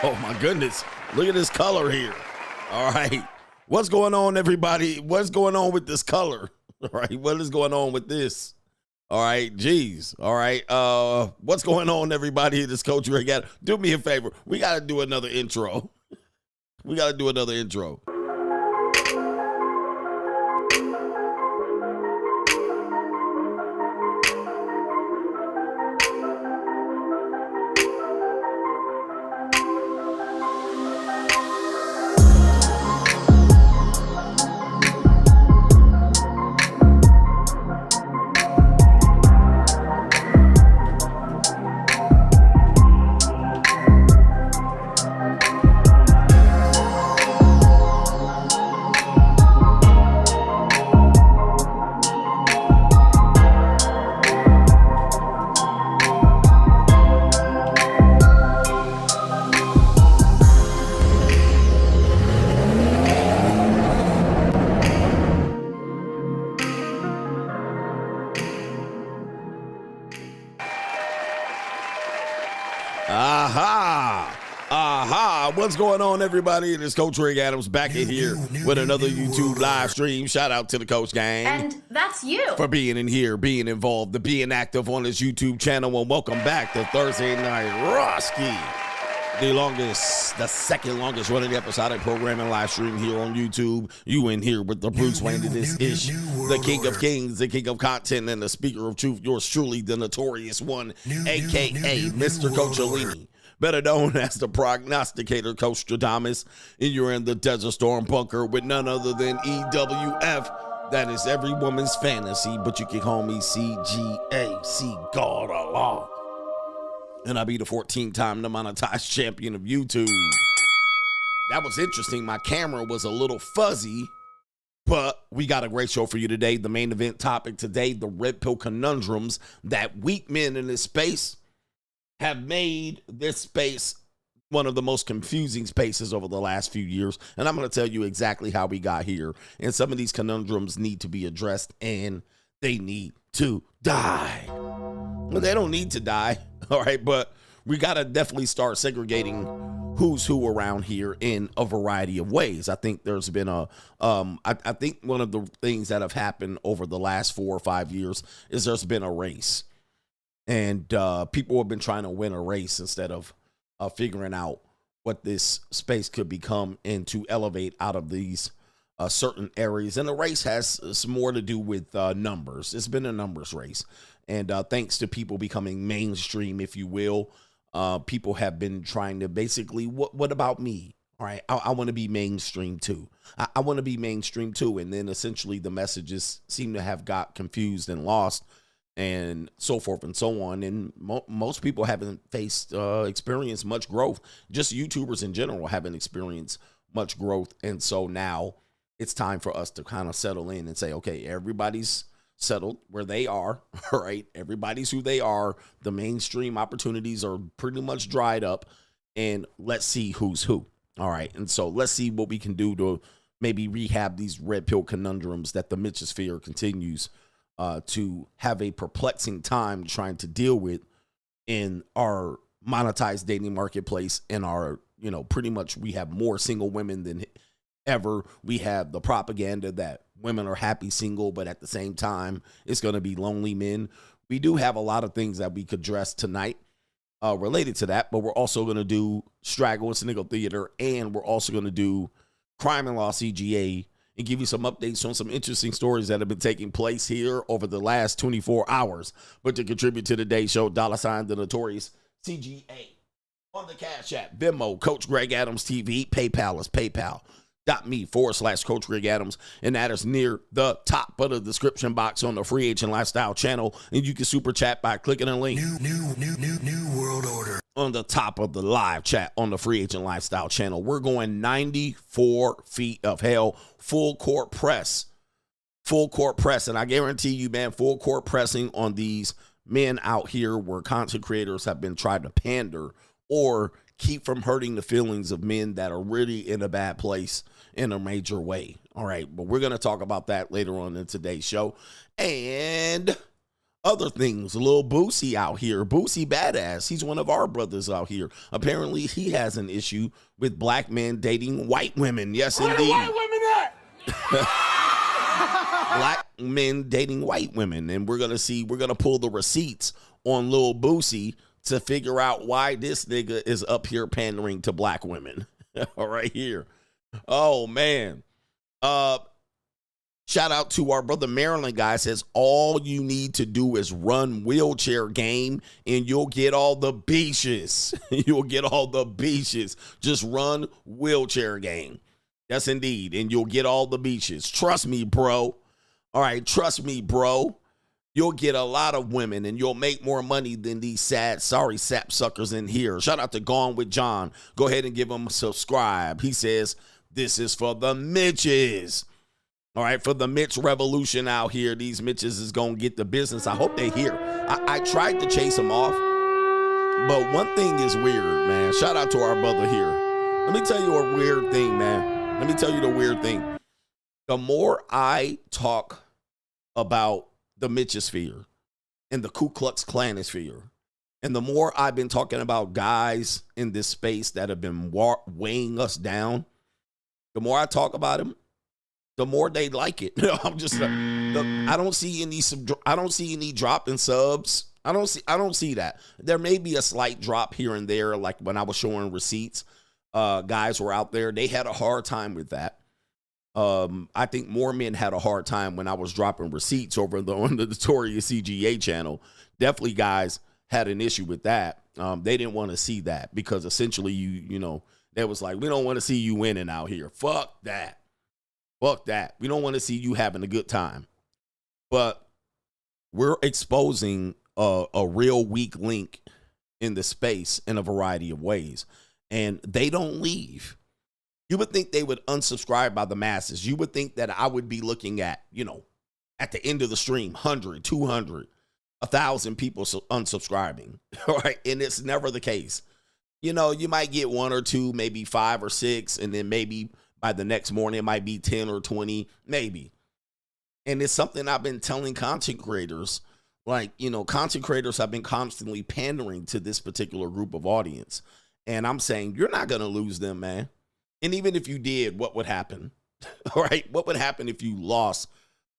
Oh my goodness. Look at this color here. All right. What's going on, everybody? What's going on with this color? All right. What is going on with this? All right. Geez. All right. What's going on, everybody? This Coach Ray got. Do me a favor. We got to do another intro. We got to do another intro. What's going on, everybody? It is Coach Rick Adams back in here with another YouTube live stream. Shout out to the Coach Gang. And that's you. For being in here, being involved, being active on this YouTube channel. And welcome back to Thursday Night Roski, the second longest running episodic programming live stream here on YouTube. You in here with the Bruce Wayne to this ish, the King of Kings, the King of Content, and the Speaker of Truth. Yours truly, the Notorious One, a.k.a. Mr. Coachellini, better known as the prognosticator, Coach Stradamus, and you're in the Desert Storm bunker with none other than EWF. That is every woman's fantasy, but you can call me CGA, see God Allah. And I'll be the 14-time demonetized champion of YouTube. That was interesting. My camera was a little fuzzy, but we got a great show for you today. The main event topic today, the red pill conundrums that weak men in this space have made this space one of the most confusing spaces over the last few years. And I'm going to tell you exactly how we got here. And some of these conundrums need to be addressed, and they need to die. Well, they don't need to die, all right? But we got to definitely start segregating who's who around here in a variety of ways. I think there's been I think one of the things that have happened over the last 4 or 5 years is there's been a race. And people have been trying to win a race instead of figuring out what this space could become and to elevate out of these certain areas. And the race has some more to do with numbers. It's been a numbers race. And thanks to people becoming mainstream, if you will, people have been trying to basically, what about me? All right, I want to be mainstream too. I want to be mainstream too. And then essentially the messages seem to have got confused and lost, and so forth and so on. And most people haven't experienced much growth. Just YouTubers in general haven't experienced much growth. And so now it's time for us to kind of settle in and say, okay, everybody's settled where they are, all right? Everybody's who they are. The mainstream opportunities are pretty much dried up, and let's see who's who, all right? And so let's see what we can do to maybe rehab these red pill conundrums that the Mitchosphere continues to have a perplexing time trying to deal with in our monetized dating marketplace. And our, pretty much we have more single women than ever. We have the propaganda that women are happy single, but at the same time, it's going to be lonely men. We do have a lot of things that we could address tonight related to that, but we're also going to do Straggle and Sniggle Theater, and we're also going to do Crime and Law CGA and give you some updates on some interesting stories that have been taking place here over the last 24 hours. But to contribute to today's show, $ the Notorious CGA on the Cash App, Venmo, Coach Greg Adams TV, PayPal is PayPal.me/Coach Greg Adams, and that is near the top of the description box on the Free Agent Lifestyle channel, and you can super chat by clicking a link. New world order on the top of the live chat on the Free Agent Lifestyle channel. We're going 94 feet of hell, full court press, and I guarantee you, man, full court pressing on these men out here where content creators have been trying to pander or keep from hurting the feelings of men that are really in a bad place in a major way. All right, but we're going to talk about that later on in today's show. And other things, a little Boosie out here. Boosie Badass, he's one of our brothers out here. Apparently, he has an issue with black men dating white women. Yes, Where indeed. Where the white women at? Black men dating white women. And we're going to pull the receipts on Lil Boosie to figure out why this nigga is up here pandering to black women. All right, here. Oh, man. Shout out to our brother Maryland guy. Says all you need to do is run wheelchair game and you'll get all the beaches. You'll get all the beaches. Just run wheelchair game. Yes, indeed. And you'll get all the beaches. Trust me, bro. All right, trust me, bro. You'll get a lot of women and you'll make more money than these sad, sorry sap suckers in here. Shout out to Gone with John. Go ahead and give him a subscribe. He says, this is for the Mitches. All right, for the Mitch revolution out here. These Mitches is going to get the business. I hope they hear. I tried to chase them off, but one thing is weird, man. Shout out to our brother here. Let me tell you a weird thing, man. Let me tell you the weird thing. The more I talk about the Mitchosphere and the Ku Klux Klanosphere, and the more I've been talking about guys in this space that have been weighing us down, the more I talk about them, the more they like it. I'm just, I don't see any drop in subs. I don't see that. There may be a slight drop here and there, like when I was showing receipts. Guys were out there. They had a hard time with that. I think more men had a hard time when I was dropping receipts over on the Notorious CGA channel. Definitely guys had an issue with that. They didn't want to see that because essentially you know, they was like, we don't want to see you winning out here. Fuck that. Fuck that. We don't want to see you having a good time. But we're exposing a real weak link in the space in a variety of ways. And they don't leave. You would think they would unsubscribe by the masses. You would think that I would be looking at, you know, at the end of the stream, 100, 200, 1,000 people unsubscribing. All right. And it's never the case. You know, you might get 1 or 2, maybe 5 or 6, and then maybe by the next morning, it might be 10 or 20, maybe. And it's something I've been telling content creators. Like, you know, content creators have been constantly pandering to this particular group of audience. And I'm saying, you're not going to lose them, man. And even if you did, what would happen? All right. What would happen if you lost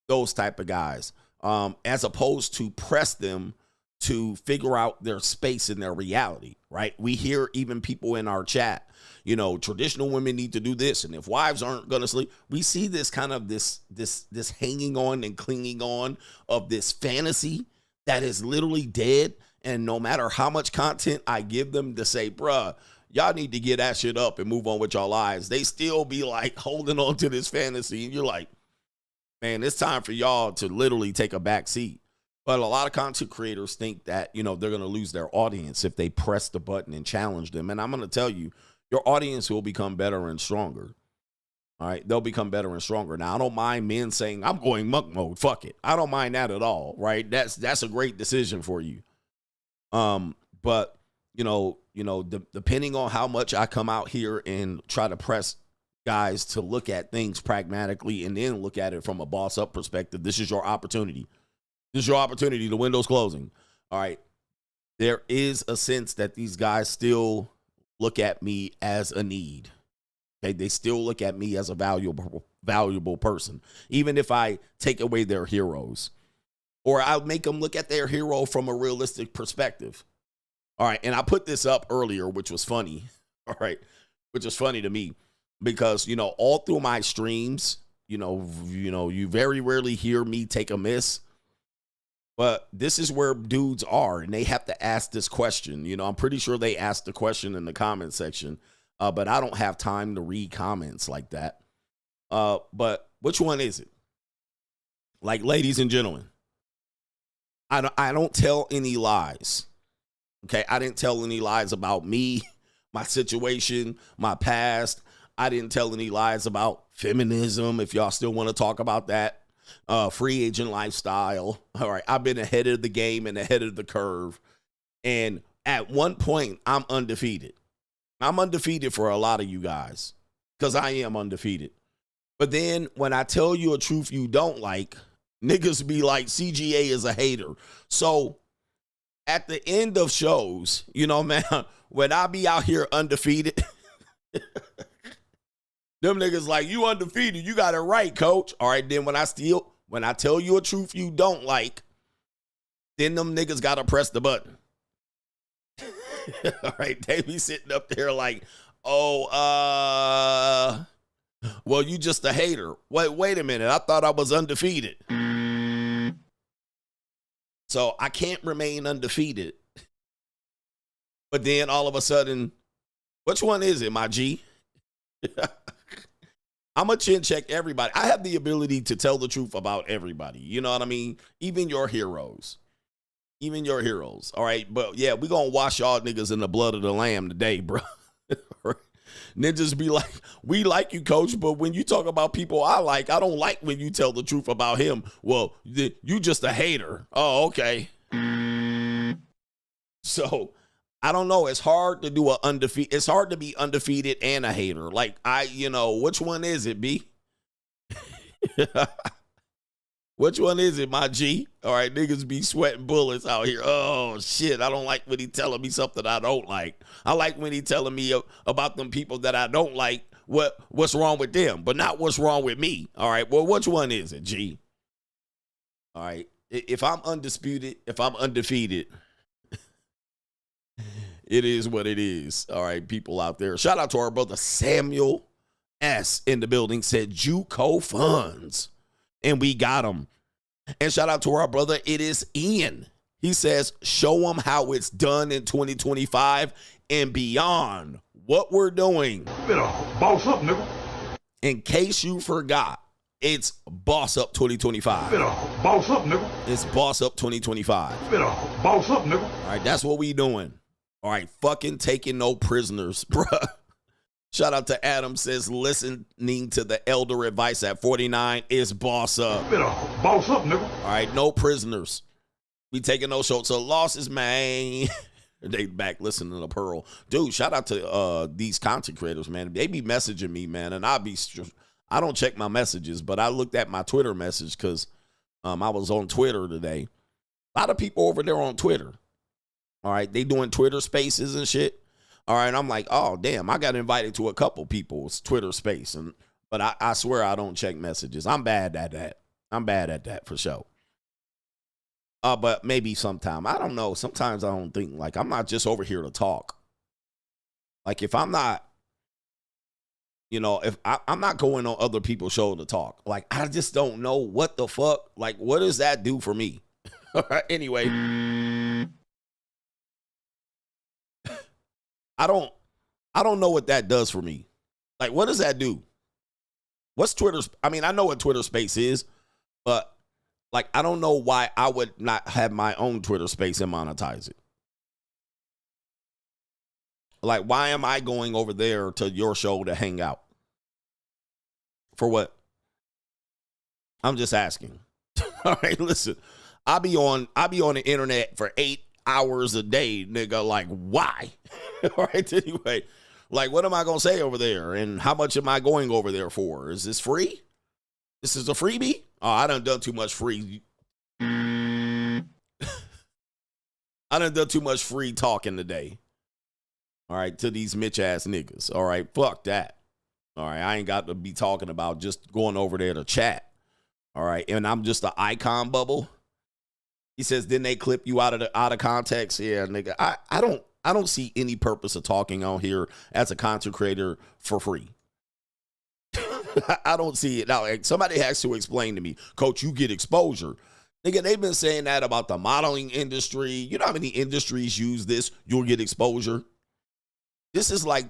those type of guys? As opposed to press them to figure out their space in their reality, right? We hear even people in our chat, you know, traditional women need to do this. And if wives aren't going to sleep, we see this kind of this hanging on and clinging on of this fantasy that is literally dead. And no matter how much content I give them to say, bruh, y'all need to get that shit up and move on with your lives, they still be like holding on to this fantasy. And you're like, man, it's time for y'all to literally take a back seat. But a lot of content creators think that, you know, they're going to lose their audience if they press the button and challenge them. And I'm going to tell you, your audience will become better and stronger. All right. They'll become better and stronger. Now, I don't mind men saying, I'm going monk mode. Fuck it. I don't mind that at all. Right. That's a great decision for you. But, you know, depending on how much I come out here and try to press guys to look at things pragmatically and then look at it from a boss up perspective, this is your opportunity. This is your opportunity. The window's closing. All right. There is a sense that these guys still look at me as a need. Okay. They still look at me as a valuable person, even if I take away their heroes, or I'll make them look at their hero from a realistic perspective. All right. And I put this up earlier, which was funny. All right. Which was funny to me because, you know, all through my streams, you very rarely hear me take a miss. But this is where dudes are, and they have to ask this question. I'm pretty sure they asked the question in the comment section, but I don't have time to read comments like that. But which one is it? Like, ladies and gentlemen, I don't tell any lies. Okay, I didn't tell any lies about me, my situation, my past. I didn't tell any lies about feminism, if y'all still want to talk about that. Free agent lifestyle. All right, I've been ahead of the game and ahead of the curve. And at one point, I'm undefeated. I'm undefeated for a lot of you guys because I am undefeated. But then when I tell you a truth you don't like, niggas be like, CGA is a hater. So at the end of shows, man, when I be out here undefeated, them niggas like, you undefeated, you got it right, coach. All right, then when I tell you a truth you don't like, then them niggas got to press the button. All right, they be sitting up there like, well, you just a hater. Wait a minute, I thought I was undefeated. So I can't remain undefeated. But then all of a sudden, which one is it, my G? I'm a chin check everybody. I have the ability to tell the truth about everybody. You know what I mean? Even your heroes. Even your heroes. All right. But yeah, we're going to wash y'all niggas in the blood of the lamb today, bro. Ninjas be like, we like you, coach, but when you talk about people I don't like when you tell the truth about him. Well, you just a hater. Oh, okay. So I don't know. It's hard to do it's hard to be undefeated and a hater. Like, which one is it, B? Which one is it, my G? All right, niggas be sweating bullets out here. Oh, shit, I don't like when he telling me something I don't like. I like when he telling me about them people that I don't like, what's wrong with them, but not what's wrong with me. All right, well, which one is it, G? All right, if I'm undefeated, it is what it is. All right, people out there. Shout out to our brother Samuel S. in the building, said JUCO funds. And we got him. And shout out to our brother, it is Ian. He says, show them how it's done in 2025 and beyond. What we're doing. Better boss up, nigga. In case you forgot, it's Boss Up 2025. Better boss up, nigga. It's Boss Up 2025. Better boss up, nigga. All right, that's what we doing. All right, fucking taking no prisoners, bruh. Shout out to Adam, says listening to the elder advice at 49 is boss up. Better boss up, nigga. All right, no prisoners. We taking no shots. So losses, man. They back listening to Pearl. Dude, shout out to these content creators, man. They be messaging me, man, and I don't check my messages, but I looked at my Twitter message because I was on Twitter today. A lot of people over there on Twitter. All right, they doing Twitter spaces and shit. All right, I'm like, oh, damn, I got invited to a couple people's Twitter space. But I swear I don't check messages. I'm bad at that. I'm bad at that for sure. But maybe sometime. I don't know. Sometimes I don't think, like, I'm not just over here to talk. Like, if I'm not, if I'm not going on other people's show to talk. Like, I just don't know what the fuck. Like, what does that do for me? All right, anyway. I don't know what that does for me. Like, what does that do? What's Twitter's? I mean, I know what Twitter space is, but like, I don't know why I would not have my own Twitter space and monetize it. Like, why am I going over there to your show to hang out? For what? I'm just asking. All right, listen. I'll be on the internet for 8 hours a day, nigga. Like, why? All right, anyway, like, what am I gonna say over there, and how much am I going over there for? Is this free? This is a freebie? Oh, I done too much free. I done too much free talking today. All right, to these Mitch ass niggas. All right, fuck that. All right, I ain't got to be talking about just going over there to chat. All right, and I'm just an icon bubble. He says, then they clip you out of context. Yeah, nigga. I don't see any purpose of talking on here as a content creator for free. I don't see it. Now, like, somebody has to explain to me, Coach, you get exposure. Nigga, they've been saying that about the modeling industry. You know how many industries use this? You'll get exposure. This is like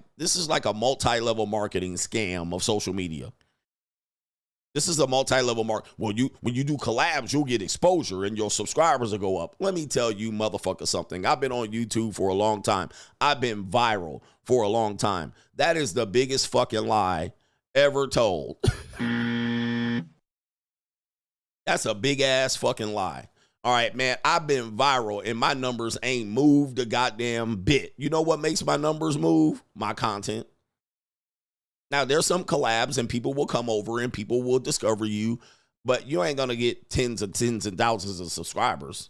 a multi-level marketing scam of social media. This is a multi-level when you do collabs, you'll get exposure and your subscribers will go up. Let me tell you, motherfucker, something. I've been on YouTube for a long time. I've been viral for a long time. That is the biggest fucking lie ever told. That's a big ass fucking lie. All right, man, I've been viral and my numbers ain't moved a goddamn bit. You know what makes my numbers move? My content. Now, there's some collabs and people will come over and people will discover you, but you ain't going to get tens and thousands of subscribers.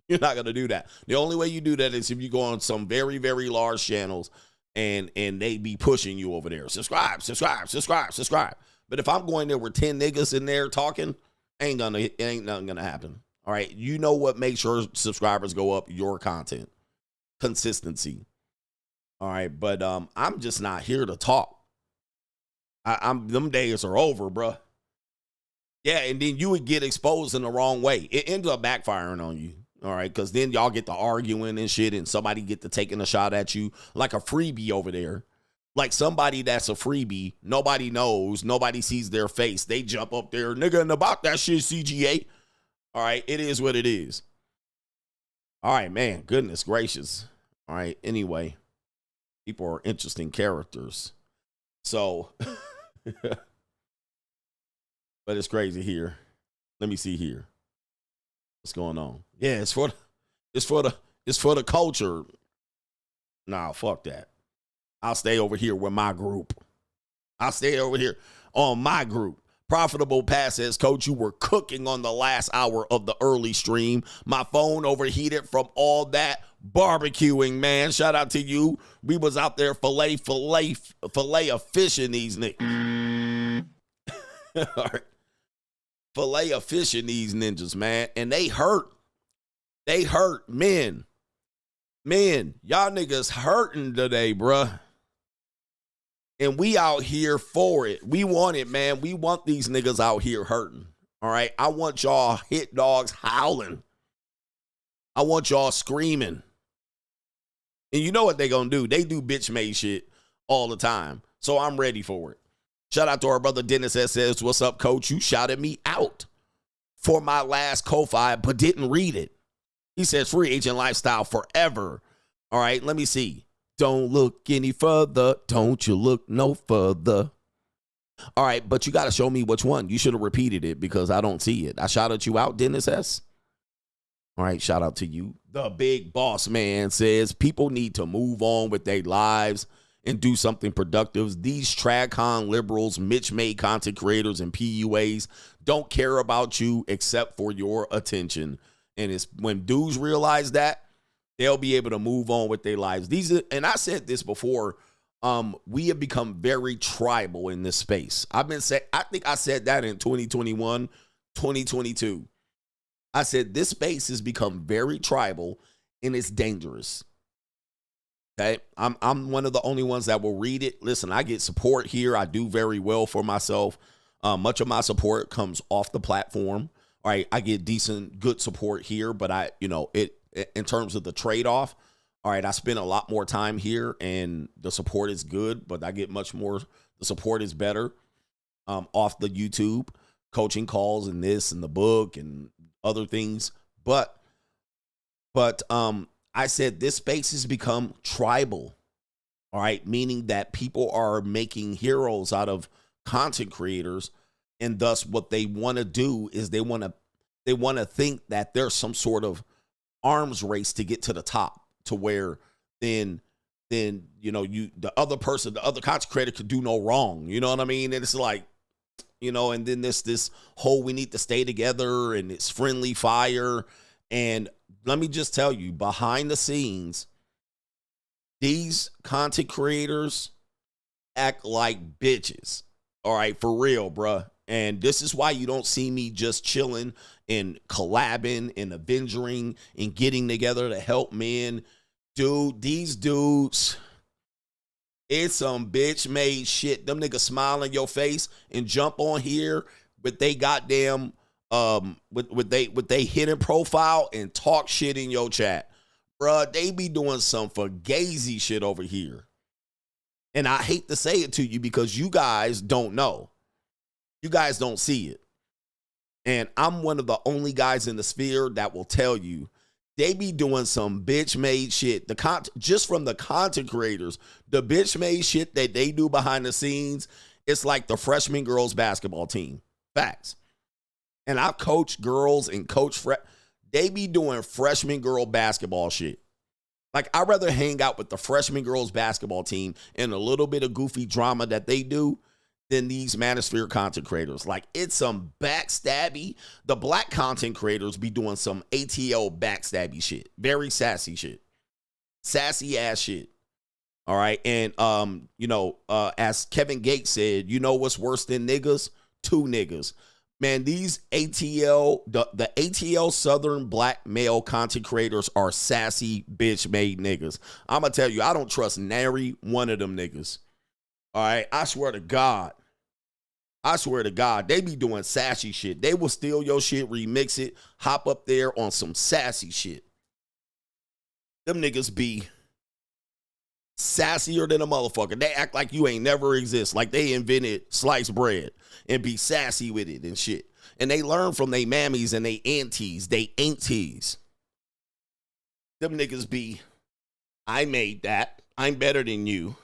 You're not going to do that. The only way you do that is if you go on some very, very large channels and they be pushing you over there. Subscribe. But if I'm going there with 10 niggas in there talking, ain't nothing going to happen. All right. You know what makes your subscribers go up? Your content. Consistency. All right. But I'm just not here to talk. Them days are over, bro. Yeah, and then you would get exposed in the wrong way. It ends up backfiring on you, all right? Because then y'all get to arguing and shit, and somebody get to taking a shot at you like a freebie over there. Like somebody that's a freebie, nobody knows, nobody sees their face. They jump up there, nigga, and about that shit, CGA. All right, it is what it is. All right, man, goodness gracious. All right, anyway, people are interesting characters. So... But it's crazy here. Let me see here. What's going on? Yeah, it's for the culture. Nah, fuck that. I'll stay over here with my group. I'll stay over here on my group. Profitable Pass says, Coach, you were cooking on the last hour of the early stream. My phone overheated from all that barbecuing, man. Shout out to you. We was out there fillet of fish in these niggas. All right. Fillet of fish in these ninjas, man. And they hurt. They hurt. Men, y'all niggas hurting today, bruh. And we out here for it. We want it, man. We want these niggas out here hurting. All right. I want y'all hit dogs howling. I want y'all screaming. And you know what they gonna do? They do bitch made shit all the time. So I'm ready for it. Shout out to our brother Dennis that says, what's up, Coach? You shouted me out for my last Ko-Fi, but didn't read it. He says, free agent lifestyle forever. All right, let me see. Don't look any further. Don't you look no further. All right, but you got to show me which one. You should have repeated it because I don't see it. I shouted you out, Dennis S. All right, shout out to you. The big boss man says people need to move on with their lives and do something productive. These TradCon liberals, Mitch-made content creators, and PUAs don't care about you except for your attention. And it's when dudes realize that, they'll be able to move on with their lives. And I said this before, we have become very tribal in this space. I think I said that in 2021, 2022. I said this space has become very tribal and it's dangerous. Okay, I'm one of the only ones that will read it. Listen, I get support here. I do very well for myself. Much of my support comes off the platform. All right, I get decent, good support here, but in terms of the trade-off, all right, I spend a lot more time here and the support is good, but I get much more, the support is better off the YouTube, coaching calls and this and the book and other things. But I said this space has become tribal, all right, meaning that people are making heroes out of content creators, and thus what they want to do is they want to think that there's some sort of arms race to get to the top, to where then the other content creator could do no wrong, you know what I mean? And it's like, and then this whole we need to stay together and it's friendly fire. And let me just tell you, behind the scenes, these content creators act like bitches. All right, for real, bruh. And this is why you don't see me just chilling and collabing and avenging and getting together to help men. Dude, these dudes, It's some bitch made shit. Them niggas smile in your face and jump on here with they goddamn with they hidden profile and talk shit in your chat. Bruh, they be doing some fugazi shit over here. And I hate to say it to you because you guys don't know. You guys don't see it. And I'm one of the only guys in the sphere that will tell you they be doing some bitch-made shit. Just from the content creators, the bitch-made shit that they do behind the scenes, it's like the freshman girls basketball team. Facts. And I coach girls and coach they be doing freshman girl basketball shit. Like, I'd rather hang out with the freshman girls basketball team and a little bit of goofy drama that they do than these Manosphere content creators. Like, it's some backstabby. The black content creators be doing some ATL backstabby shit. Very sassy shit. Sassy ass shit. All right. And, as Kevin Gates said, you know what's worse than niggas? Two niggas. Man, these ATL, the ATL Southern black male content creators are sassy bitch made niggas. I'm going to tell you, I don't trust nary one of them niggas. All right. I swear to God. They be doing sassy shit. They will steal your shit, remix it, hop up there on some sassy shit. Them niggas be sassier than a motherfucker. They act like you ain't never exist. Like they invented sliced bread and be sassy with it and shit. And they learn from they mammies and they aunties. They aunties. Them niggas be, I made that. I'm better than you.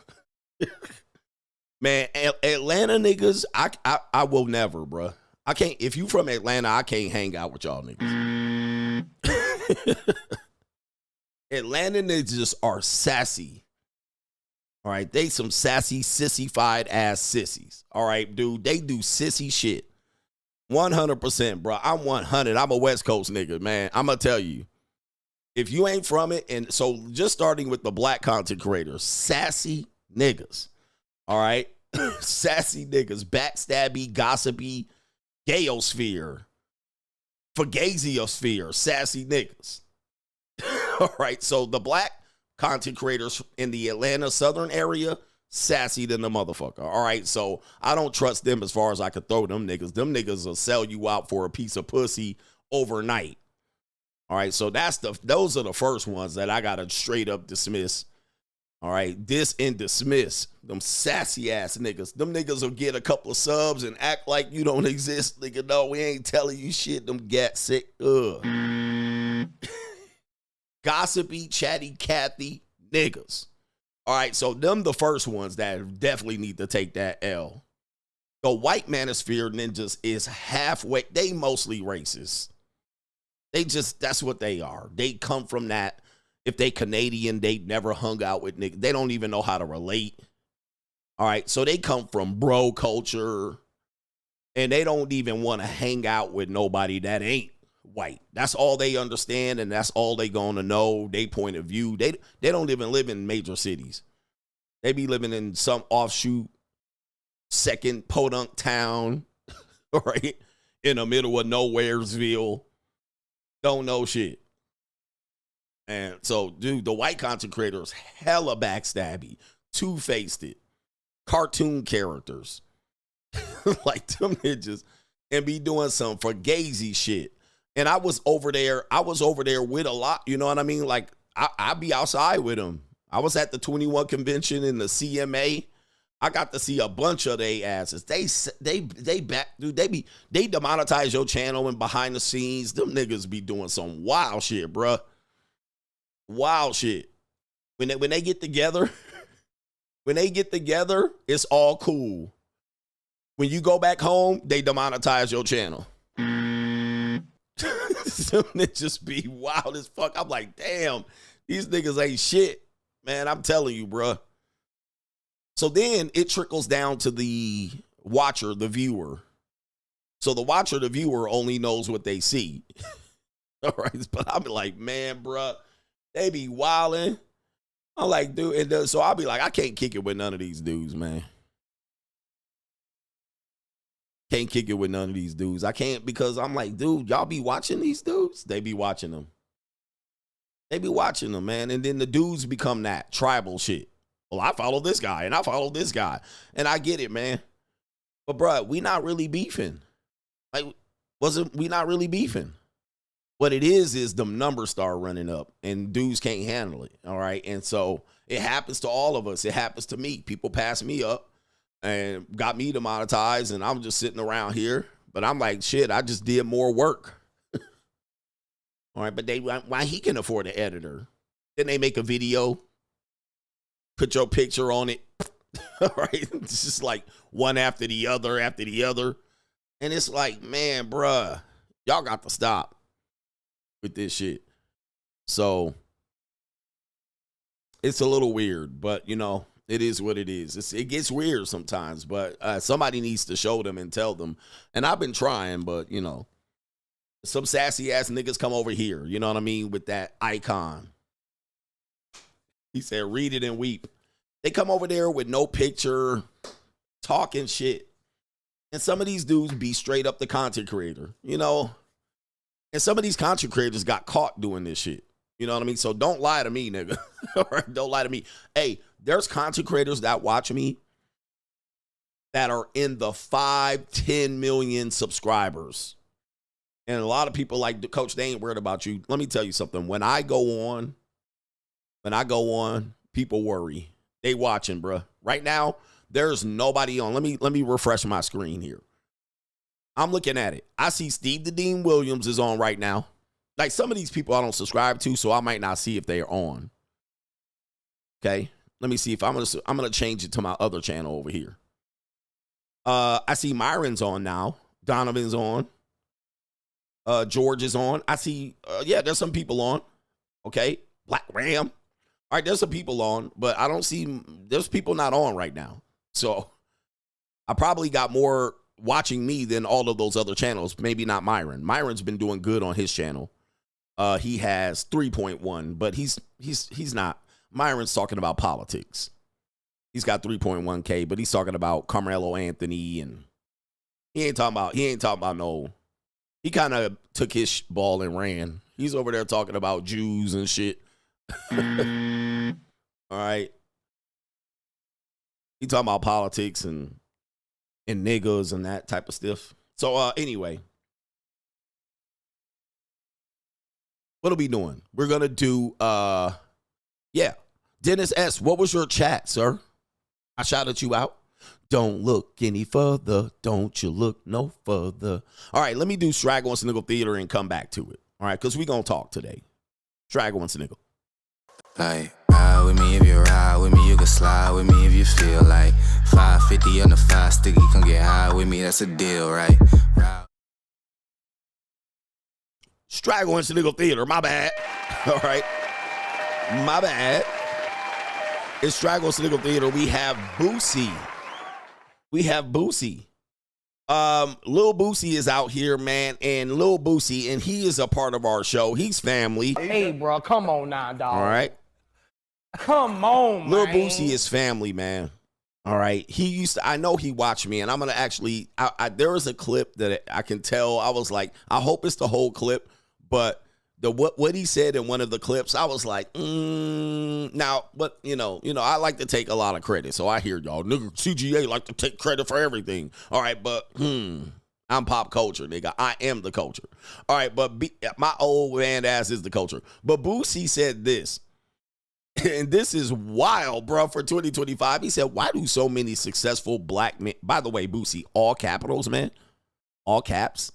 Man, Atlanta niggas, I will never, bro. I can't. If you from Atlanta, I can't hang out with y'all niggas. Atlanta niggas are sassy. All right, they some sassy, sissified ass sissies. All right, dude, they do sissy shit. 100%, bro. I'm 100. I'm a West Coast nigga, man. I'm gonna tell you, if you ain't from it, and so just starting with the black content creators, sassy niggas. All right, sassy niggas, backstabby, gossipy, gayosphere, fugaziosphere, sassy niggas. All right, so the black content creators in the Atlanta Southern area, sassy than the motherfucker. All right, so I don't trust them as far as I could throw them niggas. Them niggas will sell you out for a piece of pussy overnight. All right, so those are the first ones that I gotta straight up dismiss. All right, dis and dismiss them sassy ass niggas. Them niggas will get a couple of subs and act like you don't exist. Nigga, no, we ain't telling you shit. Them gat sick. Gossipy, chatty, Cathy niggas. All right, so them the first ones that definitely need to take that L. The white Manosphere ninjas is halfway. They mostly racist. That's what they are. They come from that. If they Canadian, they never hung out with niggas. They don't even know how to relate. All right, so they come from bro culture, and they don't even want to hang out with nobody that ain't white. That's all they understand, and that's all they gonna know, they point of view. They don't even live in major cities. They be living in some offshoot second podunk town, right? In the middle of nowheresville. Don't know shit. And so, dude, the white content creators, hella backstabby, two-faced it, cartoon characters, like them ninjas, and be doing some fugazi shit. And I was over there with a lot, you know what I mean? Like, I be outside with them. I was at the 21 convention in the CMA. I got to see a bunch of they asses. They demonetize your channel and behind the scenes. Them niggas be doing some wild shit, bruh. Wild shit. When they get together, it's all cool. When you go back home, they demonetize your channel. Some niggas be wild as fuck. I'm like, damn, these niggas ain't shit. Man, I'm telling you, bruh. So then it trickles down to the watcher, the viewer. So the watcher, the viewer only knows what they see. All right. But I'll be like, man, bruh, they be wilding. I'm like, dude. And so I'll be like, I can't kick it with none of these dudes, man. Can't kick it with none of these dudes. I can't, because I'm like, dude, y'all be watching these dudes? They be watching them. They be watching them, man. And then the dudes become that tribal shit. Well, I follow this guy and I follow this guy. And I get it, man. But, bruh, we not really beefing. Like, we not really beefing. What it is them numbers start running up and dudes can't handle it, all right? And so it happens to all of us. It happens to me. People pass me up and got me demonetized, and I'm just sitting around here. But I'm like, shit, I just did more work. All right, but why he can afford an editor? Then they make a video, put your picture on it. All right, it's just like one after the other. And it's like, man, bruh, y'all got to stop with this shit. So it's a little weird, but you know, it is what it is. It gets weird sometimes, but somebody needs to show them and tell them. And I've been trying, but you know, some sassy ass niggas come over here, you know what I mean, with that icon. He said, read it and weep. They come over there with no picture, talking shit. And some of these dudes be straight up the content creator, you know. And some of these content creators got caught doing this shit. You know what I mean? So don't lie to me, nigga. All right, don't lie to me. Hey, there's content creators that watch me that are in the 5-10 million subscribers. And a lot of people like, Coach, they ain't worried about you. Let me tell you something. When I go on, people worry. They watching, bruh. Right now, there's nobody on. Let me refresh my screen here. I'm looking at it. I see Steve the Dean Williams is on right now. Like some of these people I don't subscribe to, so I might not see if they are on. Okay, let me see if I'm gonna change it to my other channel over here. I see Myron's on now. Donovan's on. George is on. I see. Yeah, there's some people on. Okay, Black Ram. All right, there's some people on, but I don't see. There's people not on right now. So I probably got more watching me than all of those other channels. Maybe not Myron. Myron's been doing good on his channel. He has 3.1, but he's not. Myron's talking about politics. He's got 3.1K, but he's talking about Carmelo Anthony, and he ain't talking about no. He kind of took his ball and ran. He's over there talking about Jews and shit. All right. He talking about politics and niggas and that type of stuff. So anyway, what are we doing? We're gonna do Dennis S. What was your chat, sir? I shouted you out. Don't look any further. Don't you look no further. All right, let me do Straggle and Sniggle Theater and come back to it. All right, because we're gonna talk today. Straggle and Sniggle. Like, ride with me if you ride with me, you can slide with me if you feel like 550 on the 5 sticky, come get high with me, that's a deal, right? Straggle and Sniggle Theater, my bad. All right, my bad. It's Straggle and Sniggle Theater. We have Boosie. Lil Boosie is out here, man, and Lil Boosie, and he is a part of our show. He's family. Hey, bro, come on now, dog. All right. Come on, Lil man. Boosie is family, man. All right. I know he watched me, and I'm going to actually, there was a clip that I can tell. I was like, I hope it's the whole clip, but what he said in one of the clips, I was like, now, but you know, I like to take a lot of credit, so I hear y'all. Nigga, CGA like to take credit for everything. All right, but I'm pop culture, nigga. I am the culture. All right, but my old man ass is the culture. But Boosie said this, and this is wild, bro, for 2025. He said, why do so many successful black men, by the way, Boosie, all capitals, man, all caps.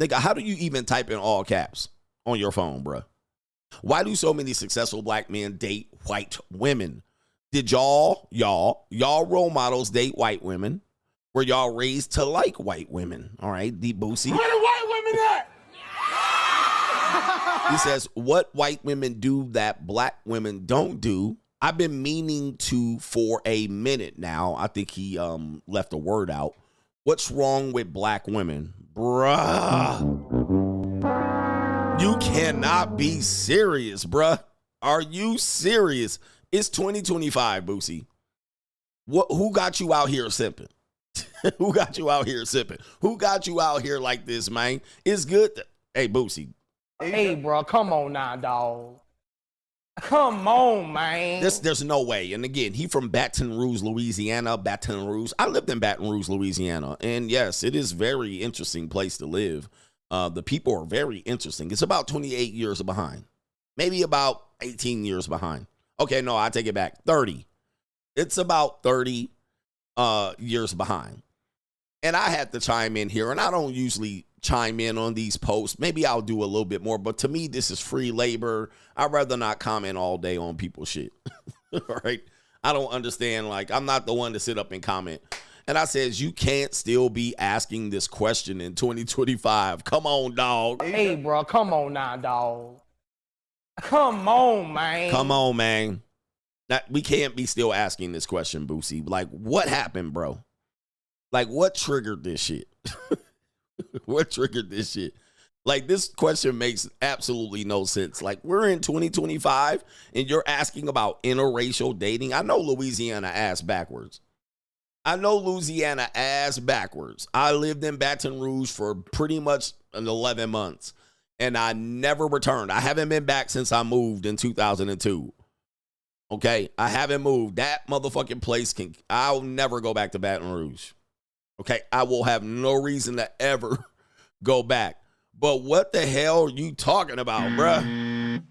Nigga, how do you even type in all caps on your phone, bro? Why do so many successful black men date white women? Did y'all role models date white women? Were y'all raised to like white women? All right, the Boosie. Where the white women at? He says, what white women do that black women don't do? I've been meaning to for a minute now. I think he left a word out. What's wrong with black women? Bruh. You cannot be serious, bruh. Are you serious? It's 2025, Boosie. Who got you out here simping? Who got you out here simping? Who got you out here like this, man? It's good. Hey, Boosie. Hey, bro, come on now, dog. Come on, man. There's no way. And again, he from Baton Rouge, Louisiana. Baton Rouge. I lived in Baton Rouge, Louisiana. And yes, it is very interesting place to live. The people are very interesting. It's about 28 years behind. Maybe about 18 years behind. Okay, no, I take it back. 30. It's about 30 years behind. And I had to chime in here, and I don't usually chime in on these posts. Maybe I'll do a little bit more, but to me, this is free labor. I'd rather not comment all day on people's shit. All right? I don't understand. Like, I'm not the one to sit up and comment. And I says, you can't still be asking this question in 2025. Come on, dog. Hey, bro, come on now, dog. Come on, man. Come on, man. We can't be still asking this question, Boosie. Like, what happened, bro? Like, what triggered this shit? What triggered this shit? Like, this question makes absolutely no sense. Like, we're in 2025, and you're asking about interracial dating. I know Louisiana ass backwards. I lived in Baton Rouge for pretty much 11 months, and I never returned. I haven't been back since I moved in 2002. Okay? I haven't moved. That motherfucking place I'll never go back to Baton Rouge. Okay? I will have no reason to ever go back. But what the hell are you talking about, bruh?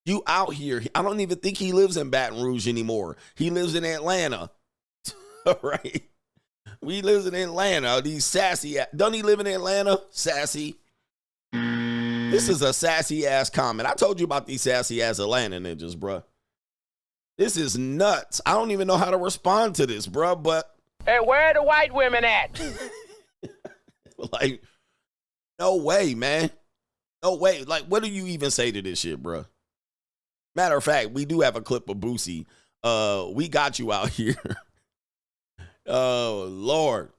You out here. I don't even think he lives in Baton Rouge anymore. He lives in Atlanta. All right. We lives in Atlanta. These sassy. Don't he live in Atlanta? Sassy. This is a sassy ass comment. I told you about these sassy ass Atlanta ninjas, bruh. This is nuts. I don't even know how to respond to this, bruh, but. Hey, where are the white women at? Like, no way, man. No way. Like, what do you even say to this shit, bruh? Matter of fact, we do have a clip of Boosie. We got you out here. Oh, Lord.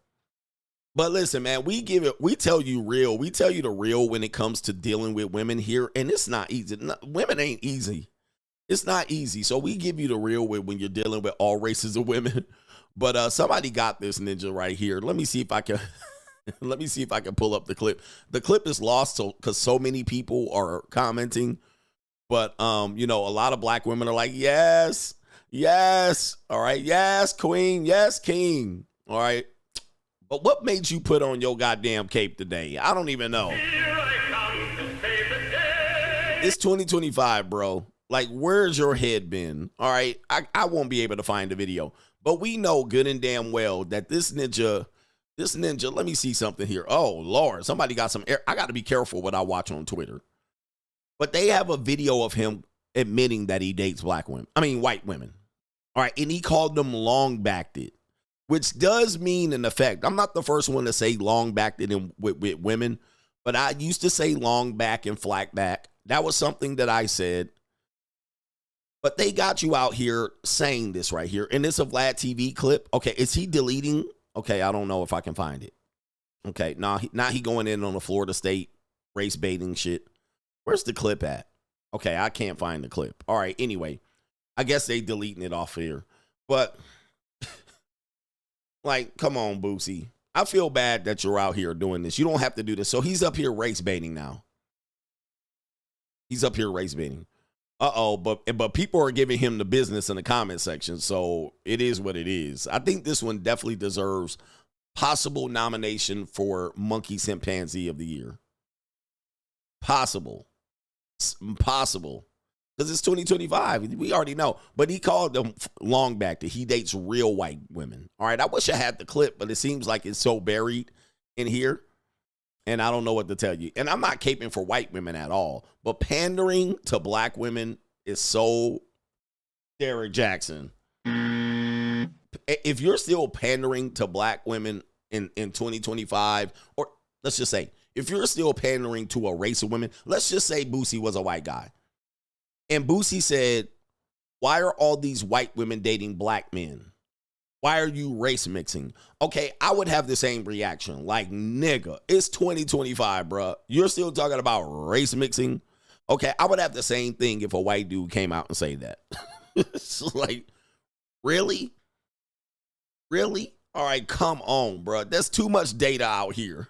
But listen, man, we tell you real. We tell you the real when it comes to dealing with women here. And it's not easy. Women ain't easy. It's not easy. So we give you the real when you're dealing with all races of women. But somebody got this ninja right here. Let me see if I can pull up the clip. The clip is lost because so many people are commenting. But a lot of black women are like, yes. All right. Yes, queen. Yes, king. All right. But what made you put on your goddamn cape today? I don't even know. It's 2025, bro. Like, where's your head been? All right. I won't be able to find the video. But we know good and damn well that this ninja, let me see something here. Oh, Lord. Somebody got some air. I got to be careful what I watch on Twitter. But they have a video of him admitting that he dates white women. All right. And he called them long-backed, which does mean in effect, I'm not the first one to say long-backed with women, but I used to say long back and flat back. That was something that I said. But they got you out here saying this right here. And it's a Vlad TV clip. Okay, is he deleting? Okay, I don't know if I can find it. Okay, now he going in on the Florida State race baiting shit. Where's the clip at? Okay, I can't find the clip. All right, anyway, I guess they deleting it off here. But, like, come on, Boosie. I feel bad that you're out here doing this. You don't have to do this. So he's up here race baiting now. He's up here race baiting. Uh-oh, but people are giving him the business in the comment section, so it is what it is. I think this one definitely deserves possible nomination for Monkey Chimpanzee of the Year. Possible. Because it's 2025. We already know. But he called them long back that he dates real white women. All right, I wish I had the clip, but it seems like it's so buried in here. And I don't know what to tell you. And I'm not caping for white women at all. But pandering to black women is so Derek Jackson. If you're still pandering to black women in 2025, or let's just say, if you're still pandering to a race of women, let's just say Boosie was a white guy. And Boosie said, why are all these white women dating black men? Why are you race mixing? Okay, I would have the same reaction. Like, nigga, it's 2025, bro. You're still talking about race mixing? Okay, I would have the same thing if a white dude came out and say that. It's like, really? Really? All right, come on, bro. There's too much data out here.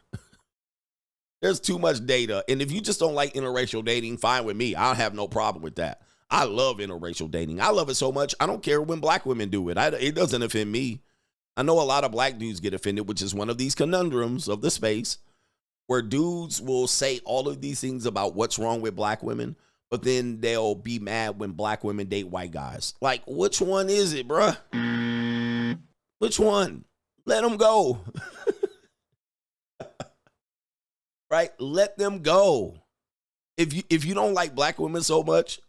There's too much data. And if you just don't like interracial dating, fine with me. I don't have no problem with that. I love interracial dating. I love it so much. I don't care when black women do it. It doesn't offend me. I know a lot of black dudes get offended, which is one of these conundrums of the space where dudes will say all of these things about what's wrong with black women, but then they'll be mad when black women date white guys. Like, which one is it, bruh? Which one? Let them go. Right? Let them go. If you don't like black women so much,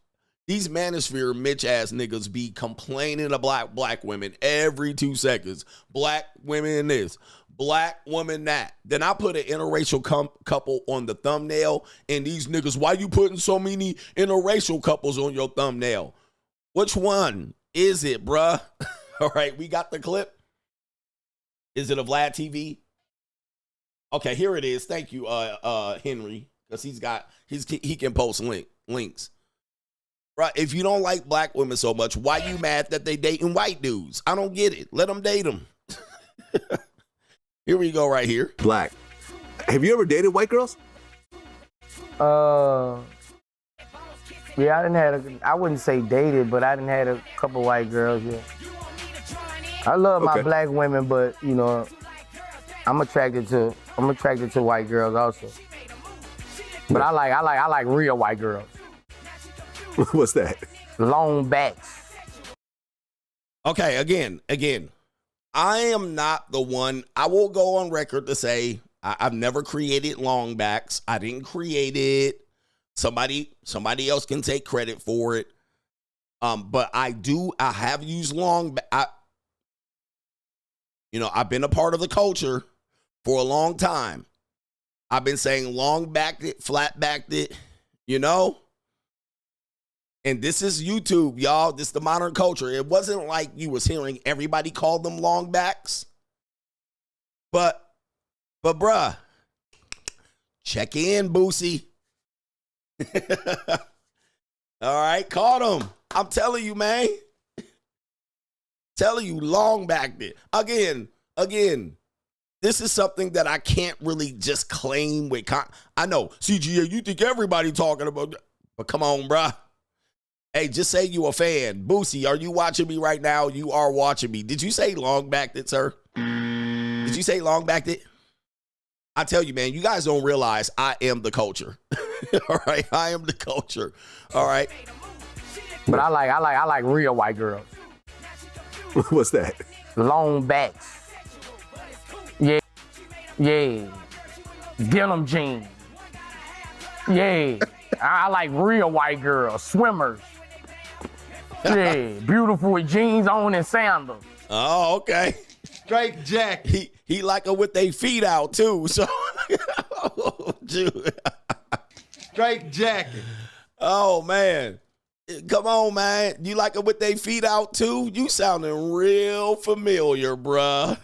these Manosphere Mitch ass niggas be complaining about black women every 2 seconds. Black women this, black woman that. Then I put an interracial couple on the thumbnail, and these niggas, why you putting so many interracial couples on your thumbnail? Which one is it, bruh? All right, we got the clip. Is it a Vlad TV? Okay, here it is. Thank you, Henry, because he can post links. Right? If you don't like black women so much, why you mad that they dating white dudes? I don't get it. Let them date them. Here we go, right here. Black. Have you ever dated white girls? Yeah, I wouldn't say dated, but I didn't had a couple white girls, yeah. I love my black women, but you know, I'm attracted to white girls also. But I like real white girls. What's that? Long backs. Okay, again, I am not the one. I will go on record to say I've never created long backs. I didn't create it. Somebody else can take credit for it. But I have used long back. I've been a part of the culture for a long time. I've been saying long backed it, flat backed it, And this is YouTube, y'all. This is the modern culture. It wasn't like you was hearing everybody call them long backs. But bruh, check in, Boosie. All right, caught him. I'm telling you, man. Telling you, long backed it. Again, this is something that I can't really just claim with. I know, CGA, you think everybody talking about that. But come on, bruh. Hey, just say you a fan. Boosie, are you watching me right now? You are watching me. Did you say long backed it, sir? Did you say long backed it? I tell you, man, you guys don't realize I am the culture. All right, I am the culture. All right. But I like real white girls. What's that? Long backs. Yeah. Denim jeans. Yeah. I like real white girls, swimmers. Yeah, beautiful with jeans on and sandals. Oh, okay. Straight jacket. He like her with their feet out too. So, Straight jacket. Oh man, come on, man. You like her with their feet out too? You sounding real familiar, bruh.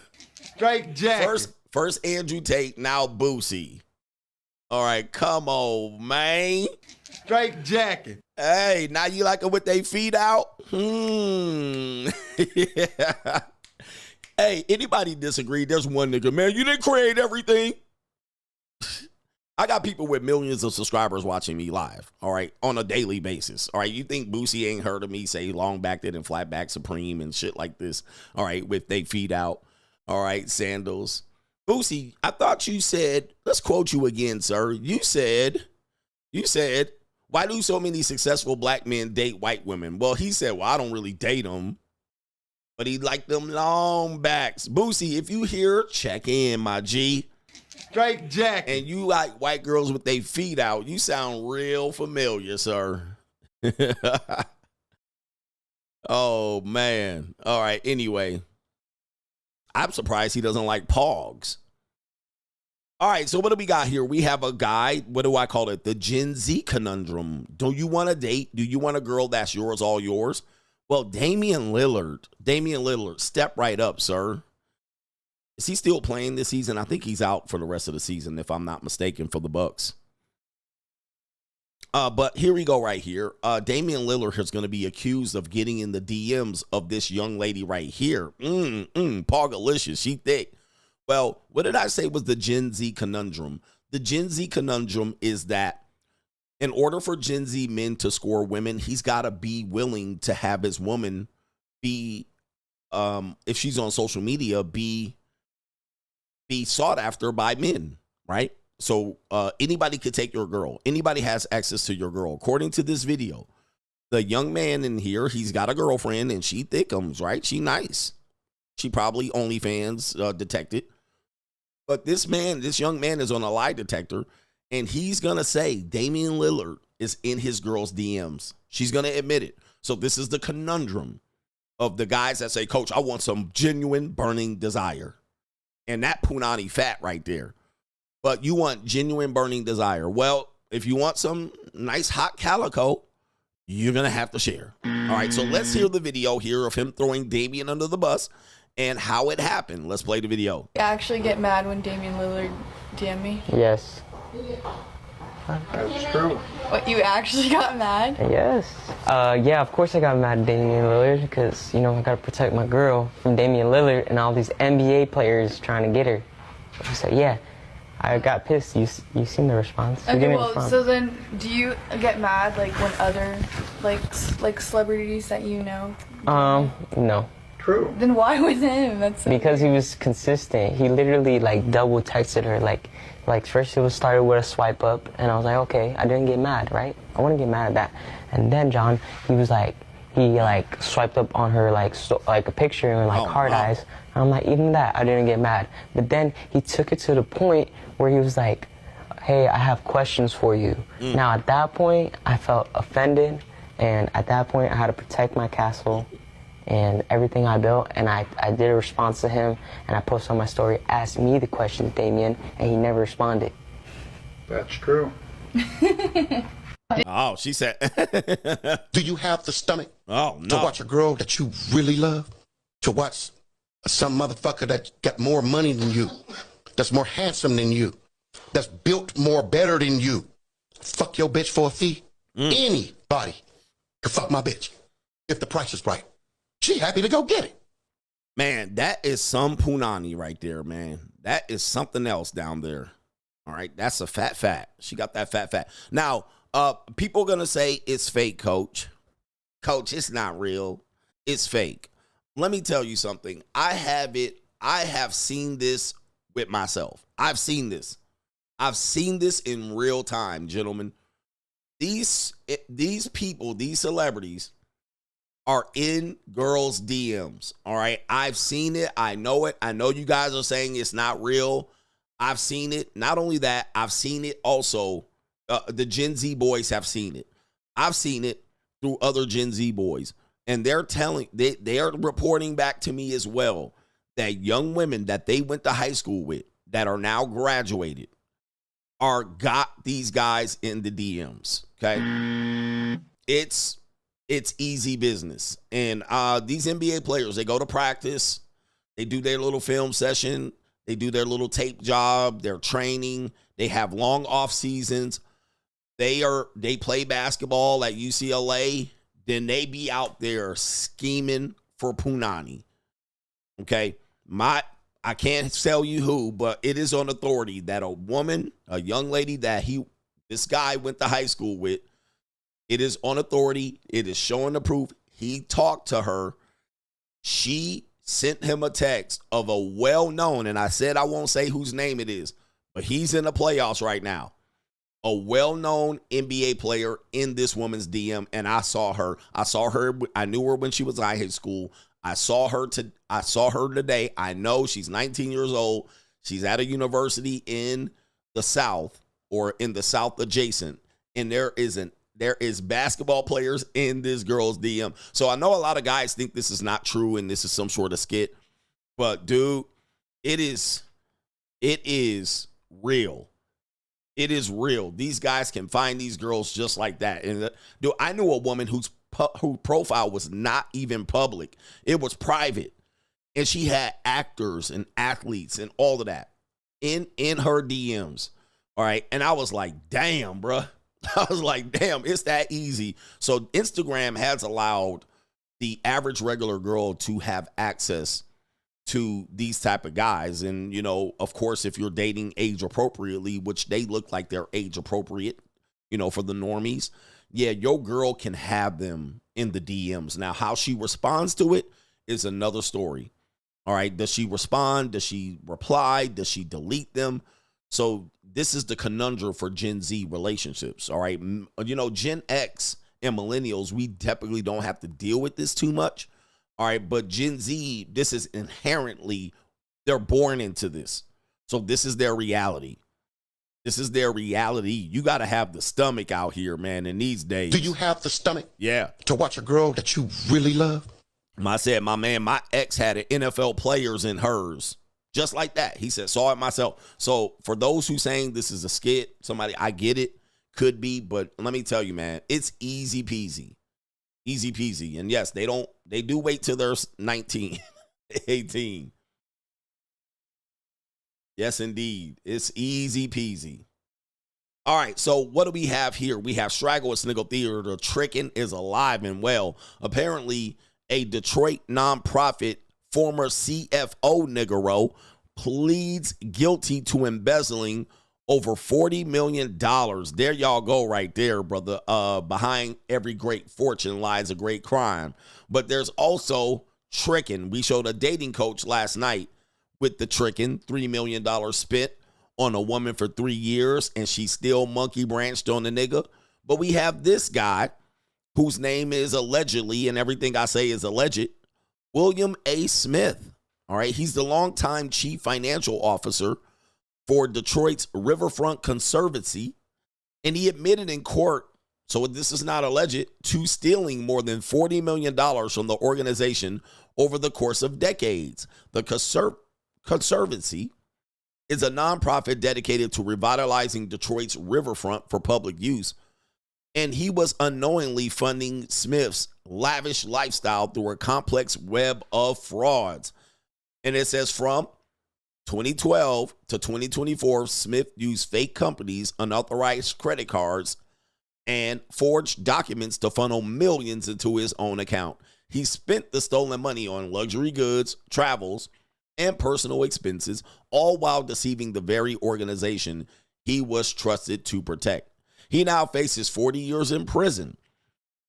Straight jacket. First Andrew Tate, now Boosie. All right, come on, man. Straight jacket. Hey, now you like her with their feet out? Yeah. Hey, anybody disagree? There's one nigga, man, you didn't create everything. I got people with millions of subscribers watching me live, all right, on a daily basis. All right, you think Boosie ain't heard of me say long backed it and flat back Supreme and shit like this, all right, with they feet out, all right, sandals. Boosie, I thought you said, let's quote you again, sir. You said, why do so many successful black men date white women? Well, he said, well, I don't really date them, but he like them long backs. Boosie, if you hear, check in, my G. Straight jacket. And you like white girls with their feet out. You sound real familiar, sir. Oh, man. All right, anyway. I'm surprised he doesn't like pogs. All right, so what do we got here? We have a guy, what do I call it? The Gen Z conundrum. Do you want to date? Do you want a girl that's yours, all yours? Well, Damian Lillard, step right up, sir. Is he still playing this season? I think he's out for the rest of the season, if I'm not mistaken, for the Bucks. But here we go right here. Damian Lillard is going to be accused of getting in the DMs of this young lady right here. Pogalicious, she thick. Well, what did I say was the Gen Z conundrum? The Gen Z conundrum is that in order for Gen Z men to score women, he's got to be willing to have his woman be, if she's on social media, be sought after by men, right? So anybody could take your girl. Anybody has access to your girl. According to this video, the young man in here, he's got a girlfriend and she thickums, right? She nice. She probably OnlyFans detected. But this young man is on a lie detector, and he's going to say Damian Lillard is in his girl's DMs. She's going to admit it. So this is the conundrum of the guys that say, Coach, I want some genuine burning desire. And that punani fat right there. But you want genuine burning desire. Well, if you want some nice hot calico, you're going to have to share. All right, so let's hear the video here of him throwing Damian under the bus and how it happened. Let's play the video. You actually get mad when Damian Lillard DM me? Yes. That's true. What, you actually got mad? Yes. Yeah, of course I got mad at Damian Lillard because, you know, I got to protect my girl from Damian Lillard and all these NBA players trying to get her. So, yeah, I got pissed. You seen the response. Okay, well, so then do you get mad, like, when other, like celebrities that you know? No. True. Then why with him? That's so Because weird. he was consistent. He literally, like, double texted her, like first it was started with a swipe up, and I was like, okay, I didn't get mad, right? I wouldn't get mad at that. And then John, he swiped up on her like a picture and like hard eyes. And I'm like, even that, I didn't get mad. But then he took it to the point where he was like, hey, I have questions for you. Now at that point, I felt offended, and at that point, I had to protect my castle and everything I built, and I did a response to him, and I posted on my story, asked me the questions, Damien, and he never responded. That's true. Oh, she said. Do you have the stomach Oh, to no. watch a girl that you really love? To watch some motherfucker that got more money than you, that's more handsome than you, that's built more better than you, fuck your bitch for a fee? Anybody can fuck my bitch if the price is right. She happy to go get it. Man, that is some punani right there, man. That is something else down there. All right, that's a fat. She got that fat. Now, people are going to say it's fake, Coach. Coach, it's not real. It's fake. Let me tell you something. I have seen this with myself. I've seen this in real time, gentlemen. These people, these celebrities are in girls' DMs, all right? I've seen it. I know it. I know you guys are saying it's not real. I've seen it. Not only that, I've seen it also. The Gen Z boys have seen it. I've seen it through other Gen Z boys. And they're reporting back to me as well that young women that they went to high school with that are now graduated got these guys in the DMs, okay? It's easy business. And these NBA players, they go to practice, they do their little film session, they do their little tape job, they're training, they have long off seasons. They play basketball at UCLA, then they be out there scheming for punani. Okay? I can't tell you who, but it is on authority that a young lady that this guy went to high school with, it is on authority. It is showing the proof. He talked to her. She sent him a text of a well-known, and I said I won't say whose name it is, but he's in the playoffs right now. A well-known NBA player in this woman's DM, and I saw her. I knew her when she was in high school. I saw her today. I know she's 19 years old. She's at a university in the South or in the South adjacent, and there is basketball players in this girl's DM. So I know a lot of guys think this is not true and this is some sort of skit. But, dude, it is real. It is real. These guys can find these girls just like that. And, dude, I knew a woman whose profile was not even public. It was private. And she had actors and athletes and all of that in her DMs. All right. And I was like, damn, bruh. I was like, damn, it's that easy. So Instagram has allowed the average regular girl to have access to these type of guys. And, you know, of course, if you're dating age appropriately, which they look like they're age appropriate, for the normies. Yeah, your girl can have them in the DMs. Now, how she responds to it is another story. All right. Does she respond? Does she reply? Does she delete them? So this is the conundrum for Gen Z relationships. All right. Gen X and millennials, we definitely don't have to deal with this too much. All right. But Gen Z, this is inherently, they're born into this. So this is their reality. This is their reality. You got to have the stomach out here, man, in these days. Do you have the stomach? Yeah. To watch a girl that you really love? I said, my ex had an NFL players in hers. Just like that. He said, saw it myself. So for those who saying this is a skit, somebody, I get it, could be, but let me tell you, man, it's easy peasy. Easy peasy. And yes, they do wait till they're 19, 18. Yes, indeed. It's easy peasy. All right, so what do we have here? We have Straggle at Sniggle Theater. The tricking is alive and well. Apparently, a Detroit nonprofit former CFO Niggero pleads guilty to embezzling over $40 million. There y'all go right there, brother. Behind every great fortune lies a great crime. But there's also tricking. We showed a dating coach last night with the tricking, $3 million spent on a woman for 3 years, and she still monkey branched on the nigga. But we have this guy whose name is allegedly, and everything I say is alleged, William A. Smith. All right, he's the longtime chief financial officer for Detroit's Riverfront Conservancy, and he admitted in court, so this is not alleged, to stealing more than $40 million from the organization over the course of decades. The Conservancy is a nonprofit dedicated to revitalizing Detroit's riverfront for public use, and he was unknowingly funding Smith's lavish lifestyle through a complex web of frauds. And it says from 2012 to 2024, Smith used fake companies, unauthorized credit cards, and forged documents to funnel millions into his own account. He spent the stolen money on luxury goods, travels, and personal expenses, all while deceiving the very organization he was trusted to protect. He now faces 40 years in prison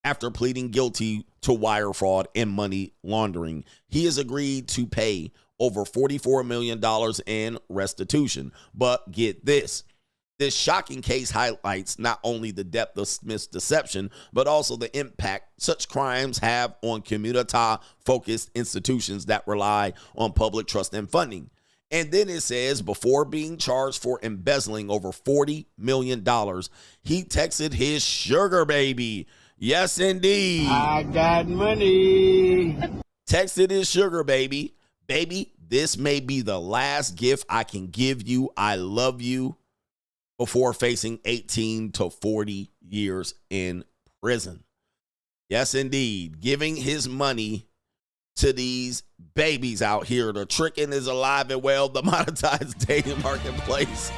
after pleading guilty to wire fraud and money laundering. He has agreed to pay over $44 million in restitution. But get this. This shocking case highlights not only the depth of Smith's deception, but also the impact such crimes have on community-focused institutions that rely on public trust and funding. And then it says, before being charged for embezzling over $40 million, he texted his sugar baby. Yes, indeed. I got money. Texted his sugar baby. Baby, this may be the last gift I can give you. I love you. Before facing 18 to 40 years in prison. Yes, indeed. Giving his money to these babies out here. The tricking is alive and well. The monetized dating marketplace.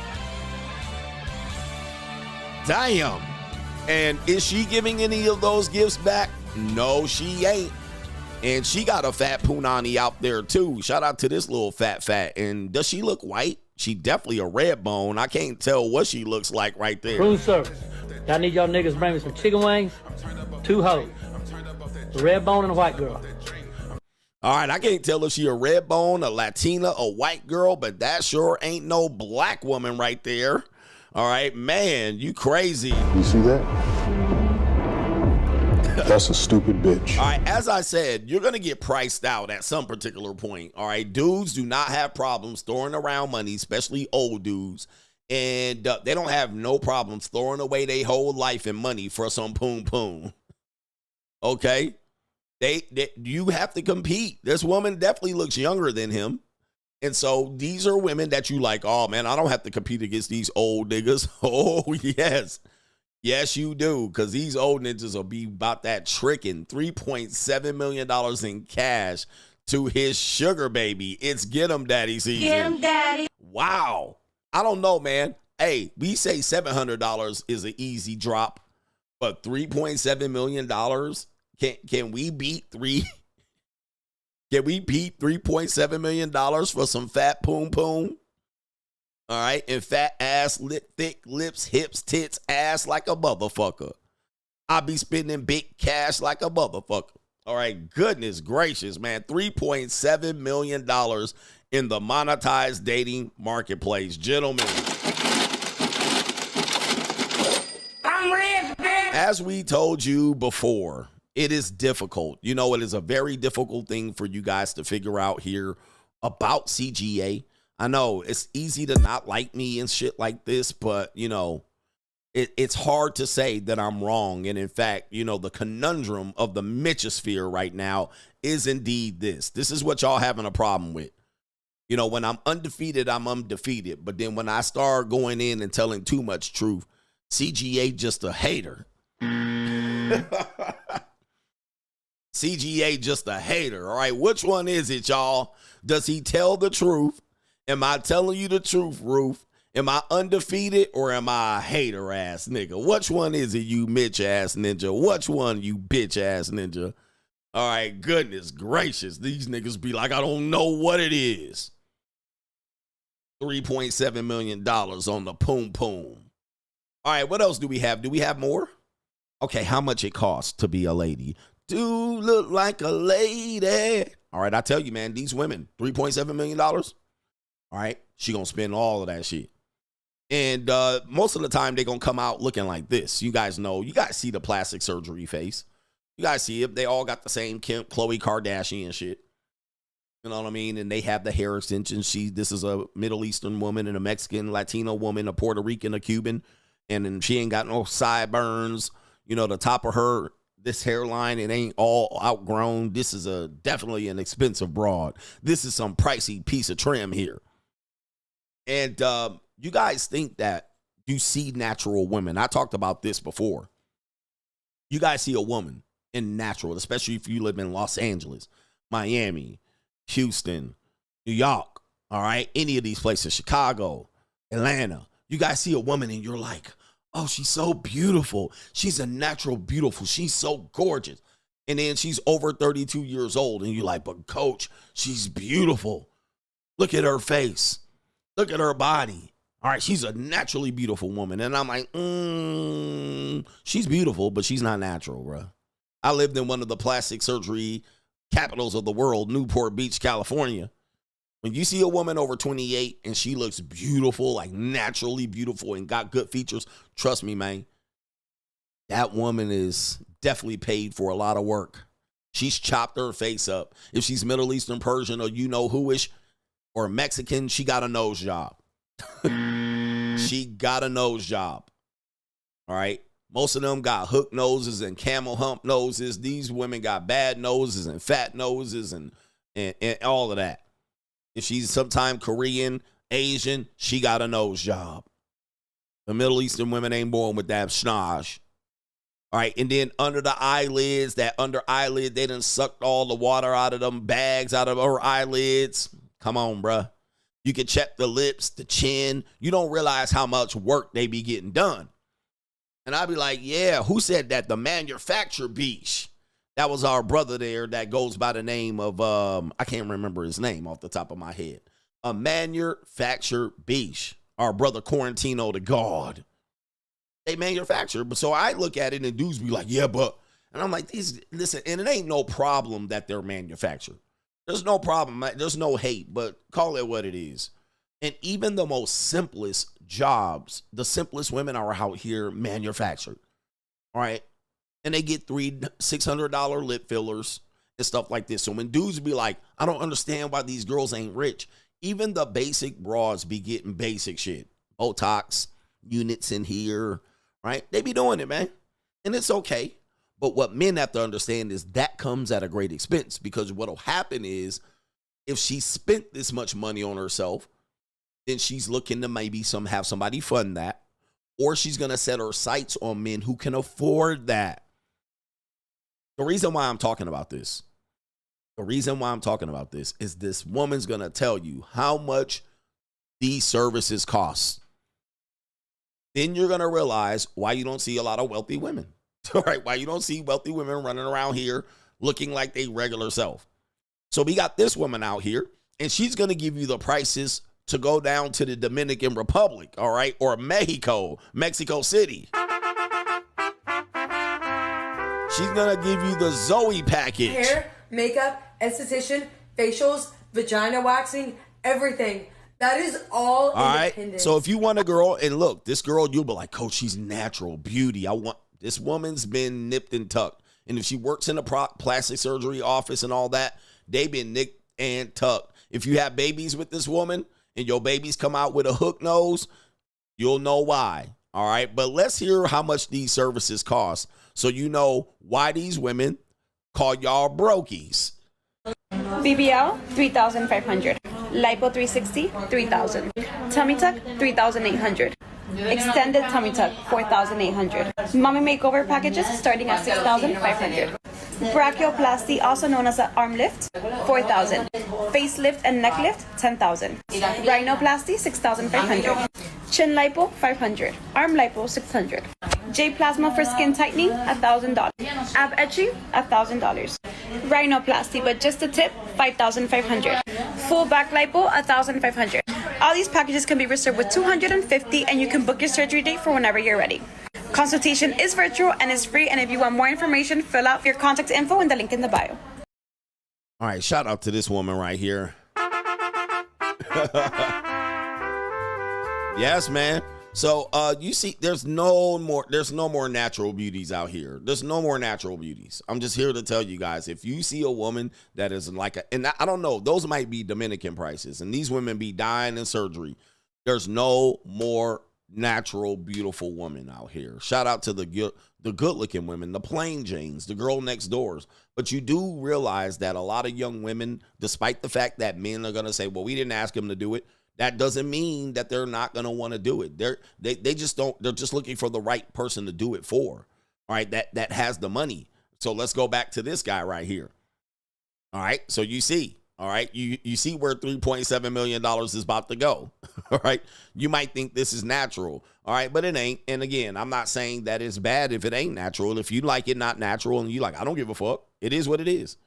Damn. And is she giving any of those gifts back? No, she ain't. And she got a fat punani out there too. Shout out to this little fat. And does she look white? She definitely a red bone. I can't tell what she looks like right there. Room service. I need y'all niggas to bring me some chicken wings, 2 hoes, a red bone and a white girl. All right, I can't tell if she a red bone, a Latina, a white girl, but that sure ain't no black woman right there. All right, man, you crazy. You see that? That's a stupid bitch. All right, as I said, you're going to get priced out at some particular point. All right, dudes do not have problems throwing around money, especially old dudes. And they don't have no problems throwing away their whole life and money for some poom poom. Okay? You have to compete. This woman definitely looks younger than him. And so these are women that you like, oh, man, I don't have to compete against these old niggas. Oh, yes. Yes, you do, because these old ninjas will be about that tricking. $3.7 million in cash to his sugar baby. It's get 'em daddy season. Get 'em daddy. Wow. I don't know, man. Hey, we say $700 is an easy drop, but $3.7 million, can we beat $3.7 million for some fat poom poom? All right. And fat ass, thick lips, hips, tits, ass like a motherfucker. I be spending big cash like a motherfucker. All right. Goodness gracious, man. $3.7 million in the monetized dating marketplace. Gentlemen. I'm rich, man. As we told you before, it is difficult. You know, it is a very difficult thing for you guys to figure out here about CGA. I know it's easy to not like me and shit like this, but, you know, it's hard to say that I'm wrong. And in fact, you know, the conundrum of the Mitchosphere right now is indeed this. This is what y'all having a problem with. You know, when I'm undefeated, I'm undefeated. But then when I start going in and telling too much truth, CGA just a hater. CGA just a hater. All right, which one is it, y'all? Does he tell the truth? Am I telling you the truth, Ruth? Am I undefeated or am I a hater ass nigga? Which one is it, you Mitch ass ninja? Which one, you bitch ass ninja? All right, goodness gracious. These niggas be like, I don't know what it is. $3.7 million on the poom poom. All right, what else do we have? Do we have more? Okay, how much it costs to be a lady? Do look like a lady. All right, I tell you, man, these women, $3.7 million. All right, she gonna spend all of that shit. And most of the time, they gonna come out looking like this. You guys know, you guys see the plastic surgery face. You guys see it. They all got the same Khloe Kardashian shit. You know what I mean? And they have the hair extensions. This is a Middle Eastern woman and a Mexican, Latino woman, a Puerto Rican, a Cuban. And then she ain't got no sideburns. You know, the top of her, this hairline, it ain't all outgrown. This is definitely an expensive broad. This is some pricey piece of trim here. And you guys think that you see natural women. I talked about this before. You guys see a woman in natural, especially if you live in Los Angeles, Miami, Houston, New York, all right? Any of these places, Chicago, Atlanta. You guys see a woman and you're like, oh, she's so beautiful. She's a natural beautiful. She's so gorgeous. And then she's over 32 years old and you're like, but coach, she's beautiful. Look at her face. Look at her body. All right, she's a naturally beautiful woman. And I'm like, she's beautiful, but she's not natural, bro. I lived in one of the plastic surgery capitals of the world, Newport Beach, California. When you see a woman over 28 and she looks beautiful, like naturally beautiful and got good features, trust me, man, that woman is definitely paid for a lot of work. She's chopped her face up. If she's Middle Eastern, Persian, or you know who-ish, or Mexican, she got a nose job. She got a nose job. All right. Most of them got hook noses and camel hump noses. These women got bad noses and fat noses and all of that. If she's sometime Korean, Asian, she got a nose job. The Middle Eastern women ain't born with that schnoz. All right. And then under the eyelids, that under eyelid, they done sucked all the water out of them bags out of her eyelids. Come on, bruh. You can check the lips, the chin. You don't realize how much work they be getting done. And I'd be like, yeah, who said that? The manufacturer beach. That was our brother there that goes by the name of, I can't remember his name off the top of my head. A manufacturer beach. Our brother Quarantino the God. They manufacture. But so I look at it and dudes be like, yeah, but. And I'm like, listen, and it ain't no problem that they're manufactured. There's no problem. There's no hate, but call it what it is. And even the most simplest jobs, the simplest women are out here manufactured. All right. And they get $600 lip fillers and stuff like this. So when dudes be like, I don't understand why these girls ain't rich. Even the basic broads be getting basic shit. Botox, units in here, right? They be doing it, man. And it's okay. But what men have to understand is that comes at a great expense, because what'll happen is if she spent this much money on herself, then she's looking to maybe have somebody fund that, or she's going to set her sights on men who can afford that. The reason why I'm talking about this is this woman's going to tell you how much these services cost. Then you're going to realize why you don't see a lot of wealthy women. All right, why you don't see wealthy women running around here looking like they regular self. So we got this woman out here, and she's going to give you the prices to go down to the Dominican Republic, all right, or Mexico City. She's gonna give you the Zoe package. Hair, makeup, esthetician, facials, vagina waxing, everything. That is all independent. Right. So if you want a girl, and look, this girl, you'll be like, Coach, she's natural beauty. This woman's been nipped and tucked. And if she works in a plastic surgery office and all that, they've been nipped and tucked. If you have babies with this woman and your babies come out with a hook nose, you'll know why. All right. But let's hear how much these services cost so you know why these women call y'all brokies. BBL, $3,500. Lipo 360, $3,000. Tummy tuck, $3,800. Extended tummy tuck, $4,800. Mommy makeover packages starting at $6,500. Brachioplasty, also known as an arm lift, $4,000. Facelift and neck lift, $10,000. Rhinoplasty, $6,500. Chin lipo, $500. Arm lipo, $600. J plasma for skin tightening, $1,000. Ab etching, $1,000. Rhinoplasty, but just a tip, $5,500. Full back lipo, $1,500. All these packages can be reserved with $250, and you can book your surgery date for whenever you're ready. Consultation is virtual and is free, and if you want more information, fill out your contact info in the link in the bio. All right, shout out to this woman right here. Yes, man. So you see, there's no more natural beauties out here. There's no more natural beauties. I'm just here to tell you guys, if you see a woman that is like and I don't know, those might be Dominican prices, and these women be dying in surgery. There's no more natural, beautiful woman out here. Shout out to the good-looking women, the plain Janes, the girl next doors. But you do realize that a lot of young women, despite the fact that men are gonna say, well, we didn't ask them to do it, that doesn't mean that they're not going to want to do it. They just don't. They're just looking for the right person to do it for. All right, that has the money. So let's go back to this guy right here. All right, so you see, all right, you see where $3.7 million is about to go. All right, you might think this is natural. All right, but it ain't. And again, I'm not saying that it's bad if it ain't natural. If you like it not natural and you like, I don't give a fuck. It is what it is.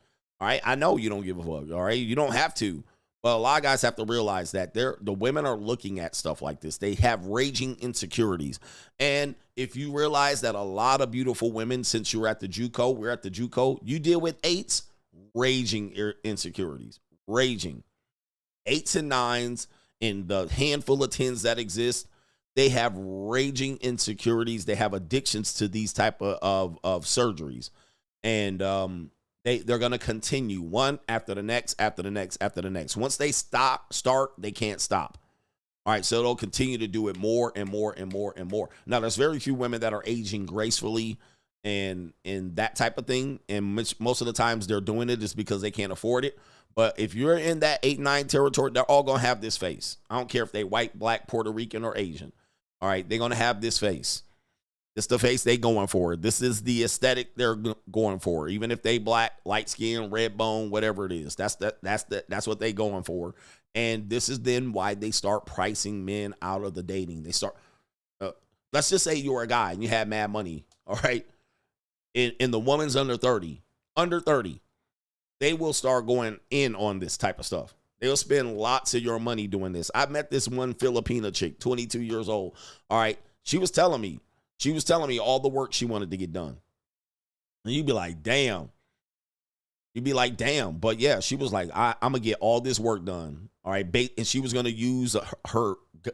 All right, I know you don't give a fuck. All right, you don't have to. Well, a lot of guys have to realize that the women are looking at stuff like this. They have raging insecurities. And if you realize that a lot of beautiful women, since we're at the JUCO, you deal with 8s, raging insecurities, raging. 8s and 9s and the handful of 10s that exist, they have raging insecurities. They have addictions to these type of surgeries. And, they're going to continue one after the next, after the next, after the next. Once they start, they can't stop. All right, so they'll continue to do it more and more and more and more. Now, there's very few women that are aging gracefully and that type of thing, and most of the times they're doing it just because they can't afford it. But if you're in that 8-9 territory, they're all going to have this face. I don't care if they white, black, Puerto Rican, or Asian. All right, they're going to have this face. It's the face they going for. This is the aesthetic they're going for. Even if they black, light skin, red bone, whatever it is, that's what they going for. And this is then why they start pricing men out of the dating. They start. Let's just say you're a guy and you have mad money. All right, and the woman's under 30, they will start going in on this type of stuff. They'll spend lots of your money doing this. I met this one Filipina chick, 22 years old. All right, she was telling me all the work she wanted to get done. And you'd be like, damn. But yeah, she was like, I'm going to get all this work done. All right. And she was going to use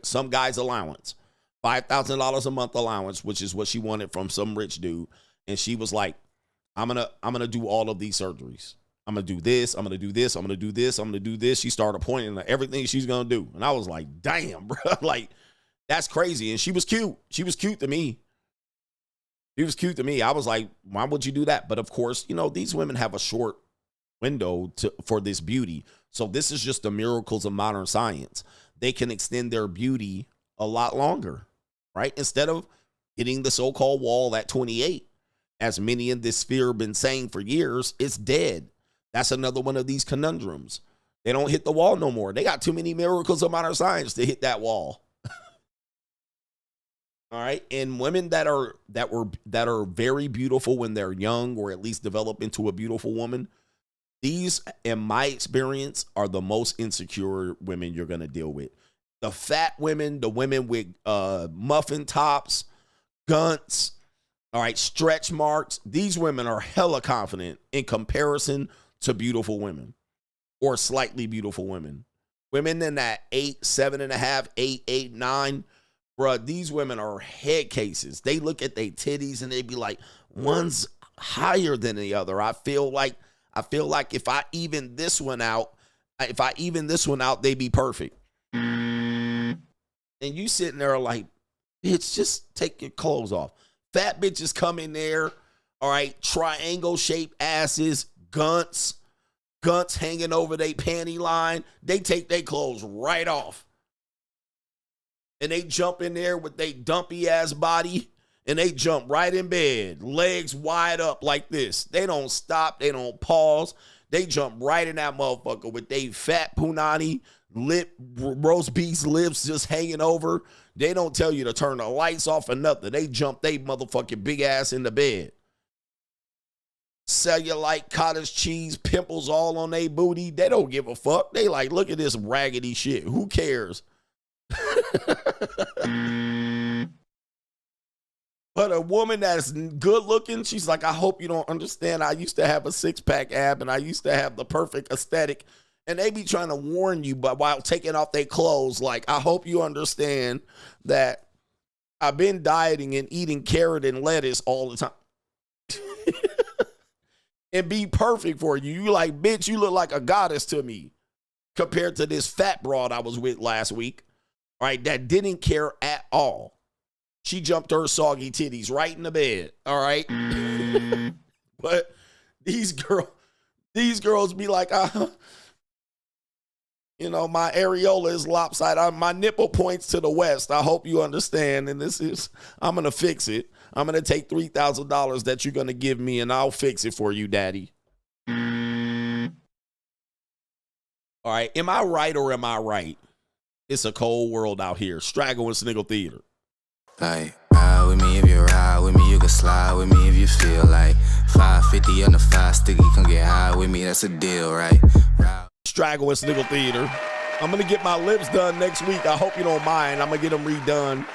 some guy's allowance, $5,000 a month allowance, which is what she wanted from some rich dude. And she was like, I'm going to do all of these surgeries. I'm going to do this. I'm going to do this. I'm going to do this. I'm going to do this. She started pointing at everything she's going to do. And I was like, damn, bro. Like, that's crazy. And she was cute. She was cute to me. I was like, why would you do that? But of course, these women have a short window for this beauty. So this is just the miracles of modern science. They can extend their beauty a lot longer, right? Instead of hitting the so-called wall at 28, as many in this sphere have been saying for years, it's dead. That's another one of these conundrums. They don't hit the wall no more. They got too many miracles of modern science to hit that wall. All right. And women that are very beautiful when they're young, or at least develop into a beautiful woman, these, in my experience, are the most insecure women you're going to deal with. The fat women, the women with muffin tops, gunts, all right, stretch marks. These women are hella confident in comparison to beautiful women or slightly beautiful women. Women in that 8, 7.5, 8, 8, 9. Bruh, these women are head cases. They look at their titties and they be like, one's higher than the other. I feel like if I even this one out, they be perfect. And you sitting there like, bitch, just take your clothes off. Fat bitches come in there, all right, triangle-shaped asses, gunts hanging over their panty line. They take their clothes right off. And they jump in there with their dumpy-ass body, and they jump right in bed, legs wide up like this. They don't stop. They don't pause. They jump right in that motherfucker with they fat punani, roast beef lips just hanging over. They don't tell you to turn the lights off or nothing. They jump they motherfucking big ass in the bed. Cellulite, cottage cheese, pimples all on their booty. They don't give a fuck. They like, look at this raggedy shit. Who cares? But a woman that's good looking, she's like, I hope you don't understand. I used to have a 6-pack ab and I used to have the perfect aesthetic. And they be trying to warn you, but while taking off their clothes, like, I hope you understand that I've been dieting and eating carrot and lettuce all the time. And be perfect for you. You like, bitch, you look like a goddess to me compared to this fat broad I was with last week. All right, that didn't care at all. She jumped her soggy titties right in the bed. All right. But these girls be like, you know, my areola is lopsided. My nipple points to the west. I hope you understand. And I'm going to fix it. I'm going to take $3,000 that you're going to give me and I'll fix it for you, daddy. All right. Am I right or am I right? It's a cold world out here. Straggle and Sniggle Theater. Like, ride with me if you ride with me, you can slide with me if you feel like 550 on the 5 sticky, come get high with me, that's a deal, right? Straggle and Sniggle Theater. I'm going to get my lips done next week. I hope you don't mind. I'm going to get them redone.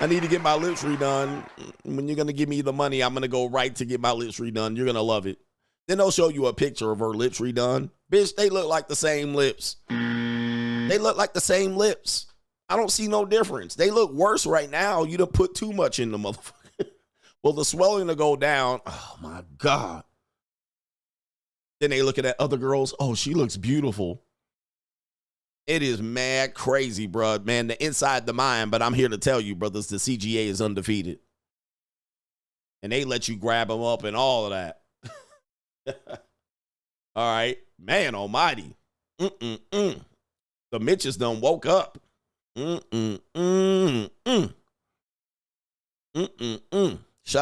I need to get my lips redone. When you're going to give me the money, I'm going to go right to get my lips redone. You're going to love it. Then they'll show you a picture of her lips redone. Bitch, they look like the same lips. They look like the same lips. I don't see no difference. They look worse right now. You done put too much in the motherfucker. Well, the swelling to go down. Oh, my God. Then they look at that other girls. Oh, she looks beautiful. It is mad crazy, bro. Man, the inside the mind. But I'm here to tell you, brothers, the CGA is undefeated. And they let you grab them up and all of that. All right. Man almighty. The Mitches done woke up. Shout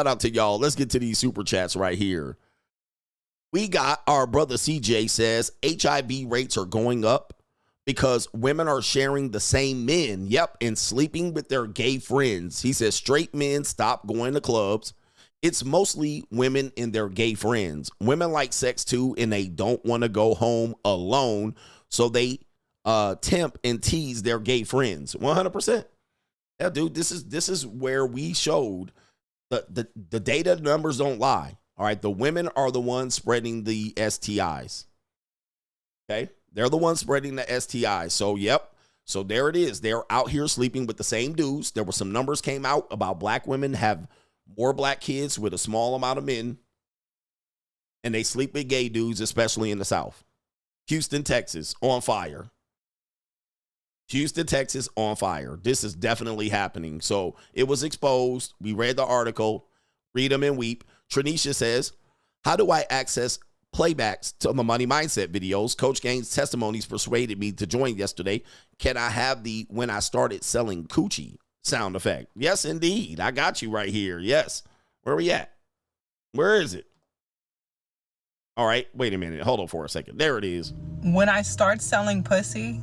out to y'all. Let's get to these super chats right here. We got our brother CJ says HIV rates are going up because women are sharing the same men. Yep. And sleeping with their gay friends. He says straight men stop going to clubs. It's mostly women and their gay friends. Women like sex too, and they don't want to go home alone. So they tempt and tease their gay friends. 100%. Yeah, dude, this is where we showed the data numbers don't lie. All right, the women are the ones spreading the STIs. Okay, they're the ones spreading the STIs. So, yep. So there it is. They're out here sleeping with the same dudes. There were some numbers came out about black women have more black kids with a small amount of men, and they sleep with gay dudes, especially in the South. Houston, Texas, on fire. Houston, Texas, on fire. This is definitely happening. So it was exposed. We read the article. Read them and weep. Tranisha says, how do I access playbacks to the Money Mindset videos? Coach Gaines' testimonies persuaded me to join yesterday. Can I have the when I started selling coochie sound effect? Yes, indeed. I got you right here. Yes. Where we at? Where is it? All right. Wait a minute. Hold on for a second. There it is. When I start selling pussy,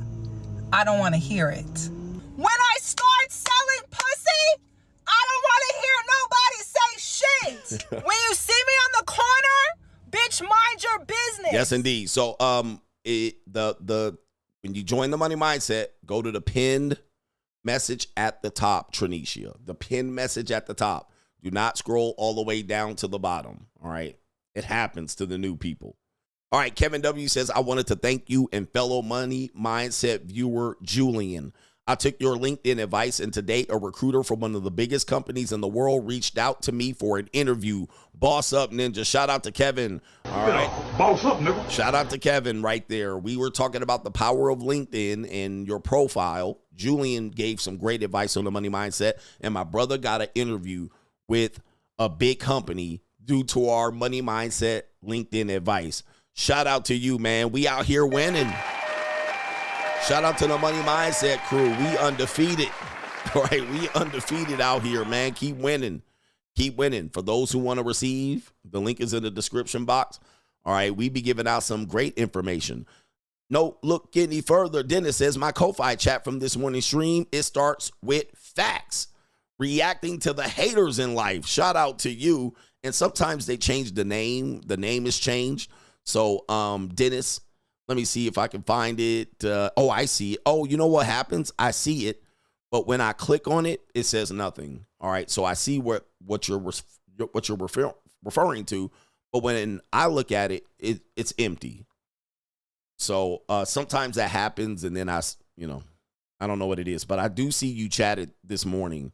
I don't want to hear it. When I start selling pussy, I don't want to hear nobody say shit. When you see me on the corner, bitch, mind your business. Yes, indeed. So, the When you join the Money Mindset, go to the pinned message at the top, Trinicia. The pinned message at the top. Do not scroll all the way down to the bottom, all right? It happens to the new people. All right, Kevin W. says, I wanted to thank you and fellow Money Mindset viewer Julian. I took your LinkedIn advice, and today a recruiter from one of the biggest companies in the world reached out to me for an interview. Boss up, Ninja. Shout out to Kevin. All right. Boss up, nigga. Shout out to Kevin right there. We were talking about the power of LinkedIn and your profile. Julian gave some great advice on the Money Mindset, and my brother got an interview with a big company due to our Money Mindset LinkedIn advice. Shout out to you, man. We out here winning. Shout out to the Money Mindset crew. We undefeated. All right, we undefeated out here, man. Keep winning. Keep winning. For those who want to receive, the link is in the description box. All right, we be giving out some great information. No, look any further. Dennis says, my Ko-Fi chat from this morning's stream, it starts with facts. Reacting to the haters in life. Shout out to you. And sometimes they change the name. The name is changed. So, Dennis, let me see if I can find it. Oh, I see it. Oh, you know what happens? I see it, but when I click on it, it says nothing. All right, so I see what you're referring to, but when I look at it, it's empty. So sometimes that happens, and then I don't know what it is, but I do see you chatted this morning.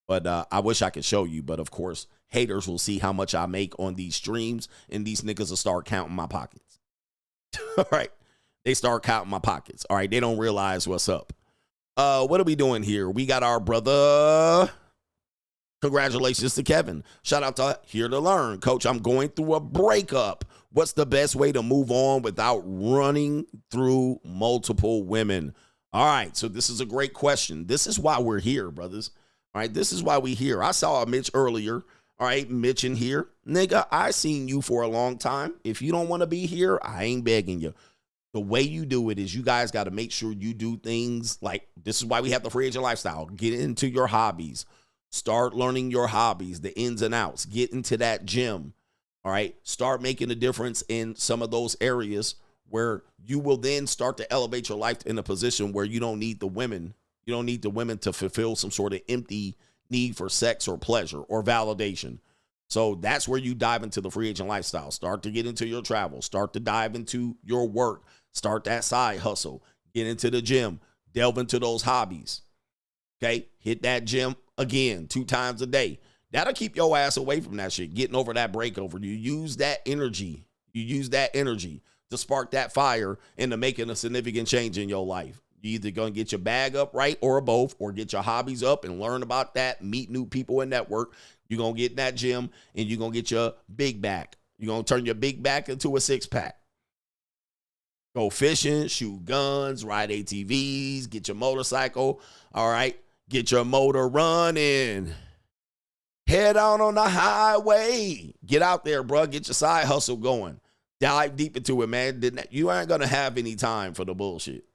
But I wish I could show you, but of course, haters will see how much I make on these streams, and these niggas will start counting my pockets. All right. They start counting my pockets. All right. They don't realize what's up. What are we doing here? We got our brother. Congratulations to Kevin. Shout out to Here to Learn. Coach, I'm going through a breakup. What's the best way to move on without running through multiple women? All right. So this is a great question. This is why we're here, brothers. All right. This is why we here. I saw a Mitch earlier. All right, Mitch in here. Nigga, I seen you for a long time. If you don't want to be here, I ain't begging you. The way you do it is you guys got to make sure you do things like, this is why we have the free agent lifestyle. Get into your hobbies. Start learning your hobbies, the ins and outs. Get into that gym. All right, start making a difference in some of those areas where you will then start to elevate your life in a position where you don't need the women. You don't need the women to fulfill some sort of empty need for sex or pleasure or validation. So that's where you dive into the free agent lifestyle. Start to get into your travel. Start to dive into your work. Start that side hustle. Get into the gym. Delve into those hobbies. Okay? Hit that gym again 2 times a day. That'll keep your ass away from that shit. Getting over that breakover. You use that energy. You use that energy to spark that fire into making a significant change in your life. You either going to get your bag up right or both, or get your hobbies up and learn about that, meet new people and network. You're going to get in that gym and you're going to get your big back. You're going to turn your big back into a 6-pack. Go fishing, shoot guns, ride ATVs, get your motorcycle. All right. Get your motor running. Head on the highway. Get out there, bro. Get your side hustle going. Dive deep into it, man. You ain't going to have any time for the bullshit.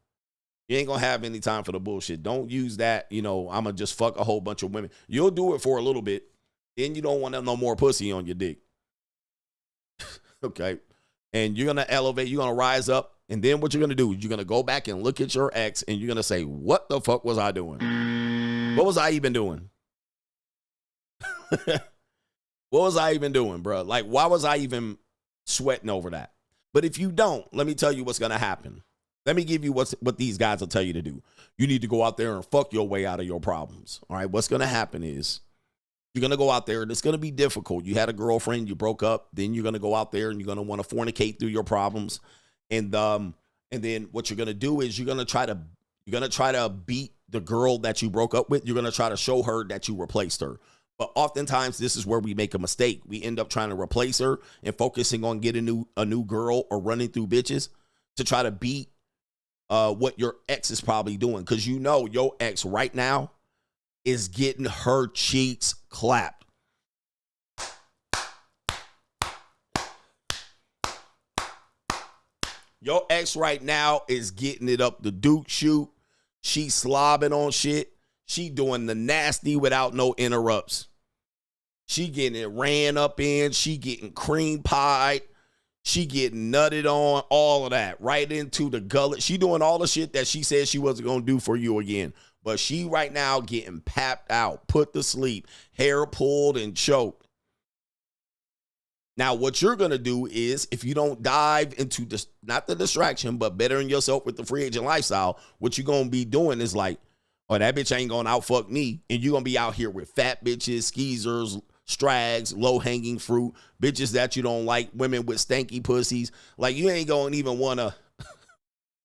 You ain't going to have any time for the bullshit. Don't use that, I'm going to just fuck a whole bunch of women. You'll do it for a little bit. Then you don't want no more pussy on your dick. Okay. And you're going to elevate. You're going to rise up. And then what you're going to do is you're going to go back and look at your ex and you're going to say, what the fuck was I doing? What was I even doing? What was I even doing, bro? Like, why was I even sweating over that? But if you don't, let me tell you what's going to happen. Let me give you what these guys will tell you to do. You need to go out there and fuck your way out of your problems. All right. What's going to happen is you're going to go out there and it's going to be difficult. You had a girlfriend, you broke up, then you're going to go out there and you're going to want to fornicate through your problems. And then what you're going to do is you're going to try to beat the girl that you broke up with. You're going to try to show her that you replaced her. But oftentimes this is where we make a mistake. We end up trying to replace her and focusing on getting a new girl or running through bitches to try to beat what your ex is probably doing. Because your ex right now is getting her cheeks clapped. Your ex right now is getting it up the Duke shoot. She slobbing on shit. She doing the nasty without no interrupts. She getting it ran up in. She getting cream pied. She getting nutted on, all of that, right into the gullet. She doing all the shit that she said she wasn't going to do for you again. But she right now getting papped out, put to sleep, hair pulled and choked. Now, what you're going to do is, if you don't dive into this, not the distraction, but bettering yourself with the free agent lifestyle, what you're going to be doing is like, oh, that bitch ain't going to outfuck me. And you're going to be out here with fat bitches, skeezers, strags, low-hanging fruit, bitches that you don't like, women with stanky pussies. Like, you ain't going to even want to,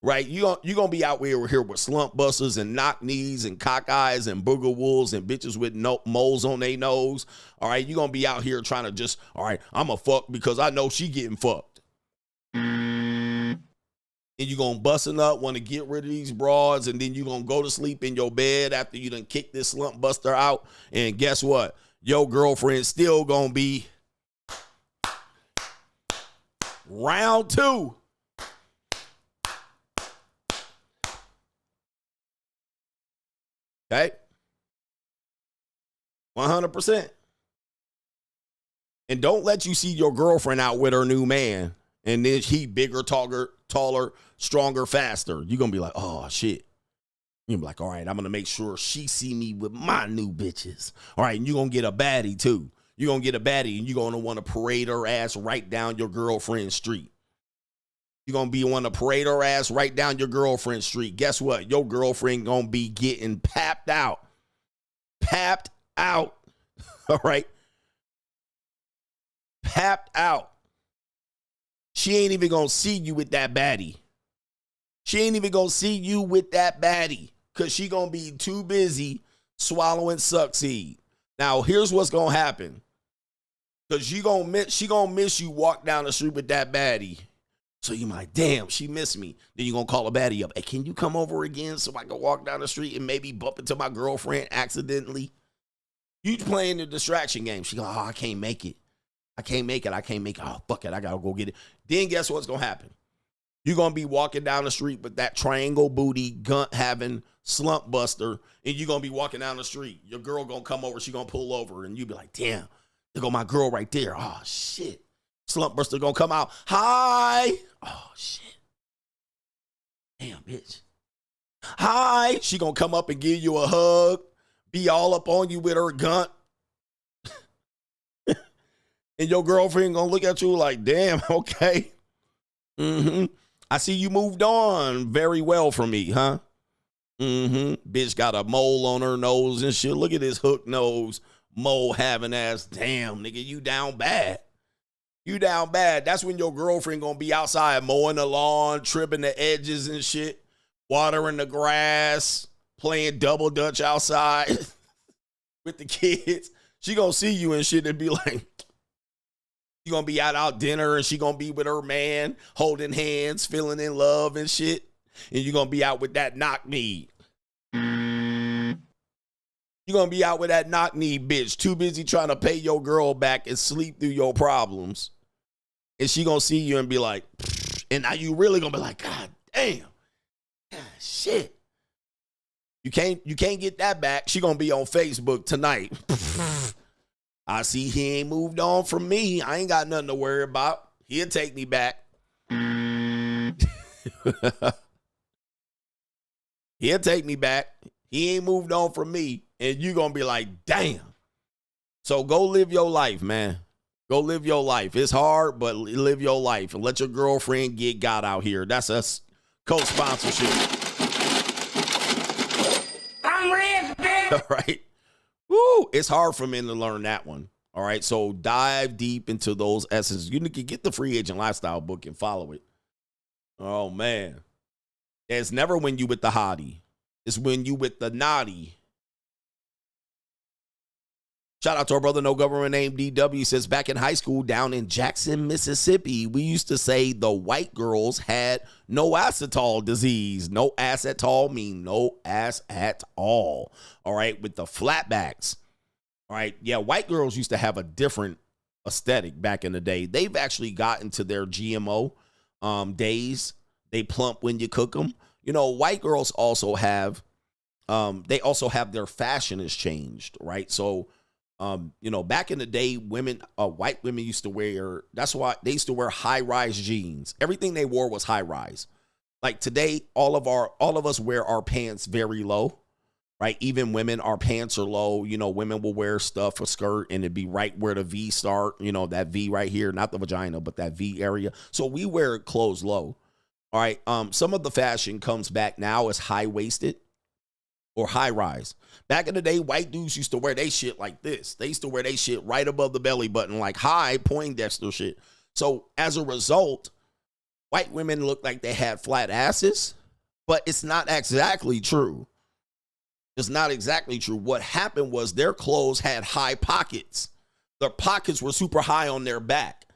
right? You're going to be out here with slump busters and knock knees and cock eyes and booger wolves and bitches with moles on their nose. All right, you're going to be out here trying to just, all right, I'm a fuck because I know she getting fucked. And you're going to busting up, want to get rid of these broads, and then you're going to go to sleep in your bed after you done kick this slump buster out. And guess what? Your girlfriend still going to be round two. Okay? 100%. And don't let you see your girlfriend out with her new man, and then he bigger, taller, stronger, faster. You're going to be like, oh, shit. You're going to be like, all right, I'm going to make sure she see me with my new bitches. All right, and you're going to get a baddie, too. You're going to get a baddie, and you're going to want to parade her ass right down your girlfriend's street. You're going to want to parade her ass right down your girlfriend's street. Guess what? Your girlfriend going to be getting papped out. Papped out. All right? Papped out. She ain't even going to see you with that baddie. She ain't even going to see you with that baddie because she going to be too busy swallowing suckseed. Now, here's what's going to happen. Because she going to miss you walk down the street with that baddie. So you're like, damn, she missed me. Then you're going to call a baddie up. Hey, can you come over again so I can walk down the street and maybe bump into my girlfriend accidentally? You playing the distraction game. She go, oh, I can't make it. I can't make it. Oh, fuck it. I got to go get it. Then guess what's going to happen? You're going to be walking down the street with that triangle booty, gunt having slump buster, and you're going to be walking down the street. Your girl going to come over. She going to pull over, and you be like, damn, there go my girl right there. Oh, shit. Slump buster going to come out. Hi. Oh, shit. Damn, bitch. Hi. She going to come up and give you a hug, be all up on you with her gunt. And your girlfriend going to look at you like, damn, okay. I see you moved on very well from me, huh? Bitch got a mole on her nose and shit. Look at this hook nose, mole having ass. Damn, nigga, you down bad. You down bad. That's when your girlfriend gonna be outside mowing the lawn, trimming the edges and shit, watering the grass, playing double dutch outside with the kids. She gonna see you and shit and be like, you gonna be out dinner and she gonna be with her man, holding hands, feeling in love and shit. And you gonna be out with that knock knee. You gonna be out with that knock knee bitch, too busy trying to pay your girl back and sleep through your problems. And she gonna see you and be like, and now you really gonna be like, God damn, God, shit. You can't get that back. She gonna be on Facebook tonight. I see he ain't moved on from me. I ain't got nothing to worry about. He'll take me back. He'll take me back. He ain't moved on from me. And you going to be like, damn. So go live your life, man. Go live your life. It's hard, but live your life. And let your girlfriend get God out here. That's us co-sponsorship. I'm rich, bitch. All right. Woo, it's hard for men to learn that one. All right, so dive deep into those essences. You can get the Free Agent Lifestyle book and follow it. Oh, man. It's never when you with the hottie. It's when you with the naughty. Shout out to our brother, No Government Name DW. He says, back in high school down in Jackson, Mississippi, we used to say the white girls had no ass at all disease. No ass at all mean no ass at all. All right, with the flatbacks. All right, yeah, white girls used to have a different aesthetic back in the day. They've actually gotten to their GMO days. They plump when you cook them. You know, white girls also have, they also have their fashion has changed, right? So You know, back in the day, women, white women used to wear, that's why they used to wear high-rise jeans. Everything they wore was high-rise. Like today, all of us wear our pants very low, right? Even women, our pants are low. You know, women will wear stuff, a skirt, and it'd be right where the V start, you know, that V right here, not the vagina, but that V area. So we wear clothes low. All right. Some of the fashion comes back now as high-waisted or high-rise. Back in the day, white dudes used to wear they shit like this. They used to wear they shit right above the belly button, like high Poindexter shit. So as a result, white women look like they had flat asses, but it's not exactly true. It's not exactly true. What happened was their clothes had high pockets. Their pockets were super high on their back.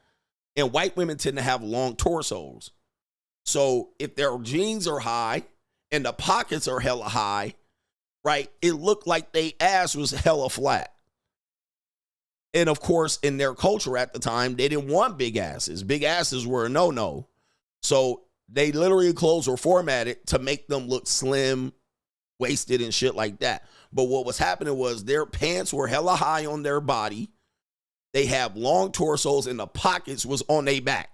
And white women tend to have long torsos. So if their jeans are high and the pockets are hella high, right, it looked like their ass was hella flat. And of course, in their culture at the time, they didn't want big asses. Big asses were a no-no. So they literally clothes were formatted to make them look slim, wasted, and shit like that. But what was happening was their pants were hella high on their body. They have long torsos and the pockets was on their back.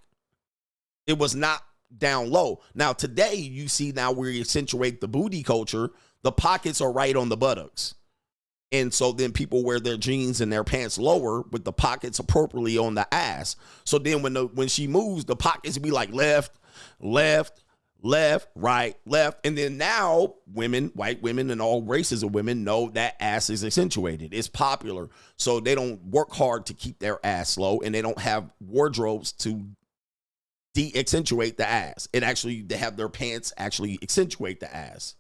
It was not down low. Now today, you see now we accentuate the booty culture. The pockets are right on the buttocks. And so then people wear their jeans and their pants lower with the pockets appropriately on the ass. So then when she moves, the pockets be like left, left, left, right, left. And then now women, white women and all races of women know that ass is accentuated. It's popular. So they don't work hard to keep their ass low, and they don't have wardrobes to de-accentuate the ass. They have their pants actually accentuate the ass.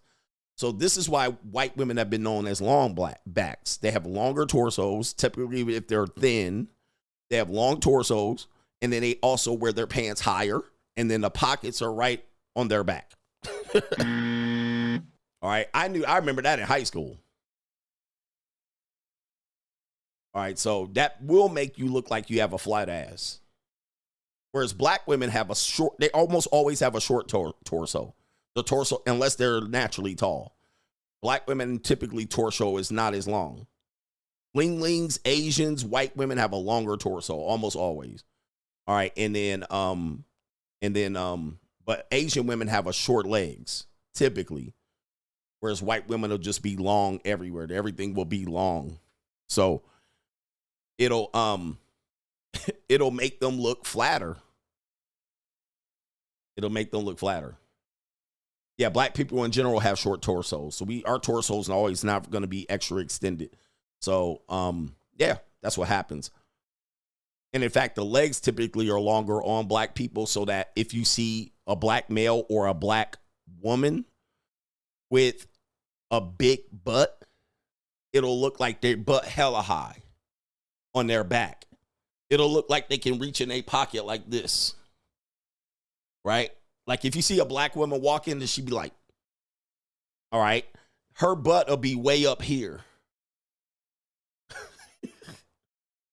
So this is why white women have been known as long black backs. They have longer torsos. Typically, if they're thin, they have long torsos, and then they also wear their pants higher, and then the pockets are right on their back. All right, I remember that in high school. All right, so that will make you look like you have a flat ass. Whereas black women have they almost always have a short torso. The torso, unless they're naturally tall. Black women typically torso is not as long. Linglings, Asians, white women have a longer torso, almost always. All right, but Asian women have a short legs, typically. Whereas white women will just be long everywhere. Everything will be long. So it'll make them look flatter. It'll make them look flatter. Yeah, black people in general have short torsos. So our torsos are always not going to be extra extended. So, yeah, that's what happens. And in fact, the legs typically are longer on black people, so that if you see a black male or a black woman with a big butt, it'll look like their butt hella high on their back. It'll look like they can reach in a pocket like this, right? Like if you see a black woman walk in, then she'd be like, all right, her butt will be way up here.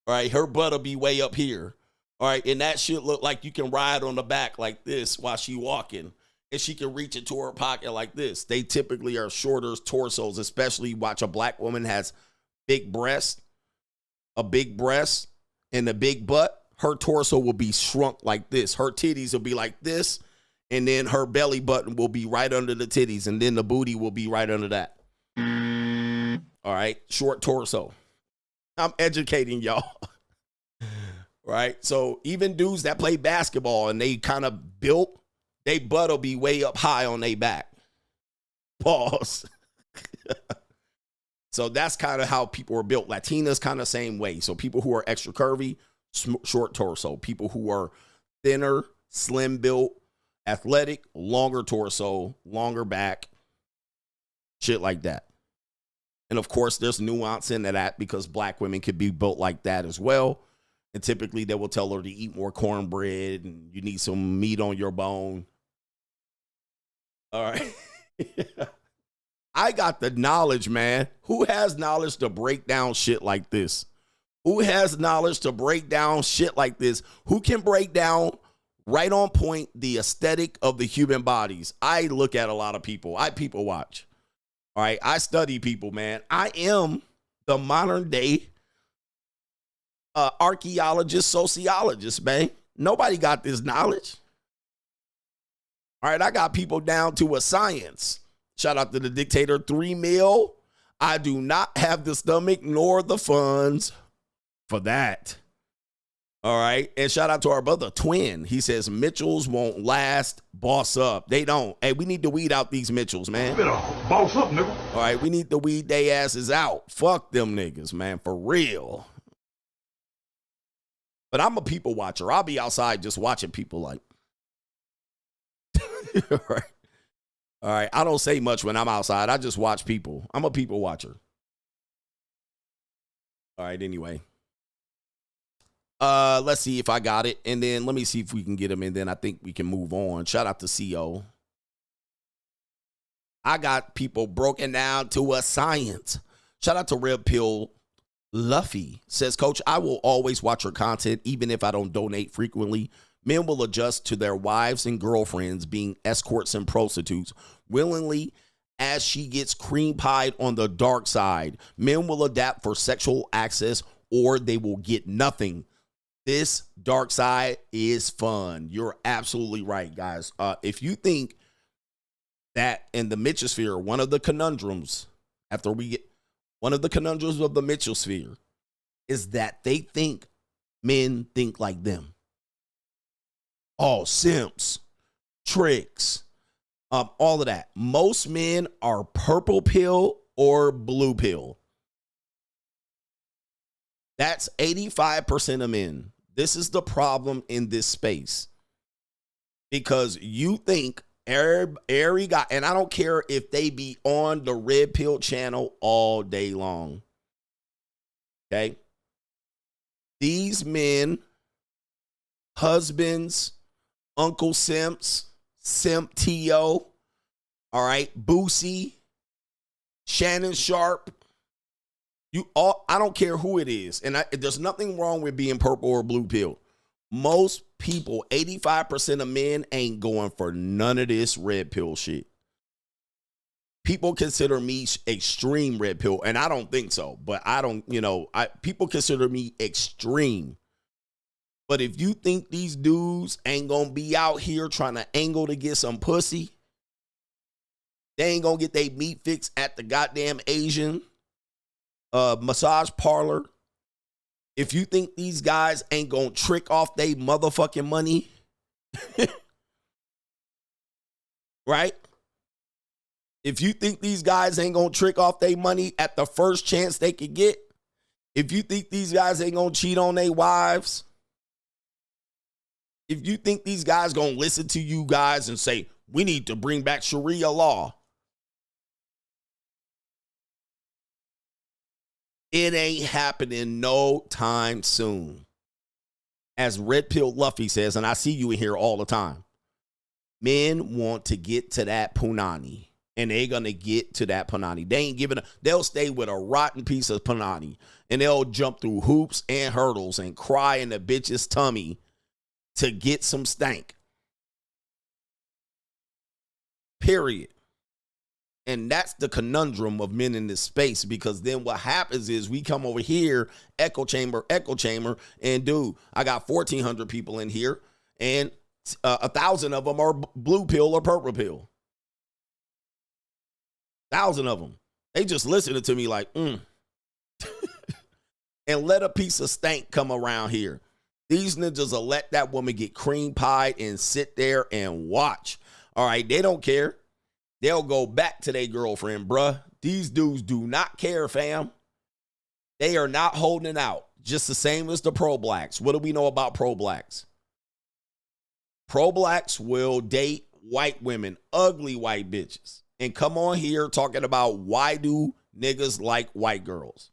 All right, her butt will be way up here. All right, and that should look like you can ride on the back like this while she walking. And she can reach into her pocket like this. They typically are shorter torsos, especially watch a black woman has big breasts, a big breast, and a big butt. Her torso will be shrunk like this. Her titties will be like this. And then her belly button will be right under the titties. And then the booty will be right under that. All right. Short torso. I'm educating y'all. Right. So even dudes that play basketball and they kind of built, they butt will be way up high on their back. Pause. So that's kind of how people are built. Latinas kind of same way. So people who are extra curvy, short torso. People who are thinner, slim built, athletic, longer torso, longer back, shit like that. And of course, there's nuance into that because black women could be built like that as well. And typically they will tell her to eat more cornbread and you need some meat on your bone. All right. I got the knowledge, man. Who has knowledge to break down shit like this? Who has knowledge to break down shit like this? Who can break down right on point the aesthetic of the human bodies? I look at a lot of people. I people watch. All right. I study people, man. I am the modern day archaeologists, sociologists, man. Nobody got this knowledge. All right, I got people down to a science. Shout out to the dictator, 3 mil. I do not have the stomach nor the funds for that. All right, and shout out to our brother Twin. He says Mitchells won't last. Boss up. They don't. Hey, we need to weed out these Mitchells, man. Better boss up, nigga. All right, we need to weed they asses out. Fuck them niggas, man, for real. But I'm a people watcher. I'll be outside just watching people like. All right. All right. I don't say much when I'm outside. I just watch people. I'm a people watcher. All right. Anyway. Let's see if I got it. And then let me see if we can get them. And then I think we can move on. Shout out to CO. I got people broken down to a science. Shout out to R3d Pill. Luffy says, Coach, I will always watch your content, even if I don't donate frequently. Men will adjust to their wives and girlfriends being escorts and prostitutes willingly as she gets cream pied on the dark side. Men will adapt for sexual access or they will get nothing. This dark side is fun. You're absolutely right, guys. If you think that in the Mitchosphere, one of the conundrums, one of the conundrums of the Mitchosphere is that they think men think like them. All simps, tricks, all of that. Most men are purple pill or blue pill. That's 85% of men. This is the problem in this space. Because you think every guy, and I don't care if they be on the R3d Pill channel all day long. Okay? These men, husbands, Uncle Simps, Simp T.O., all right, Boosie, Shannon Sharp, I don't care who it is. And there's nothing wrong with being purple or blue pill. Most people, 85% of men ain't going for none of this R3d Pill shit. People consider me extreme R3d Pill, and I don't think so. But I don't, people consider me extreme. But if you think these dudes ain't gonna be out here trying to angle to get some pussy, they ain't gonna get their meat fixed at the goddamn Asian massage parlor. If you think these guys ain't gonna trick off they motherfucking money, right? If you think these guys ain't gonna trick off their money at the first chance they could get, if you think these guys ain't gonna cheat on their wives, if you think these guys gonna listen to you guys and say, we need to bring back Sharia law, it ain't happening no time soon. As R3d Pill Luffy says, and I see you in here all the time, men want to get to that punani, and they're going to get to that punani. They ain't giving up. They'll stay with a rotten piece of punani, and they'll jump through hoops and hurdles and cry in the bitch's tummy to get some stank. Period. And that's the conundrum of men in this space, because then what happens is we come over here, echo chamber, and dude, I got 1,400 people in here, and 1,000 of them are blue pill or purple pill. 1,000 of them. They just listening to me like, and let a piece of stank come around here. These ninjas will let that woman get cream pied and sit there and watch. All right, they don't care. They'll go back to their girlfriend, bruh. These dudes do not care, fam. They are not holding out. Just the same as the pro-blacks. What do we know about pro-blacks? Pro-blacks will date white women, ugly white bitches, and come on here talking about why do niggas like white girls.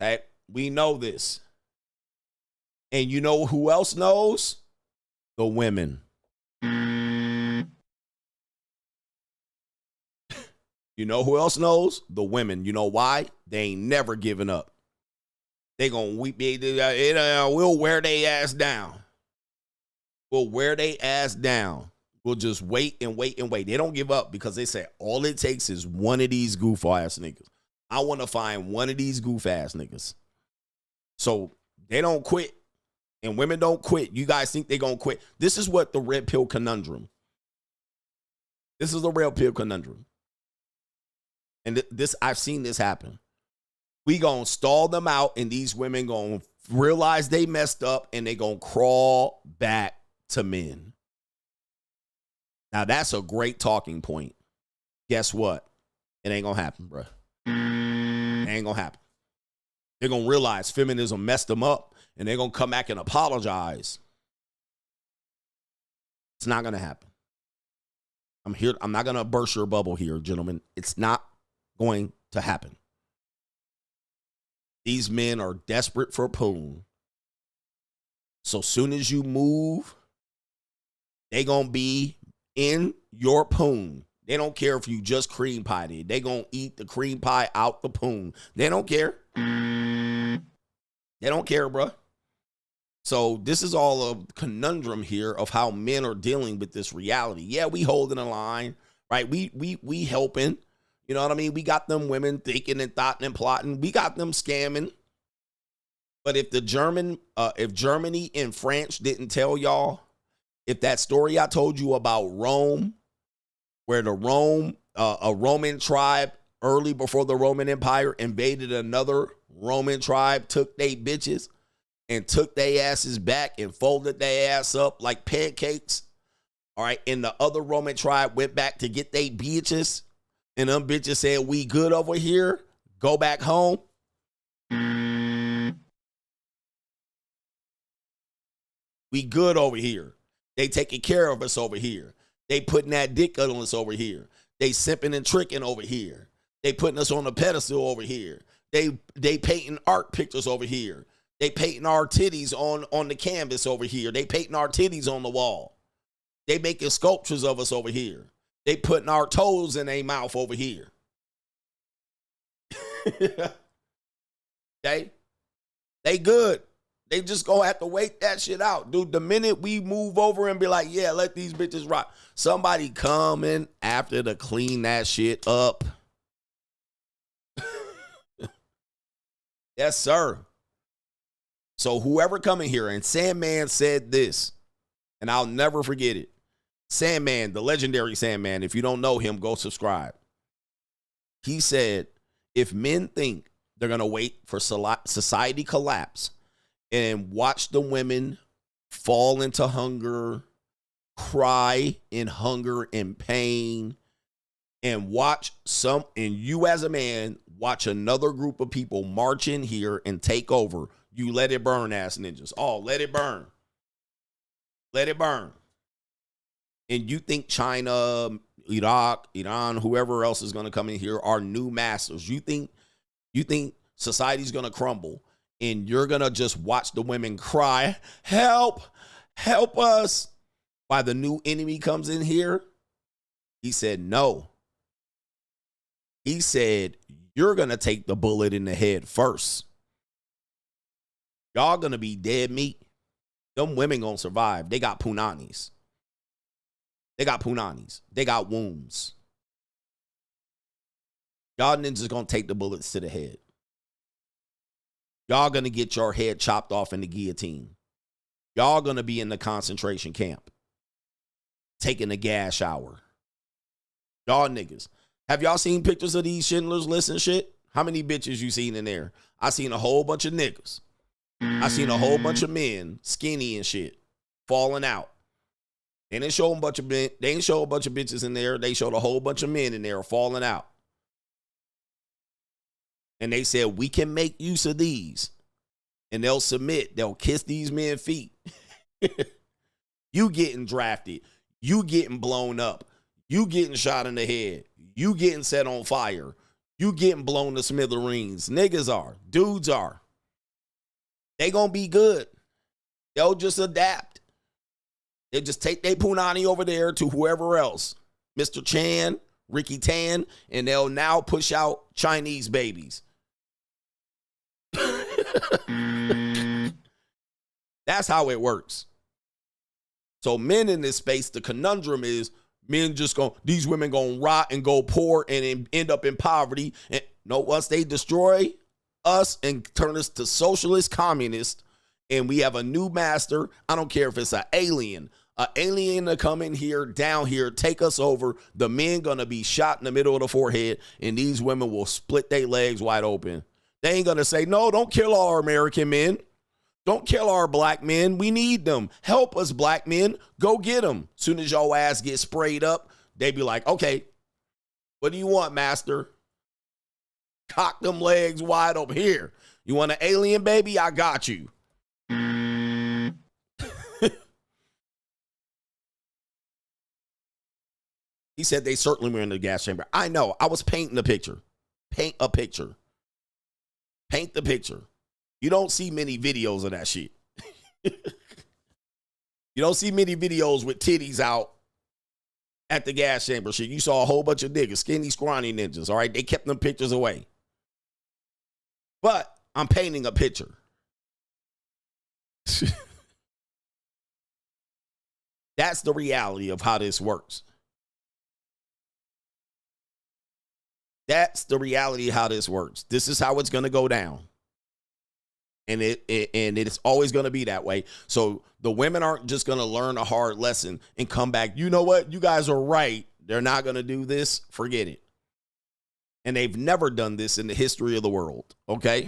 Okay? We know this. And you know who else knows? The women. You know who else knows? The women. You know why? They ain't never giving up. They gonna weep. We'll wear they ass down. We'll wear they ass down. We'll just wait and wait and wait. They don't give up because they say all it takes is one of these goof ass niggas. I want to find one of these goof ass niggas. So they don't quit, and women don't quit. You guys think they're going to quit. This is what the red pill conundrum. This is the red pill conundrum. And this, I've seen this happen. We going to stall them out, and these women going to realize they messed up, and they going to crawl back to men. Now, that's a great talking point. Guess what? It ain't going to happen, bro. It ain't going to happen. They're going to realize feminism messed them up, and they're going to come back and apologize. It's not going to happen. I'm not going to burst your bubble here, gentlemen. It's not going to happen. These men are desperate for poon. So soon as you move, they going to be in your poon. They don't care if you just cream pied it. They going to eat the cream pie out the poon. They don't care. They don't care, bro. So this is all a conundrum here of how men are dealing with this reality. Yeah, we holding a line, right? We helping. You know what I mean? We got them women thinking and thoughting and plotting. We got them scamming. But if if Germany and France didn't tell y'all, if that story I told you about Rome, where a Roman tribe early before the Roman Empire invaded another Roman tribe, took they bitches and took their asses back and folded their ass up like pancakes. All right. And the other Roman tribe went back to get they bitches. And them bitches said, we good over here. Go back home. We good over here. They taking care of us over here. They putting that dick on us over here. They simping and tricking over here. They putting us on a pedestal over here. They painting art pictures over here. They painting our titties on the canvas over here. They painting our titties on the wall. They making sculptures of us over here. They putting our toes in their mouth over here. Okay? They good. They just gonna have to wait that shit out. Dude, the minute we move over and be like, yeah, let these bitches rock, somebody coming after to clean that shit up. Yes, sir. So whoever coming here, and Sandman said this, and I'll never forget it. Sandman, the legendary Sandman, if you don't know him, go subscribe. He said, if men think they're going to wait for society collapse and watch the women fall into hunger, cry in hunger and pain, and you as a man, watch another group of people march in here and take over, you let it burn, ass ninjas. Oh, let it burn. Let it burn. And you think China, Iraq, Iran, whoever else is going to come in here are new masters. You think society's going to crumble and you're going to just watch the women cry, help us, while the new enemy comes in here? He said, no. He said, you're going to take the bullet in the head first. Y'all going to be dead meat. Them women going to survive. They got punanis. They got punanis. They got wombs. Y'all ninjas going to take the bullets to the head. Y'all going to get your head chopped off in the guillotine. Y'all going to be in the concentration camp. Taking a gas shower. Y'all niggas. Have y'all seen pictures of these Schindler's List and shit? How many bitches you seen in there? I seen a whole bunch of niggas. I seen a whole bunch of men, skinny and shit, falling out. They didn't show a bunch of bitches in there. They showed a whole bunch of men in there falling out. And they said, we can make use of these. And they'll submit. They'll kiss these men's feet. You getting drafted. You getting blown up. You getting shot in the head. You getting set on fire. You getting blown to smithereens. Niggas are. Dudes are. They gonna be good. They'll just adapt. They just take their punani over there to whoever else. Mr. Chan, Ricky Tan, and they'll now push out Chinese babies. That's how it works. So men in this space, the conundrum is these women gonna rot and go poor and end up in poverty. And no, once they destroy us and turn us to socialist communist, and we have a new master. I don't care if it's an alien to come in here, down here, take us over. The men gonna be shot in the middle of the forehead, and these women will split their legs wide open. They ain't gonna say, no, don't kill our American men. Don't kill our black men. We need them. Help us, black men. Go get them. Soon as your ass gets sprayed up, they be like, okay, what do you want, master? Cock them legs wide open. Here, you want an alien baby? I got you. He said they certainly were in the gas chamber. I know. I was painting a picture. Paint a picture. Paint the picture. You don't see many videos of that shit. You don't see many videos with titties out at the gas chamber shit. You saw a whole bunch of niggas, skinny, scrawny ninjas, all right? They kept them pictures away. But I'm painting a picture. That's the reality of how this works. That's the reality of how this works. This is how it's going to go down. And it's always going to be that way. So the women aren't just going to learn a hard lesson and come back. You know what? You guys are right. They're not going to do this. Forget it. And they've never done this in the history of the world. Okay?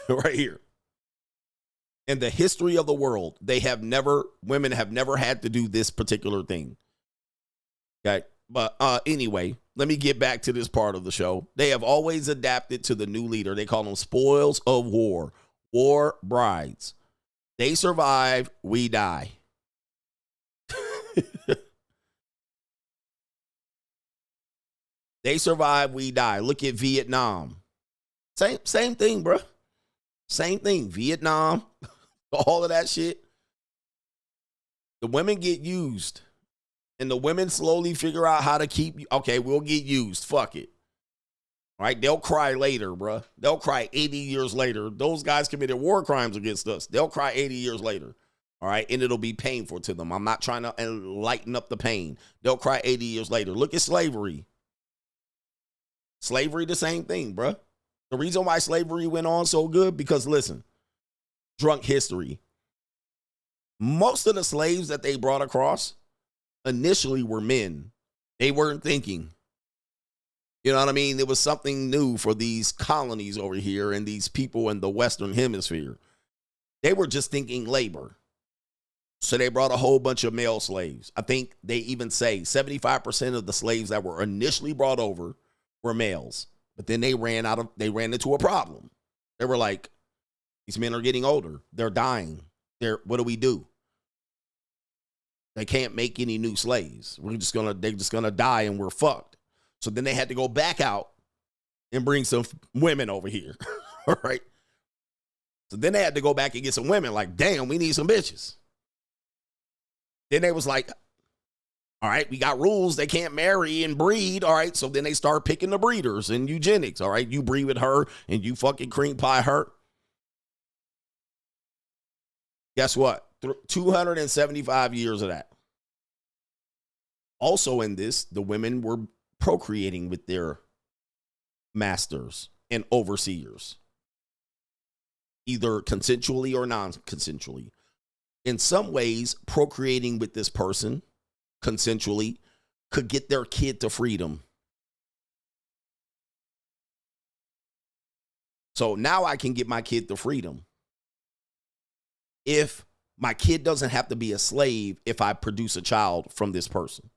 Right here. In the history of the world, women have never had to do this particular thing. Okay? But anyway, let me get back to this part of the show. They have always adapted to the new leader. They call them spoils of war, war brides. They survive, we die. They survive, we die. Look at Vietnam. Same thing, bro. Same thing. Vietnam, all of that shit. The women get used. And the women slowly figure out how to keep, okay, we'll get used. Fuck it. All right, they'll cry later, bruh. They'll cry 80 years later. Those guys committed war crimes against us. They'll cry 80 years later. All right, and it'll be painful to them. I'm not trying to lighten up the pain. They'll cry 80 years later. Look at slavery. Slavery, the same thing, bruh. The reason why slavery went on so good, because listen, drunk history. Most of the slaves that they brought across initially were men. They weren't thinking. You know what I mean? It was something new for these colonies over here and these people in the Western Hemisphere. They were just thinking labor. So they brought a whole bunch of male slaves. I think they even say 75% of the slaves that were initially brought over were males. But then they ran into a problem. They were like, these men are getting older. They're dying. What do we do? They can't make any new slaves. They're just gonna die and we're fucked. So then they had to go back out and bring some women over here. All right. So then they had to go back and get some women. Like, damn, we need some bitches. Then they was like, all right, we got rules. They can't marry and breed. All right. So then they start picking the breeders and eugenics. All right. You breed with her and you fucking cream pie her. Guess what? 275 years of that. Also in this, the women were procreating with their masters and overseers, either consensually or non-consensually. In some ways, procreating with this person consensually could get their kid to freedom. So now I can get my kid to freedom. If my kid doesn't have to be a slave if I produce a child from this person.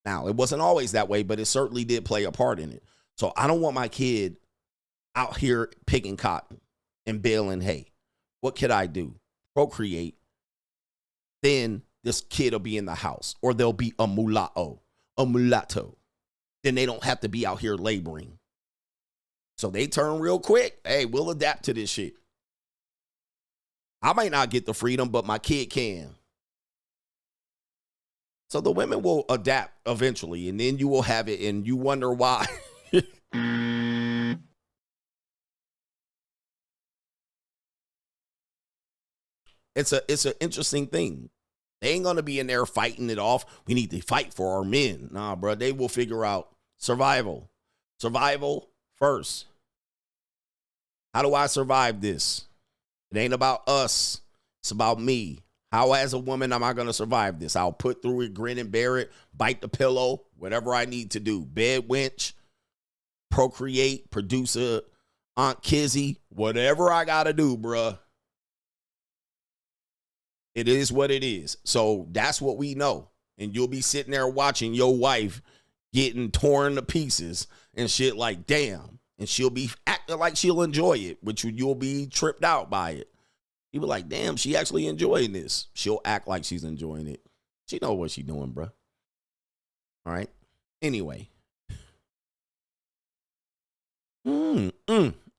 Now, it wasn't always that way, but it certainly did play a part in it. So I don't want my kid out here picking cotton and baling hay. What could I do? Procreate. Then this kid will be in the house, or there'll be a mulatto. Then they don't have to be out here laboring. So they turn real quick. Hey, we'll adapt to this shit. I might not get the freedom, but my kid can. So the women will adapt eventually, and then you will have it, and you wonder why. It's an interesting thing. They ain't gonna be in there fighting it off. We need to fight for our men. Nah, bro. They will figure out survival. Survival first. How do I survive this? It ain't about us. It's about me. How, as a woman, am I going to survive this? I'll put through it, grin and bear it, bite the pillow, whatever I need to do. Bed wench, procreate, produce a Aunt Kizzy, whatever I got to do, bruh. It is what it is. So that's what we know. And you'll be sitting there watching your wife getting torn to pieces and shit like, damn. And she'll be acting like she'll enjoy it, which you'll be tripped out by it. You be like, damn, she actually enjoying this. She'll act like she's enjoying it. She know what she doing, bro. All right. Anyway.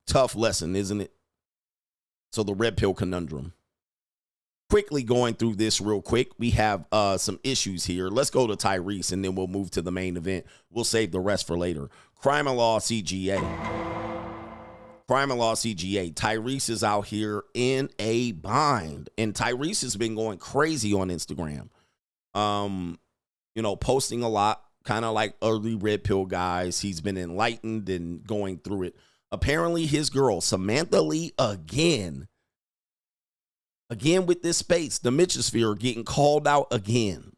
Tough lesson, isn't it? So the red pill conundrum. Quickly going through this real quick. We have some issues here. Let's go to Tyrese and then we'll move to the main event. We'll save the rest for later. Crime and Law CGA. Crime and Law CGA. Tyrese is out here in a bind. And Tyrese has been going crazy on Instagram. You know, posting a lot, kind of like early red pill guys. He's been enlightened and going through it. Apparently his girl, Samantha Lee, again with this space, the Mitchosphere getting called out again.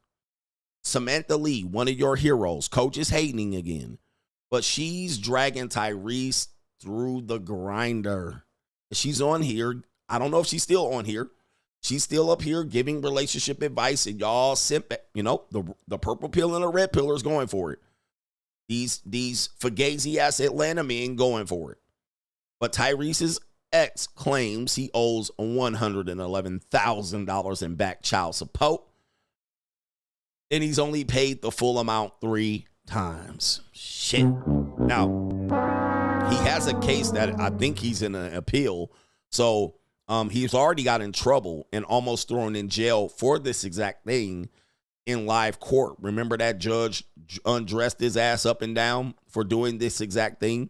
Samantha Lee, one of your heroes. Coach is hating again. But she's dragging Tyrese through the grinder. She's on here. I don't know if she's still on here. She's still up here giving relationship advice, and y'all simp, you know, the purple pill and the red pill is going for it. These Fugazi ass Atlanta men going for it. But Tyrese's ex claims he owes $111,000 in back child support. And he's only paid the full amount 3 times. Shit. Now, he has a case that I think he's in an appeal. So he's already got in trouble and almost thrown in jail for this exact thing in live court. Remember that judge undressed his ass up and down for doing this exact thing?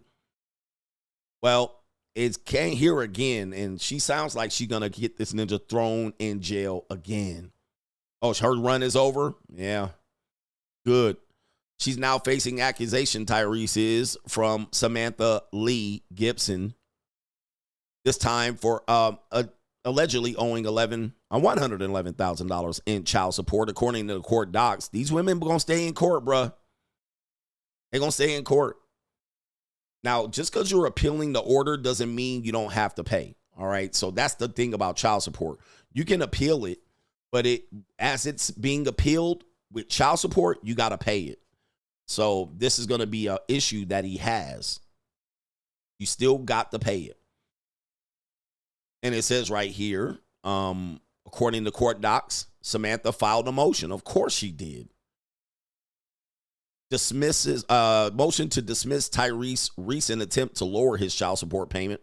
Well, it's can't hear again, and she sounds like she's going to get this ninja thrown in jail again. Oh, her run is over? Yeah. Good. She's now facing accusation, Tyrese is, from Samantha Lee Gibson. This time for allegedly owing $111,000 in child support. According to the court docs, these women are going to stay in court, bruh. They're going to stay in court. Now, just because you're appealing the order doesn't mean you don't have to pay. All right. So that's the thing about child support. You can appeal it, but as it's being appealed with child support, you got to pay it. So this is going to be an issue that he has. You still got to pay it. And it says right here, according to court docs, Samantha filed a motion. Of course she did. Motion to dismiss Tyrese's recent attempt to lower his child support payment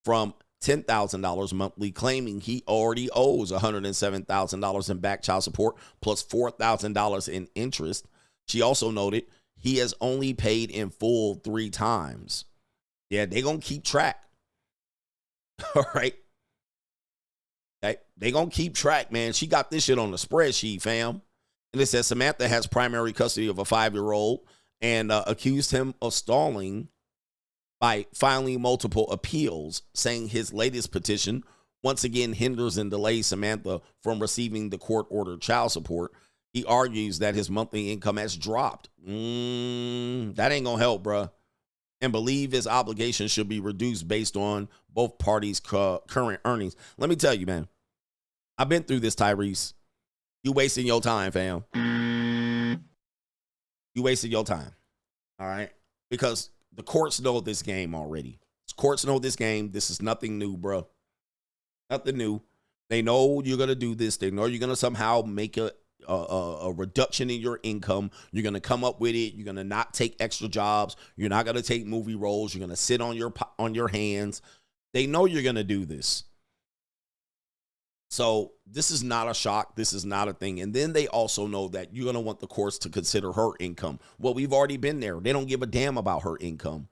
from $10,000 monthly, claiming he already owes $107,000 in back child support plus $4,000 in interest. She also noted he has only paid in full 3 times. Yeah, they're going to keep track. All right. Okay. They're going to keep track, man. She got this shit on the spreadsheet, fam. And it says Samantha has primary custody of a 5-year-old and accused him of stalling by filing multiple appeals, saying his latest petition once again hinders and delays Samantha from receiving the court-ordered child support. He argues that his monthly income has dropped. That ain't going to help, bruh. And believe his obligation should be reduced based on both parties' current earnings. Let me tell you, man. I've been through this, Tyrese. You wasting your time, fam. You wasted your time. All right? Because the courts know this game already. Courts know this game. This is nothing new, bro. Nothing new. They know you're going to do this. They know you're going to somehow make a reduction in your income. You're going to come up with it. You're going to not take extra jobs. You're not going to take movie roles. You're going to sit on your hands. They know you're going to do this. So this is not a shock. This is not a thing. And then they also know that you're going to want the courts to consider her income. Well, we've already been there. They don't give a damn about her income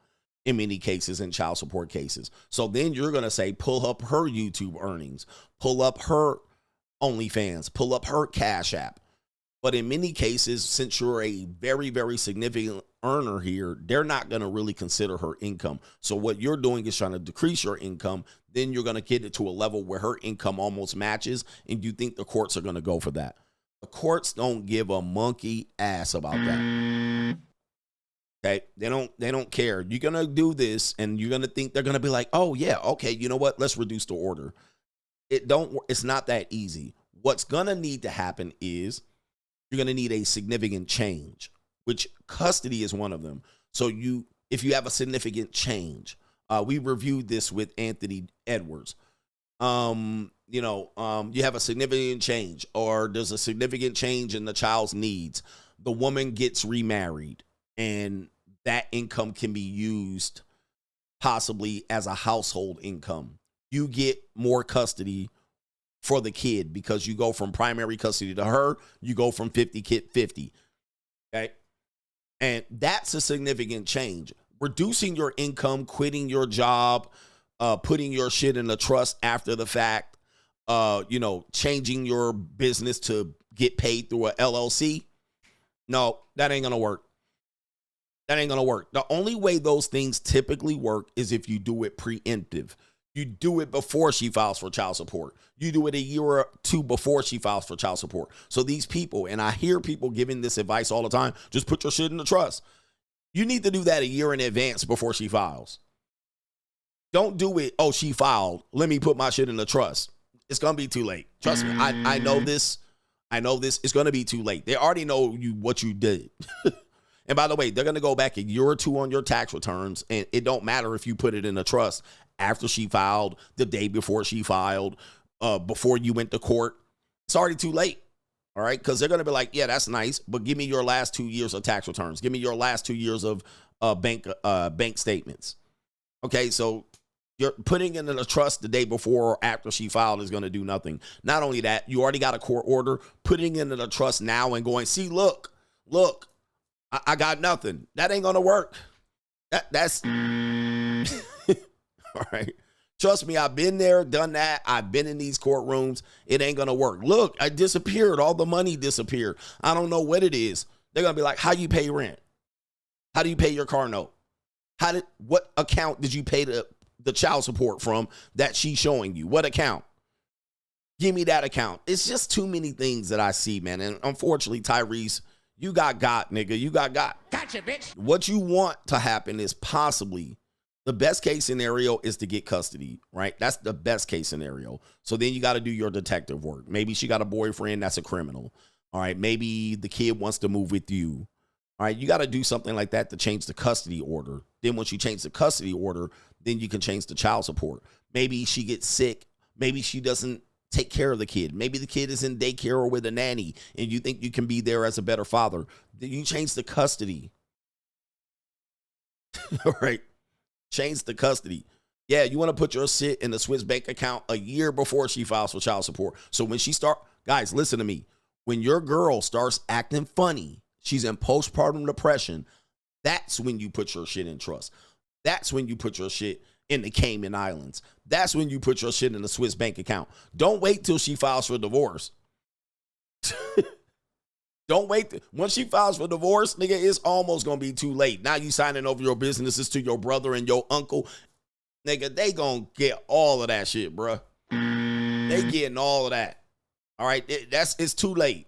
in many cases, in child support cases. So then you're going to say, pull up her YouTube earnings, pull up her OnlyFans, pull up her Cash App. But in many cases, since you're a very, very significant earner here, they're not going to really consider her income. So what you're doing is trying to decrease your income. Then you're going to get it to a level where her income almost matches, and you think the courts are going to go for that. The courts don't give a monkey ass about that. Okay, they don't care. You're going to do this, and you're going to think they're going to be like, oh yeah, okay, you know what? Let's reduce the order. It's not that easy. What's going to need to happen is you're going to need a significant change, which custody is one of them. So if you have a significant change, we reviewed this with Anthony Edwards. You have a significant change, or there's a significant change in the child's needs. The woman gets remarried, and that income can be used possibly as a household income. You get more custody for the kid because you go from primary custody to her, you go from 50-50. Okay. And that's a significant change. Reducing your income, quitting your job, putting your shit in a trust after the fact, changing your business to get paid through a LLC. No, that ain't gonna work. That ain't gonna work. The only way those things typically work is if you do it preemptive. You do it before she files for child support. You do it a year or two before she files for child support. So these people, and I hear people giving this advice all the time, just put your shit in the trust. You need to do that a year in advance before she files. Don't do it, oh, she filed, let me put my shit in the trust. It's going to be too late. Trust me, I know this. I know this. It's going to be too late. They already know what you did. And by the way, they're going to go back a year or two on your tax returns, and it don't matter if you put it in a trust after she filed, the day before she filed, before you went to court. It's already too late, all right? Because they're going to be like, yeah, that's nice, but give me your last 2 years of tax returns. Give me your last 2 years of bank statements. Okay, so you're putting it in a trust the day before or after she filed is going to do nothing. Not only that, you already got a court order. Putting it in a trust now and going, see, look, I got nothing. That ain't going to work. That's... All right. Trust me, I've been there, done that. I've been in these courtrooms. It ain't going to work. Look, I disappeared. All the money disappeared. I don't know what it is. They're going to be like, how you pay rent? How do you pay your car note? What account did you pay the child support from that she's showing you? What account? Give me that account. It's just too many things that I see, man. And unfortunately, Tyrese, you got, nigga. You got. Gotcha, bitch. What you want to happen is possibly the best case scenario is to get custody, right? That's the best case scenario. So then you got to do your detective work. Maybe she got a boyfriend that's a criminal. All right. Maybe the kid wants to move with you. All right. You got to do something like that to change the custody order. Then once you change the custody order, then you can change the child support. Maybe she gets sick. Maybe she doesn't take care of the kid. Maybe the kid is in daycare or with a nanny and you think you can be there as a better father. Then you change the custody. All right. Change the custody. Yeah, you want to put your shit in the Swiss bank account a year before she files for child support. So when she guys, listen to me. When your girl starts acting funny, she's in postpartum depression, that's when you put your shit in trust. That's when you put your shit in the Cayman Islands. That's when you put your shit in the Swiss bank account. Don't wait till she files for divorce. Don't wait. Once she files for divorce, nigga, it's almost going to be too late. Now you signing over your businesses to your brother and your uncle. Nigga, they going to get all of that shit, bruh. They getting all of that. All right? It's too late.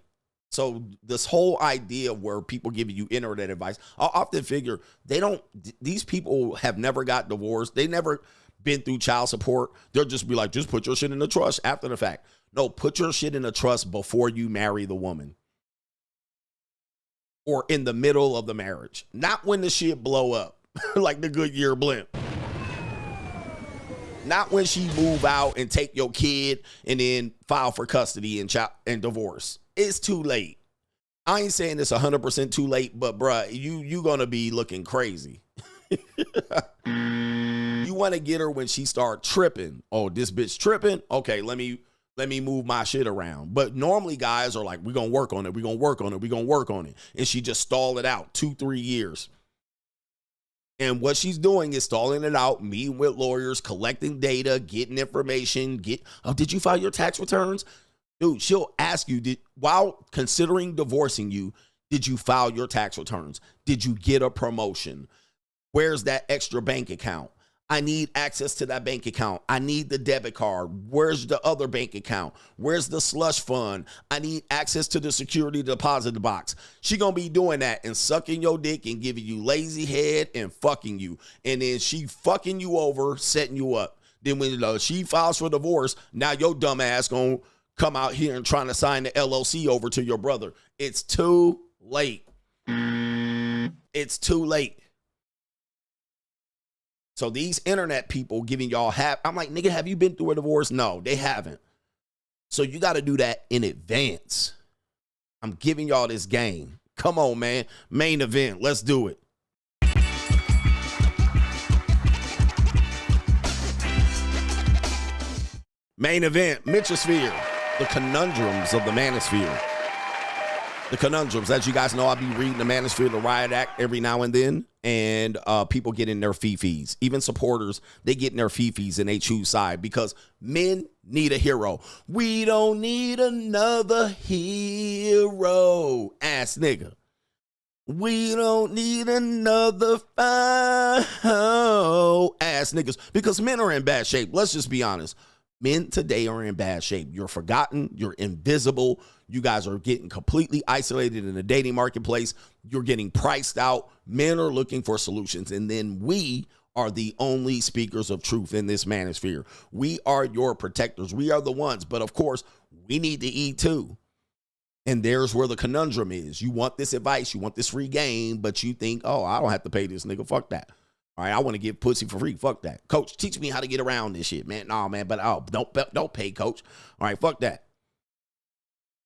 So this whole idea of where people giving you internet advice, I often figure these people have never got divorced. They never been through child support. They'll just be like, just put your shit in the trust after the fact. No, put your shit in the trust before you marry the woman. Or in the middle of the marriage. Not when the shit blow up. Like the Goodyear blimp. Not when she move out and take your kid and then file for custody and divorce. It's too late. I ain't saying it's 100% too late, but bruh, you gonna be looking crazy. You want to get her when she start tripping. Oh, this bitch tripping? Okay, let me move my shit around. But normally guys are like, we're going to work on it. We're going to work on it. We're going to work on it. And she just stalled it out 2-3 years. And what she's doing is stalling it out, meeting with lawyers, collecting data, getting information. Did you file your tax returns? Dude, she'll ask you, while considering divorcing you, did you file your tax returns? Did you get a promotion? Where's that extra bank account? I need access to that bank account. I need the debit card. Where's the other bank account? Where's the slush fund? I need access to the security deposit box. She gonna be doing that and sucking your dick and giving you lazy head and fucking you. And then she fucking you over, setting you up. Then when she files for divorce, now your dumb ass gonna come out here and trying to sign the LLC over to your brother. It's too late. It's too late. So these internet people giving y'all I'm like, nigga, have you been through a divorce? No, they haven't. So you got to do that in advance. I'm giving y'all this game. Come on, man. Main event. Let's do it. Main event, Mitchosphere, the conundrums of the Manosphere. The conundrums, as you guys know, I'll be reading the Manosphere, the Riot Act every now and then, and people get in their fifis. Even supporters, they get in their fifis and they choose side because men need a hero. We don't need another hero, ass nigga. We don't need another ass niggas because men are in bad shape. Let's just be honest. Men today are in bad shape. You're forgotten. You're invisible. You guys are getting completely isolated in the dating marketplace. You're getting priced out. Men are looking for solutions. And then we are the only speakers of truth in this manosphere. We are your protectors. We are the ones. But of course, we need to eat too. And there's where the conundrum is. You want this advice. You want this free game. But you think, oh, I don't have to pay this nigga. Fuck that. All right, I want to give pussy for free. Fuck that. Coach, teach me how to get around this shit, man. Nah, man, but don't pay, coach. All right, fuck that.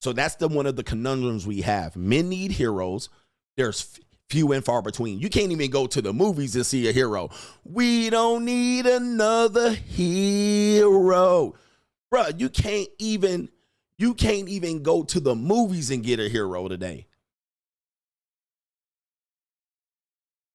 So that's one of the conundrums we have. Men need heroes. There's few and far between. You can't even go to the movies and see a hero. We don't need another hero. Bruh, you can't even go to the movies and get a hero today.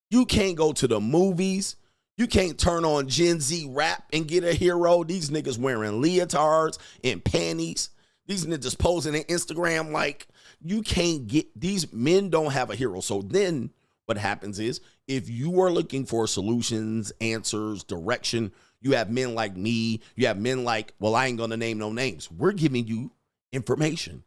You can't go to the movies. You can't turn on Gen Z rap and get a hero. These niggas wearing leotards and panties. These niggas posing on Instagram like you can't get, these men don't have a hero. So then what happens is if you are looking for solutions, answers, direction, you have men like me. You have men like, well, I ain't going to name no names. We're giving you information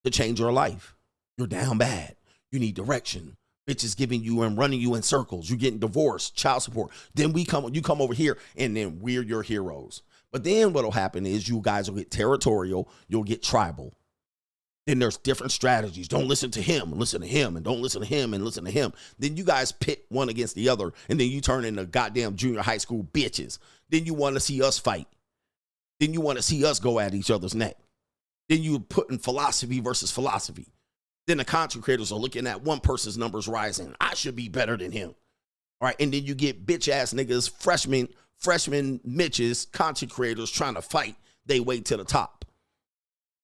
to change your life. You're down bad. You need direction. Bitches giving you and running you in circles. You're getting divorced, child support. Then you come over here and then we're your heroes. But then what'll happen is you guys will get territorial. You'll get tribal. Then there's different strategies. Don't listen to him, listen to him, and don't listen to him and listen to him. Then you guys pit one against the other, and then you turn into goddamn junior high school bitches. Then you want to see us fight. Then you want to see us go at each other's neck. Then you put in philosophy versus philosophy. Then the content creators are looking at one person's numbers rising. I should be better than him. All right. And then you get bitch ass niggas, freshman Mitches, content creators trying to fight they way to the top.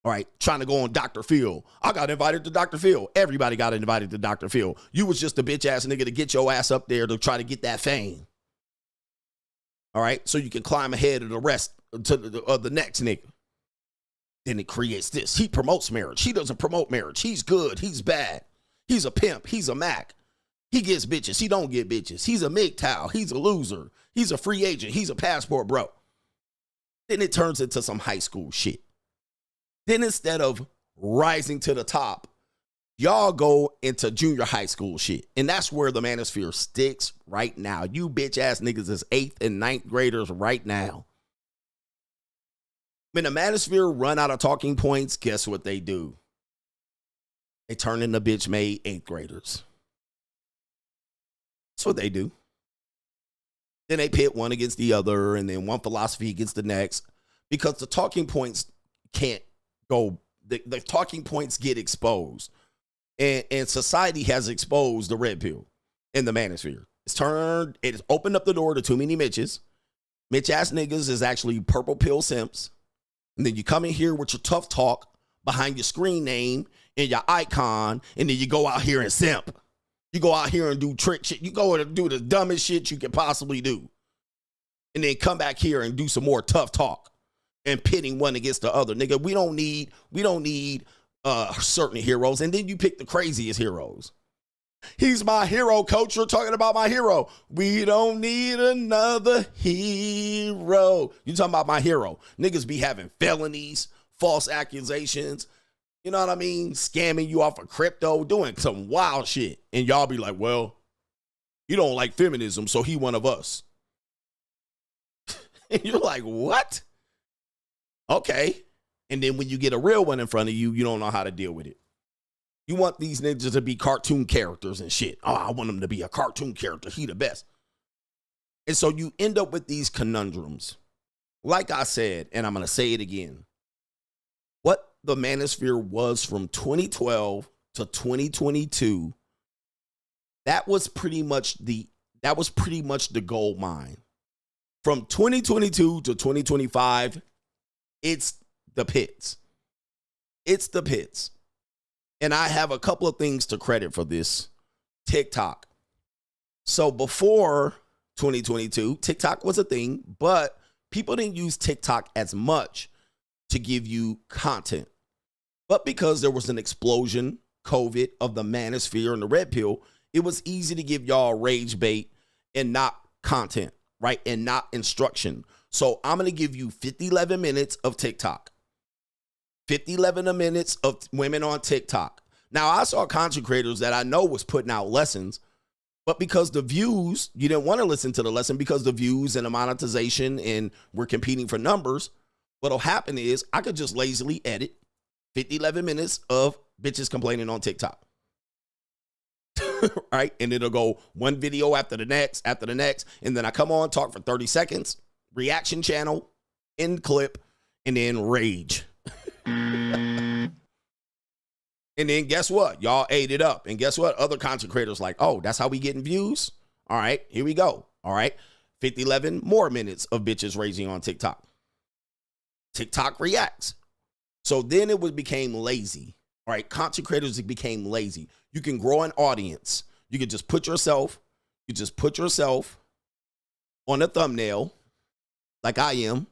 All right. Trying to go on Dr. Phil. I got invited to Dr. Phil. Everybody got invited to Dr. Phil. You was just a bitch ass nigga to get your ass up there to try to get that fame. All right. So you can climb ahead of the rest to the next nigga. Then it creates this. He promotes marriage. He doesn't promote marriage. He's good. He's bad. He's a pimp. He's a Mac. He gets bitches. He don't get bitches. He's a MGTOW. He's a loser. He's a free agent. He's a passport bro. Then it turns into some high school shit. Then instead of rising to the top, y'all go into junior high school shit. And that's where the manosphere sticks right now. You bitch ass niggas is 8th and 9th graders right now. When the manosphere run out of talking points, guess what they do? They turn into bitch made 8th graders. That's what they do. Then they pit one against the other, and then one philosophy against the next, because the talking points can't go, the talking points get exposed. And society has exposed the red pill in the manosphere. It's opened up the door to too many Mitches. Mitch ass niggas is actually purple pill simps. And then you come in here with your tough talk behind your screen name and your icon, and then you go out here and simp. You go out here and do trick shit. You go and do the dumbest shit you can possibly do. And then come back here and do some more tough talk. and pitting one against the other. Nigga, we don't need certain heroes. And then you pick the craziest heroes. He's my hero, coach. You're talking about my hero. We don't need another hero. You talking about my hero. Niggas be having felonies, false accusations, you know what I mean? Scamming you off of crypto, doing some wild shit. And y'all be like, well, you don't like feminism, so he one of us. And you're like, what? Okay. And then when you get a real one in front of you, you don't know how to deal with it. You want these ninjas to be cartoon characters and shit. Oh, I want them to be a cartoon character. He the best. And so you end up with these conundrums. Like I said, and I'm going to say it again. What the Manosphere was from 2012 to 2022, that was pretty much the gold mine. From 2022 to 2025, it's the pits. It's the pits. And I have a couple of things to credit for this. TikTok. So before 2022, TikTok was a thing, but people didn't use TikTok as much to give you content. But because there was an explosion, COVID, of the Manosphere and the Red Pill, it was easy to give y'all rage bait and not content, right? And not instruction. So I'm going to give you 11 minutes of TikTok. 11 minutes of women on TikTok. Now, I saw content creators that I know was putting out lessons, but because the views, you didn't want to listen to the lesson because the views and the monetization and we're competing for numbers, what'll happen is I could just lazily edit 11 minutes of bitches complaining on TikTok. Right? And it'll go one video after the next, and then I come on, talk for 30 seconds, reaction channel, end clip, and then rage. And then guess what? Y'all ate it up. And guess what? Other content creators like, oh, that's how we getting views? All right, here we go. All right, 11 more minutes of bitches raging on TikTok. TikTok reacts. So then it became lazy. All right, content creators became lazy. You can grow an audience. You can just put yourself on a thumbnail, like I am.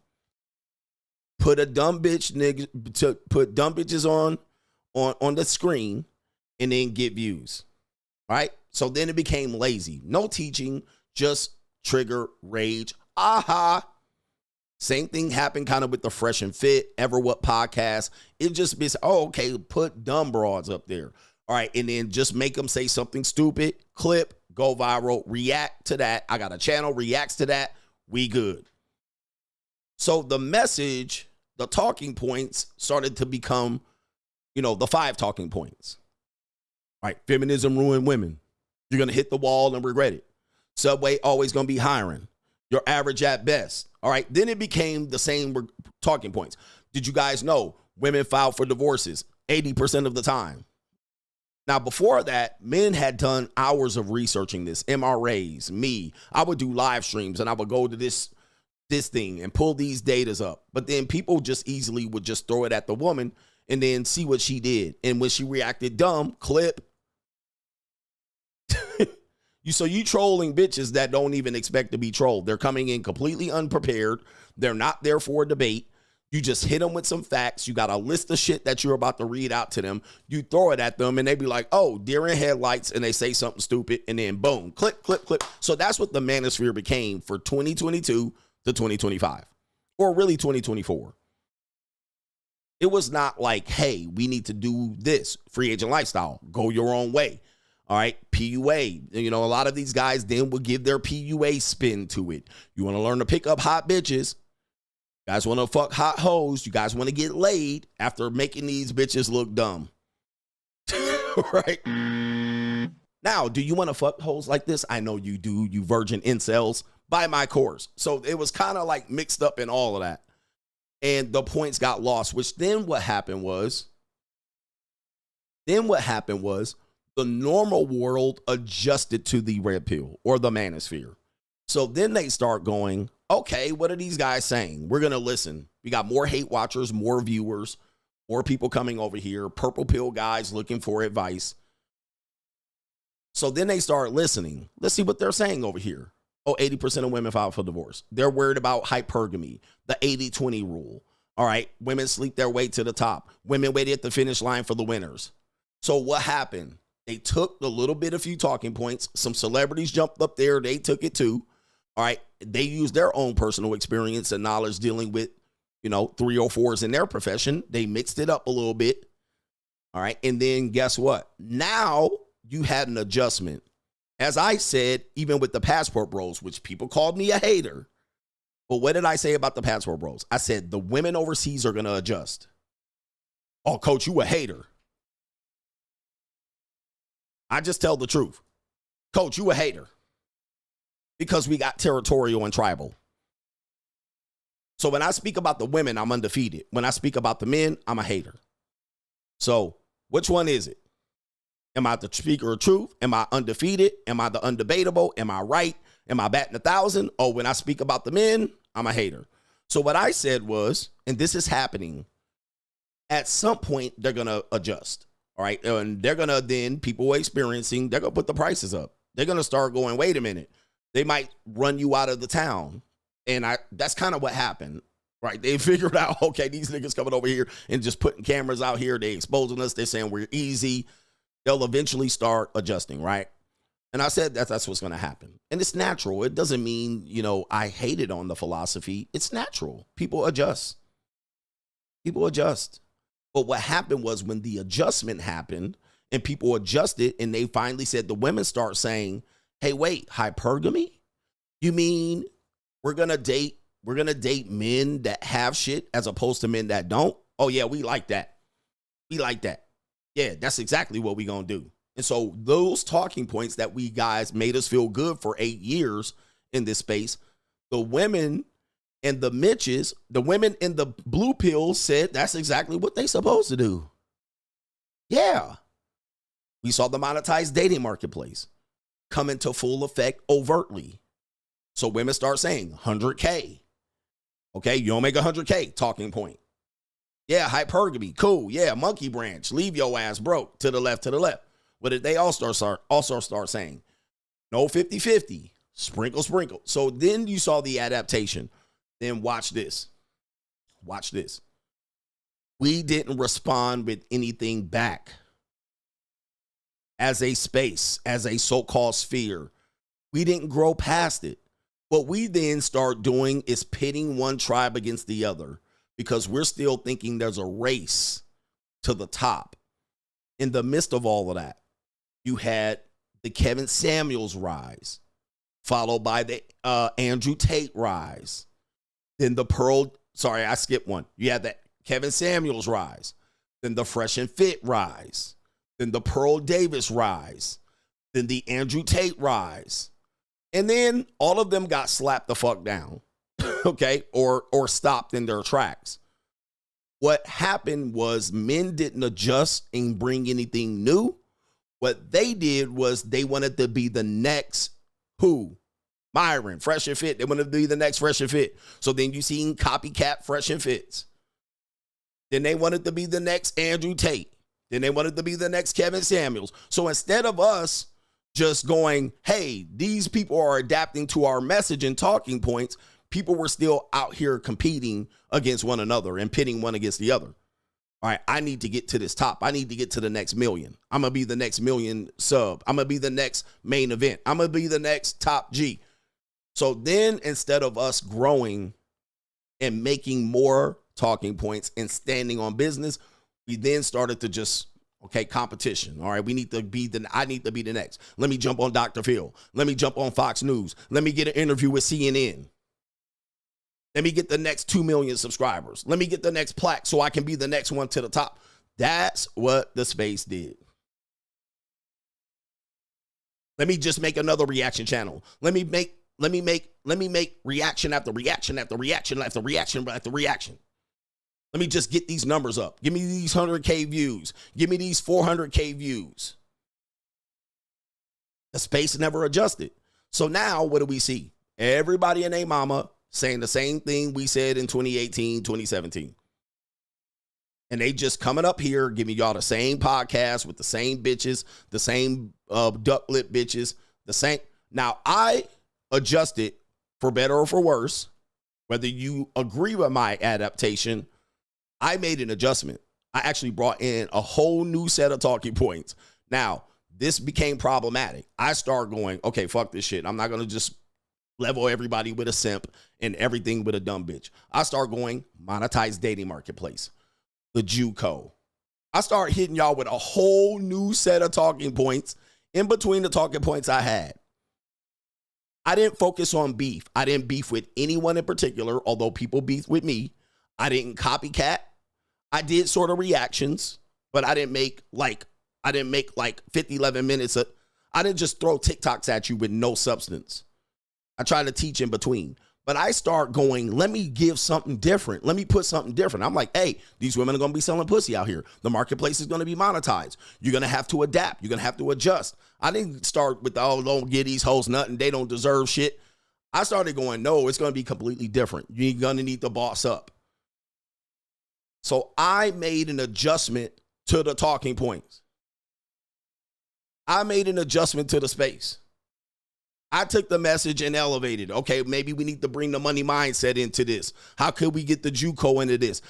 Put a dumb bitch put dumb bitches on the screen and then get views. Right? So then it became lazy. No teaching, just trigger rage. Aha. Same thing happened kind of with the Fresh and Fit, Ever What podcast. It just be, oh, okay, put dumb broads up there. All right, and then just make them say something stupid, clip, go viral, react to that. I got a channel, reacts to that. We good. So the message, the talking points started to become, the 5 talking points. Right? Feminism ruined women. You're going to hit the wall and regret it. Subway always going to be hiring. You're average at best. All right. Then it became the same talking points. Did you guys know women filed for divorces 80% of the time? Now, before that, men had done hours of researching this. MRAs, me. I would do live streams and I would go to this thing and pull these datas up. But then people just easily would just throw it at the woman and then see what she did. And when she reacted dumb, clip. So you trolling bitches that don't even expect to be trolled. They're coming in completely unprepared. They're not there for a debate. You just hit them with some facts. You got a list of shit that you're about to read out to them. You throw it at them and they be like, oh, deer in headlights, and they say something stupid and then boom, clip, clip, clip. So that's what the Manosphere became for 2022 to 2025, or really 2024. It was not like, hey, we need to do this. Free agent lifestyle. Go your own way. All right, PUA. A lot of these guys then will give their PUA spin to it. You want to learn to pick up hot bitches. You guys want to fuck hot hoes. You guys want to get laid after making these bitches look dumb. Right? Now, do you want to fuck hoes like this? I know you do, you virgin incels. Buy my course. So it was kind of like mixed up in all of that. And the points got lost, which then what happened was the normal world adjusted to the Red Pill or the Manosphere. So then they start going, okay, what are these guys saying? We're going to listen. We got more hate watchers, more viewers, more people coming over here, purple pill guys looking for advice. So then they start listening. Let's see what they're saying over here. Oh, 80% of women file for divorce. They're worried about hypergamy, the 80-20 rule. All right, women sleep their way to the top. Women waited at the finish line for the winners. So what happened? They took a little bit of few talking points. Some celebrities jumped up there. They took it too. All right, they used their own personal experience and knowledge dealing with, 304s in their profession. They mixed it up a little bit. All right, and then guess what? Now you had an adjustment. As I said, even with the Passport Bros, which people called me a hater. But what did I say about the Passport Bros? I said the women overseas are going to adjust. Oh, coach, you a hater. I just tell the truth. Coach, you a hater. Because we got territorial and tribal. So when I speak about the women, I'm undefeated. When I speak about the men, I'm a hater. So which one is it? Am I the speaker of truth? Am I undefeated? Am I the undebatable? Am I right? Am I batting 1,000? Oh, when I speak about the men, I'm a hater. So what I said was, and this is happening, at some point, they're going to adjust. All right. And they're going to then, people experiencing, they're going to put the prices up. They're going to start going, wait a minute. They might run you out of the town. And that's kind of what happened. Right. They figured out, okay, these niggas coming over here and just putting cameras out here. They exposing us. They're saying we're easy. They'll eventually start adjusting. Right. And I said that's what's going to happen. And it's natural. It doesn't mean, I hated on the philosophy. It's natural. People adjust. People adjust. But what happened was when the adjustment happened and people adjusted and they finally said, the women start saying, hey, wait, hypergamy? You mean we're going to date men that have shit as opposed to men that don't? Oh, yeah, we like that. We like that. Yeah, that's exactly what we going to do. And so those talking points that we guys made us feel good for 8 years in this space, the women and the Mitches, the women in the blue pills said that's exactly what they supposed to do. Yeah. We saw the monetized dating marketplace come into full effect overtly. So women start saying 100K. Okay, you don't make 100K, talking point. Yeah, hypergamy, cool. Yeah, monkey branch, leave your ass broke, to the left, to the left. What did they also start saying? No 50-50, sprinkle, sprinkle. So then you saw the adaptation. Then watch this. Watch this. We didn't respond with anything back. As a space, as a so-called sphere, we didn't grow past it. What we then start doing is pitting one tribe against the other because we're still thinking there's a race to the top. In the midst of all of that, you had the Kevin Samuels rise, followed by the Andrew Tate rise. Then the I skipped one. You had the Kevin Samuels rise. Then the Fresh and Fit rise. Then the Pearl Davis rise. Then the Andrew Tate rise. And then all of them got slapped the fuck down, okay, or stopped in their tracks. What happened was men didn't adjust and bring anything new. What they did was they wanted to be the next who? Myron, Fresh and Fit. They wanted to be the next Fresh and Fit. So then you seen copycat Fresh and Fits. Then they wanted to be the next Andrew Tate. Then they wanted to be the next Kevin Samuels. So instead of us just going, hey, these people are adapting to our message and talking points, people were still out here competing against one another and pitting one against the other. All right, I need to get to this top. I need to get to the next million. I'm going to be the next million sub. I'm going to be the next main event. I'm going to be the next top G. So then instead of us growing and making more talking points and standing on business, we then started to just, okay, competition. All right, I need to be the next. Let me jump on Dr. Phil. Let me jump on Fox News. Let me get an interview with CNN. Let me get the next 2 million subscribers. Let me get the next plaque so I can be the next one to the top. That's what the space did. Let me just make another reaction channel. Let me make reaction after reaction after reaction after reaction after reaction. Let me just get these numbers up. Give me these 100K views. Give me these 400K views. The space never adjusted. So now what do we see? Everybody and their mama saying the same thing we said in 2018, 2017. And they just coming up here, giving y'all the same podcast with the same bitches, the same duck lip bitches, the same. Now, I adjusted for better or for worse, whether you agree with my adaptation I made an adjustment. I actually brought in a whole new set of talking points. Now, this became problematic. I started going, okay, fuck this shit. I'm not going to just level everybody with a simp and everything with a dumb bitch. I start going monetized dating marketplace, the JUCO. I start hitting y'all with a whole new set of talking points in between the talking points I had. I didn't focus on beef. I didn't beef with anyone in particular, although people beef with me. I didn't copycat. I did sort of reactions, but I didn't make like 50, 11 minutes. I didn't just throw TikToks at you with no substance. I try to teach in between. But I start going, let me give something different. Let me put something different. I'm like, hey, these women are going to be selling pussy out here. The marketplace is going to be monetized. You're going to have to adapt. You're going to have to adjust. I didn't start with, oh, don't get these hoes nothing. They don't deserve shit. I started going, no, it's going to be completely different. You're going to need to boss up. So I made an adjustment to the talking points. I made an adjustment to the space. I took the message and elevated. Okay, maybe we need to bring the money mindset into this. How could we get the JUCO into this?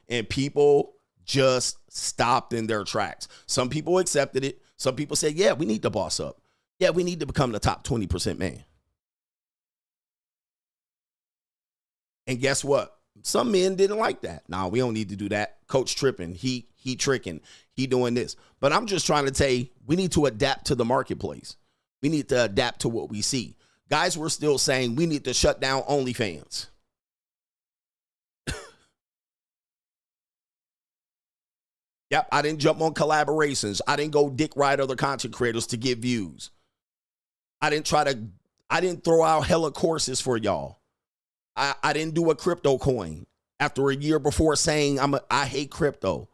And people just stopped in their tracks. Some people accepted it. Some people said, yeah, we need to boss up. Yeah, we need to become the top 20% man. And guess what? Some men didn't like that. Nah, we don't need to do that. Coach tripping. He tricking. He doing this. But I'm just trying to say we need to adapt to the marketplace. We need to adapt to what we see. Guys were still saying we need to shut down OnlyFans. Yep, I didn't jump on collaborations. I didn't go dick ride other content creators to get views. I didn't throw out hella courses for y'all. I didn't do a crypto coin after a year before saying I hate crypto.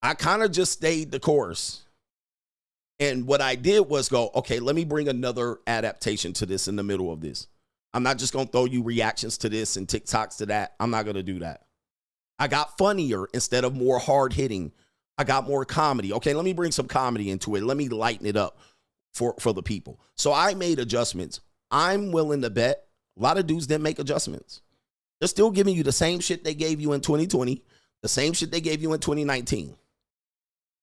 I kind of just stayed the course. And what I did was go, okay, let me bring another adaptation to this in the middle of this. I'm not just going to throw you reactions to this and TikToks to that. I'm not going to do that. I got funnier instead of more hard hitting. I got more comedy. Okay, let me bring some comedy into it. Let me lighten it up for the people. So I made adjustments. I'm willing to bet a lot of dudes didn't make adjustments. They're still giving you the same shit they gave you in 2020, the same shit they gave you in 2019.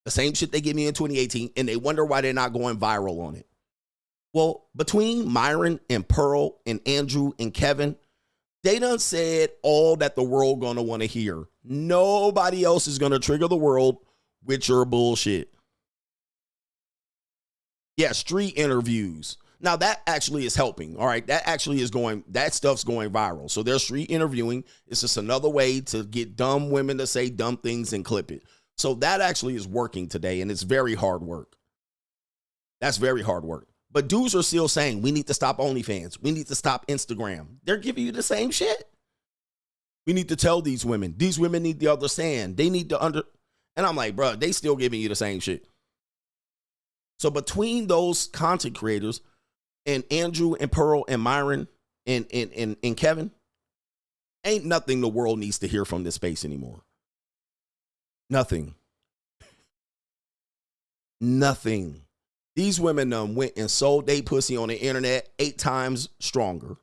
The same shit they gave me in 2018, and they wonder why they're not going viral on it. Well, between Myron and Pearl and Andrew and Kevin, they done said all that the world gonna want to hear. Nobody else is gonna trigger the world with your bullshit. Yeah, street interviews. Now that actually is helping. All right, that stuff's going viral. So they're street interviewing. It's just another way to get dumb women to say dumb things and clip it. So that actually is working today, and it's very hard work. That's very hard work. But dudes are still saying, we need to stop OnlyFans. We need to stop Instagram. They're giving you the same shit. We need to tell these women need to understand. They need to And I'm like, bro, they still giving you the same shit. So between those content creators and Andrew and Pearl and Myron and Kevin, ain't nothing the world needs to hear from this space anymore. Nothing. Nothing. These women went and sold they pussy on the internet 8 times stronger.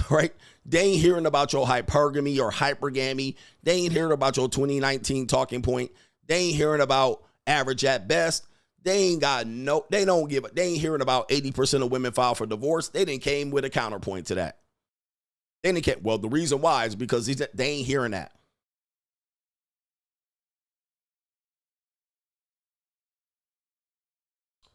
Right? They ain't hearing about your hypergamy or hypergamy. They ain't hearing about your 2019 talking point. They ain't hearing about average at best. They ain't hearing about 80% of women file for divorce. They didn't came with a counterpoint to that. Well, the reason why is because they ain't hearing that.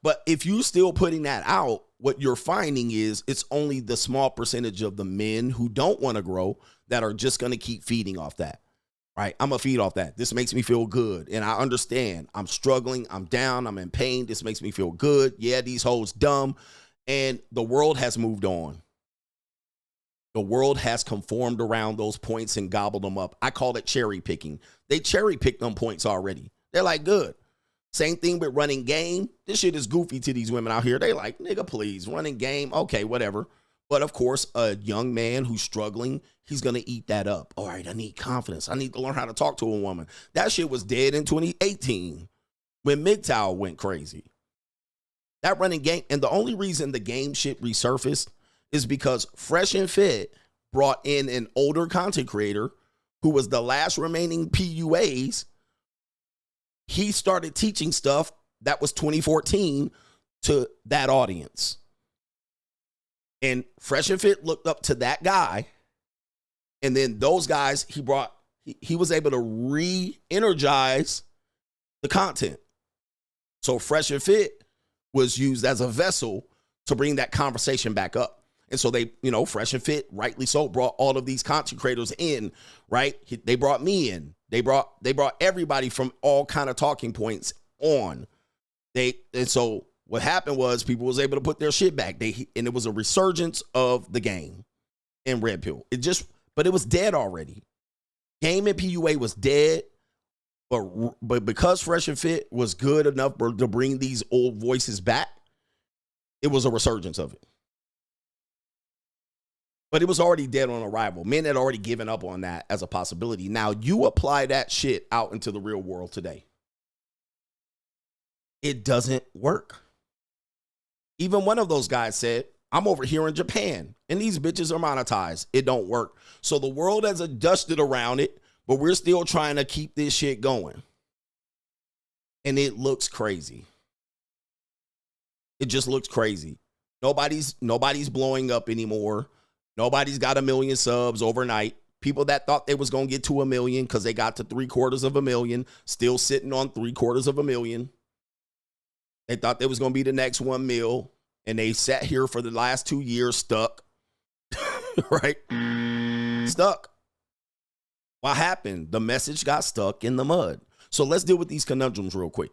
But if you're still putting that out, what you're finding is it's only the small percentage of the men who don't want to grow that are just going to keep feeding off that, right? I'm going to feed off that. This makes me feel good. And I understand I'm struggling. I'm down. I'm in pain. This makes me feel good. Yeah, these hoes dumb. And the world has moved on. The world has conformed around those points and gobbled them up. I call it cherry picking. They cherry picked them points already. They're like, good. Same thing with running game. This shit is goofy to these women out here. They like, nigga, please, running game. Okay, whatever. But of course, a young man who's struggling, he's going to eat that up. All right, I need confidence. I need to learn how to talk to a woman. That shit was dead in 2018 when MGTOW went crazy. That running game. And the only reason the game shit resurfaced is because Fresh and Fit brought in an older content creator who was the last remaining PUAs, he started teaching stuff that was 2014 to that audience. And Fresh and Fit looked up to that guy. And then those guys, he was able to re-energize the content. So Fresh and Fit was used as a vessel to bring that conversation back up. And so they, Fresh and Fit, rightly so, brought all of these content creators in, right? They brought me in. They brought everybody from all kind of talking points on. And so what happened was people was able to put their shit back. And it was a resurgence of the game in Red Pill. But it was dead already. Game in PUA was dead. But because Fresh and Fit was good enough to bring these old voices back, it was a resurgence of it. But it was already dead on arrival. Men had already given up on that as a possibility. Now you apply that shit out into the real world today. It doesn't work. Even one of those guys said, I'm over here in Japan and these bitches are monetized. It don't work. So the world has adjusted around it, but we're still trying to keep this shit going. And it looks crazy. It just looks crazy. Nobody's blowing up anymore. Nobody's got 1 million subs overnight. People that thought they was going to get to 1 million because they got to 750,000, still sitting on 750,000. They thought they was going to be the next 1 mil, and they sat here for the last 2 years stuck. Right? Stuck. What happened? The message got stuck in the mud. So let's deal with these conundrums real quick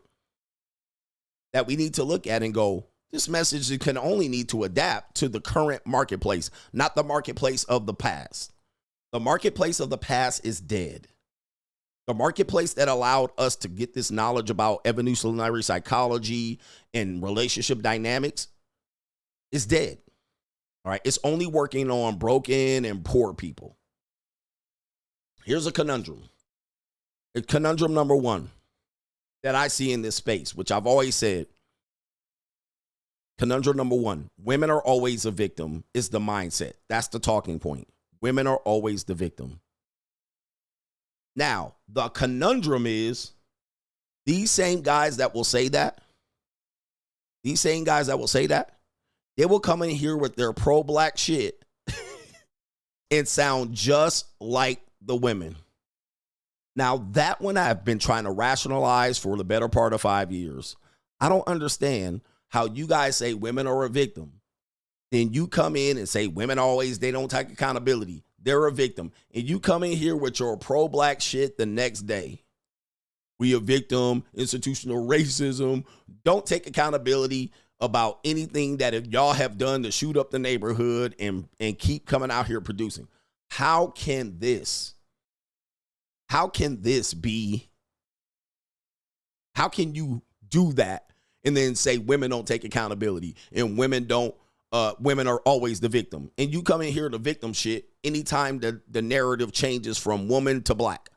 that we need to look at and go, this message can only need to adapt to the current marketplace, not the marketplace of the past. The marketplace of the past is dead. The marketplace that allowed us to get this knowledge about evolutionary psychology and relationship dynamics is dead. All right. It's only working on broken and poor people. Here's a conundrum. Conundrum number one that I see in this space, which I've always said. Conundrum number one, women are always a victim is the mindset. That's the talking point. Women are always the victim. Now, the conundrum is these same guys that will say that, they will come in here with their pro-black shit and sound just like the women. Now, that one I've been trying to rationalize for the better part of 5 years. I don't understand how you guys say women are a victim. Then you come in and say women always, they don't take accountability. They're a victim. And you come in here with your pro-black shit the next day. We a victim, institutional racism. Don't take accountability about anything that y'all have done to shoot up the neighborhood and keep coming out here producing. How can this be? How can you do that and then say women don't take accountability and women are always the victim? And you come in here to victim shit anytime the narrative changes from woman to black.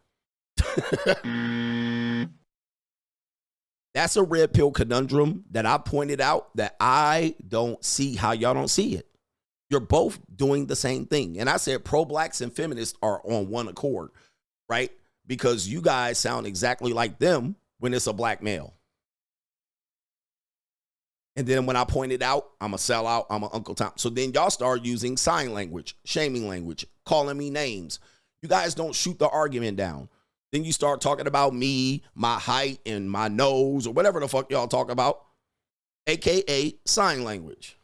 That's a red pill conundrum that I pointed out that I don't see how y'all don't see it. You're both doing the same thing. And I said pro-blacks and feminists are on one accord, right? Because you guys sound exactly like them when it's a black male. And then when I pointed out, I'm a sellout, I'm an Uncle Tom. So then y'all start using sign language, shaming language, calling me names. You guys don't shoot the argument down. Then you start talking about me, my height, and my nose, or whatever the fuck y'all talk about, AKA sign language.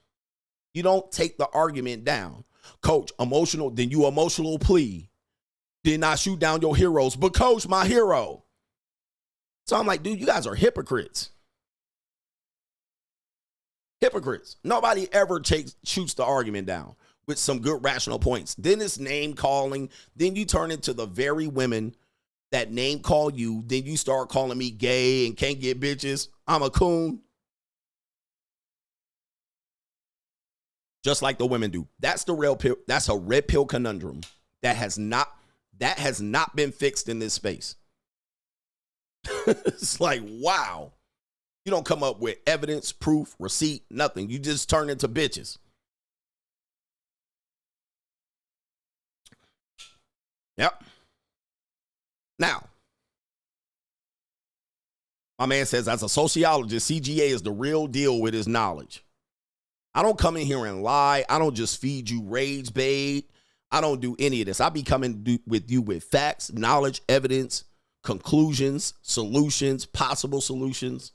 You don't take the argument down. Coach, emotional, then you emotional plea. Did not shoot down your heroes, but coach, my hero. So I'm like, dude, you guys are hypocrites. Hypocrites. Nobody ever shoots the argument down with some good rational points. Then it's name calling. Then you turn into the very women that name call you. Then you start calling me gay and can't get bitches. I'm a coon. Just like the women do. That's the real pill. That's a red pill conundrum that has not been fixed in this space. It's like, wow. You don't come up with evidence, proof, receipt, nothing. You just turn into bitches. Yep. Now, my man says, as a sociologist, CGA is the real deal with his knowledge. I don't come in here and lie. I don't just feed you rage bait. I don't do any of this. I be coming with you with facts, knowledge, evidence, conclusions, solutions, possible solutions.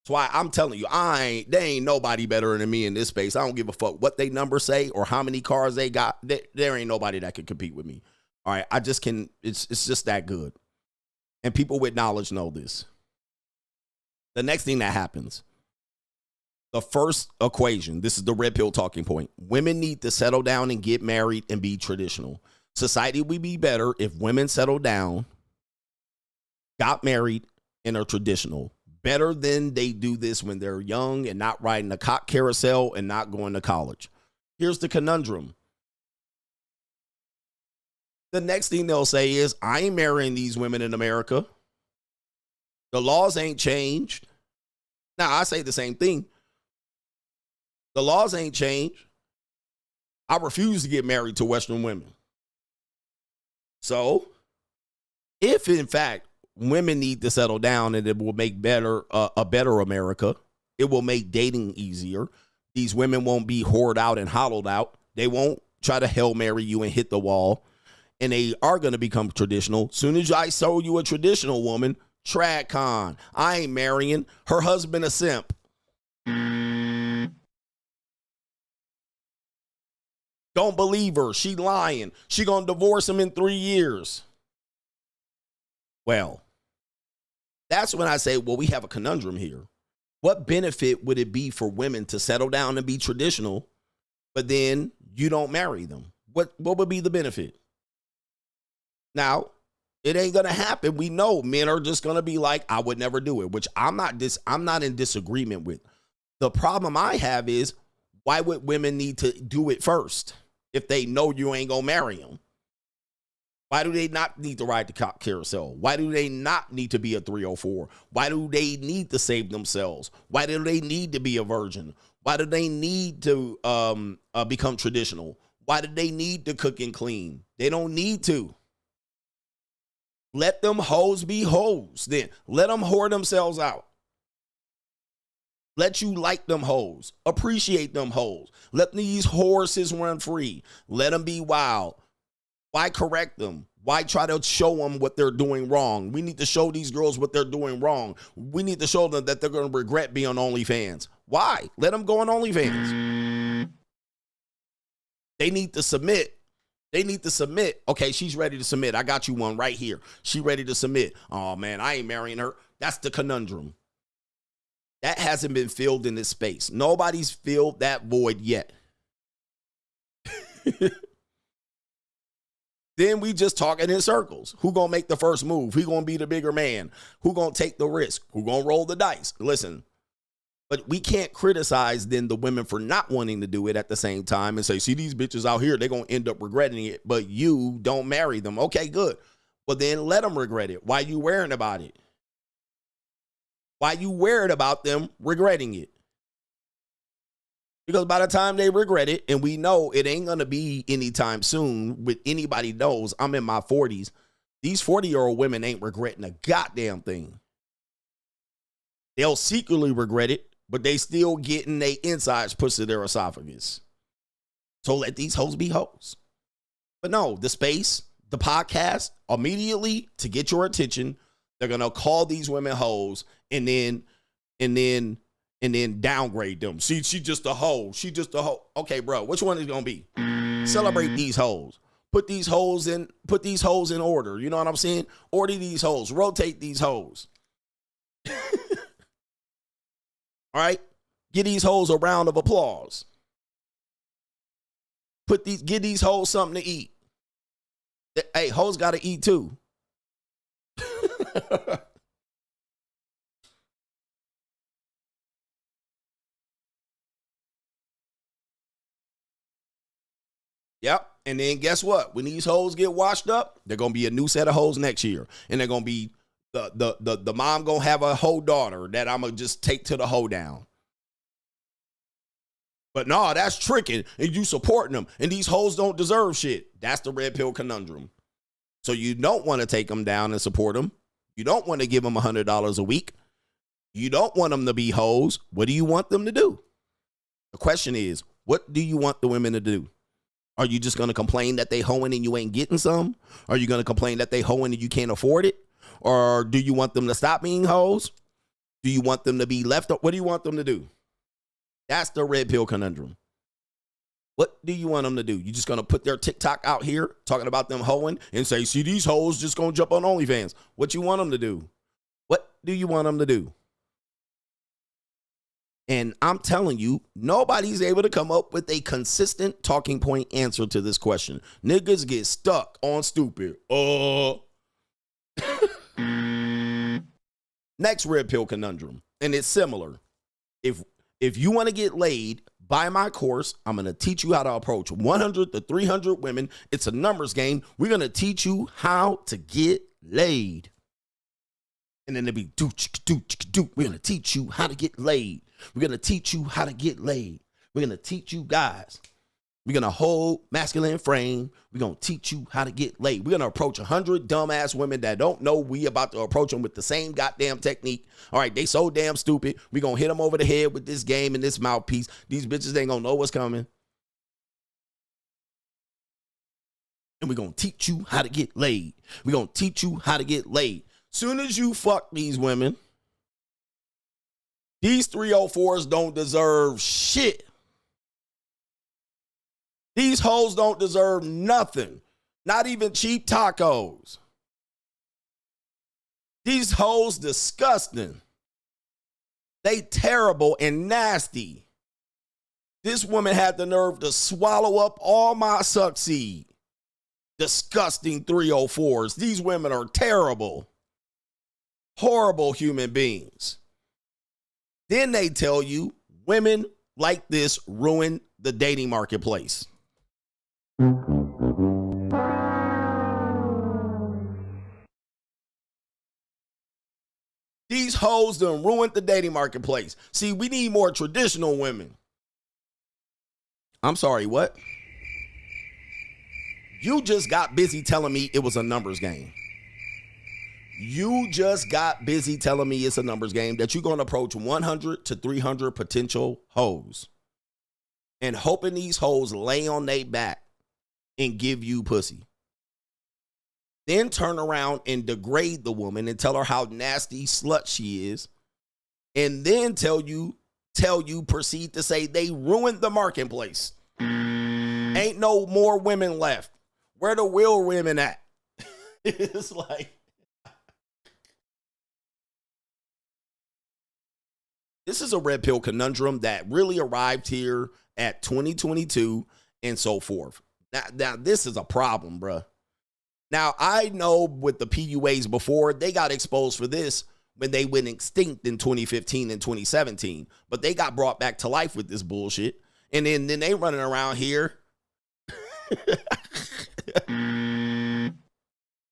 That's why I'm telling you, there ain't nobody better than me in this space. I don't give a fuck what they numbers say or how many cars they got. There ain't nobody that can compete with me. All right, I just can. It's just that good. And people with knowledge know this. The next thing that happens, the first equation, this is the red pill talking point. Women need to settle down and get married and be traditional. Society would be better if women settled down, got married, and are traditional. Better than they do this when they're young and not riding a cock carousel and not going to college. Here's the conundrum. The next thing they'll say is, I ain't marrying these women in America. The laws ain't changed. Now, I say the same thing. The laws ain't changed. I refuse to get married to Western women. So, if in fact women need to settle down and it will make a better America, it will make dating easier. These women won't be whored out and hollowed out. They won't try to Hail Mary you and hit the wall. And they are going to become traditional. Soon as I show you a traditional woman, TradCon, I ain't marrying. Her husband a simp. Don't believe her. She lying. She going to divorce him in 3 years. Well, that's when I say, well, we have a conundrum here. What benefit would it be for women to settle down and be traditional, but then you don't marry them? What would be the benefit? Now, it ain't going to happen. We know men are just going to be like, I would never do it, which I'm not in disagreement with. The problem I have is, why would women need to do it first if they know you ain't going to marry them? Why do they not need to ride the cock carousel? Why do they not need to be a 304? Why do they need to save themselves? Why do they need to be a virgin? Why do they need to become traditional? Why do they need to cook and clean? They don't need to. Let them hoes be hoes then. Let them whore themselves out. Let you like them hoes. Appreciate them hoes. Let these horses run free. Let them be wild. Why correct them? Why try to show them what they're doing wrong? We need to show these girls what they're doing wrong. We need to show them that they're going to regret being on OnlyFans. Why? Let them go on OnlyFans. They need to submit. They need to submit. Okay, she's ready to submit. I got you one right here. She ready to submit. Oh, man, I ain't marrying her. That's the conundrum. That hasn't been filled in this space. Nobody's filled that void yet. Then we just talking in circles. Who gonna make the first move? Who gonna be the bigger man? Who gonna take the risk? Who gonna roll the dice? Listen, but we can't criticize then the women for not wanting to do it at the same time and say, see these bitches out here, they're gonna end up regretting it, but you don't marry them. Okay, good. Well, then let them regret it. Why you worrying about it? Why you worried about them regretting it? Because by the time they regret it, and we know it ain't going to be anytime soon, with anybody knows I'm in my 40s, these 40-year-old women ain't regretting a goddamn thing. They'll secretly regret it, but they still getting their insides pushed to their esophagus. So let these hoes be hoes. But no, the space, the podcast, immediately to get your attention, they're going to call these women hoes and then downgrade them. She just a hoe. She just a hoe. Okay, bro, which one is gonna be? Celebrate these hoes. Put these hoes in order. You know what I'm saying? Order these hoes. Rotate these hoes. All right? Give these hoes a round of applause. Give these hoes something to eat. Hey, hoes gotta eat too. Yep. And then guess what? When these hoes get washed up, they're going to be a new set of hoes next year. And they're going to be the mom going to have a hoe daughter that I'm going to just take to the hoe down. But no, that's tricking. And you supporting them. And these hoes don't deserve shit. That's the red pill conundrum. So you don't want to take them down and support them. You don't want to give them $100 a week. You don't want them to be hoes. What do you want them to do? The question is, what do you want the women to do? Are you just going to complain that they hoeing and you ain't getting some? Are you going to complain that they hoeing and you can't afford it? Or do you want them to stop being hoes? Do you want them to be left up? What do you want them to do? That's the red pill conundrum. What do you want them to do? You just going to put their TikTok out here talking about them hoeing and say, see, these hoes just going to jump on OnlyFans. What you want them to do? What do you want them to do? And I'm telling you, nobody's able to come up with a consistent talking point answer to this question. Niggas get stuck on stupid. Next red pill conundrum, and it's similar. If you want to get laid, buy my course. I'm going to teach you how to approach 100 to 300 women. It's a numbers game. We're going to teach you how to get laid. And then it'll be do. We're going to teach you how to get laid. We're going to teach you how to get laid. We're going to teach you guys. We're going to hold masculine frame. We're going to teach you how to get laid. We're going to approach 100 dumbass women that don't know we about to approach them with the same goddamn technique. All right, they so damn stupid. We're going to hit them over the head with this game and this mouthpiece. These bitches ain't going to know what's coming. And we're going to teach you how to get laid. We're going to teach you how to get laid. Soon as you fuck these women, these 304s don't deserve shit. These hoes don't deserve nothing. Not even cheap tacos. These hoes disgusting. They terrible and nasty. This woman had the nerve to swallow up all my succeed. Disgusting 304s. These women are terrible. Horrible human beings. Then they tell you women like this ruin the dating marketplace. These hoes done ruined the dating marketplace. See, we need more traditional women. I'm sorry, what? You just got busy telling me it was a numbers game. You just got busy telling me it's a numbers game, that you're going to approach 100 to 300 potential hoes and hoping these hoes lay on their back and give you pussy. Then turn around and degrade the woman and tell her how nasty slut she is. And then proceed to say they ruined the marketplace. Ain't no more women left. Where the real women at? It's like, this is a red pill conundrum that really arrived here at 2022 and so forth. Now this is a problem, bruh. Now, I know with the PUAs before, they got exposed for this when they went extinct in 2015 and 2017. But they got brought back to life with this bullshit. And then they running around here.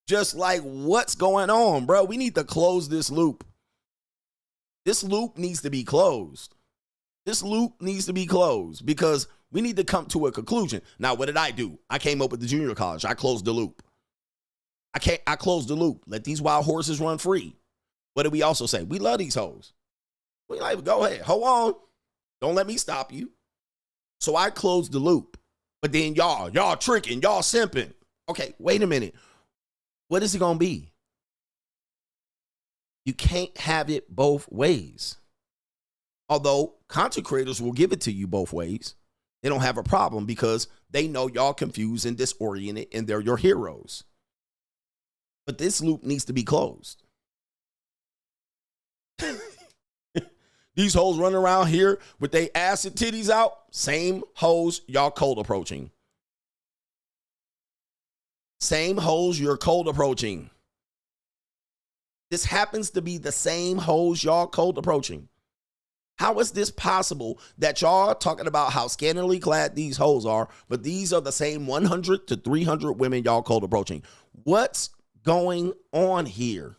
Just like, what's going on, bro? We need to close this loop. This loop needs to be closed. This loop needs to be closed because we need to come to a conclusion. Now, what did I do? I came up with the junior college. I closed the loop. I closed the loop. Let these wild horses run free. What did we also say? We love these hoes. We like, go ahead. Hold on. Don't let me stop you. So I closed the loop. But then y'all tricking, y'all simping. Okay, wait a minute. What is it going to be? You can't have it both ways. Although content creators will give it to you both ways. They don't have a problem because they know y'all confused and disoriented and they're your heroes. But this loop needs to be closed. These hoes running around here with their ass and titties out. Same hoes y'all cold approaching. Same hoes you're cold approaching. This happens to be the same hoes y'all cold approaching. How is this possible that y'all are talking about how scantily clad these hoes are, but these are the same 100 to 300 women y'all cold approaching? What's going on here?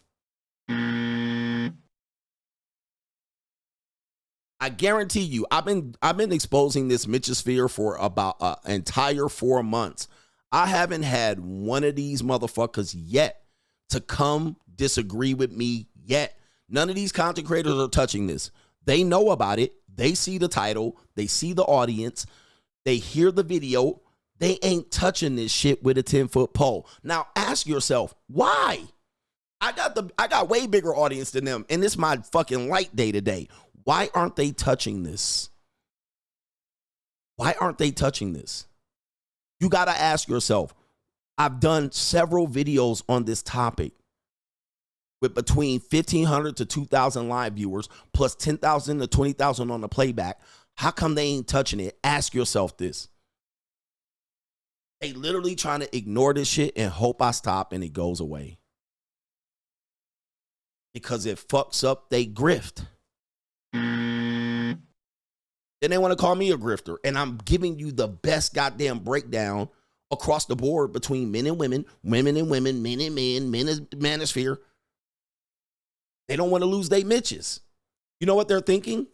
I guarantee you, I've been exposing this Mitchosphere for about an entire 4 months. I haven't had one of these motherfuckers yet to come disagree with me yet. None of these content creators are touching this. They know about it. They see the title. They see the audience. They hear the video. They ain't touching this shit with a 10-foot pole. Now ask yourself, why? I got way bigger audience than them, and it's my fucking light day today. Why aren't they touching this? Why aren't they touching this? You got to ask yourself. I've done several videos on this topic with between 1,500 to 2,000 live viewers plus 10,000 to 20,000 on the playback. How come they ain't touching it? Ask yourself this. They literally trying to ignore this shit and hope I stop and it goes away. Because it fucks up they grift. Then they want to call me a grifter. And I'm giving you the best goddamn breakdown across the board between men and women, women and women, men and men, men and Manosphere. They don't want to lose their Mitches. You know what they're thinking? You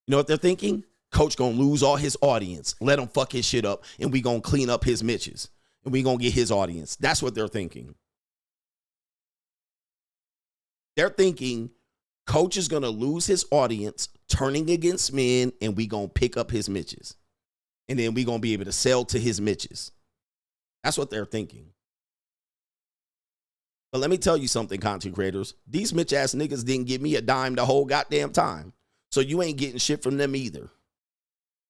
know what they're thinking? Coach gonna lose all his audience. Let him fuck his shit up, and we gonna clean up his Mitches. And we gonna get his audience. That's what they're thinking. They're thinking Coach is gonna lose his audience, turning against men, and we gonna pick up his Mitches. And then we gonna be able to sell to his Mitches. That's what they're thinking. But let me tell you something, content creators. These Mitch ass niggas didn't give me a dime the whole goddamn time. So you ain't getting shit from them either.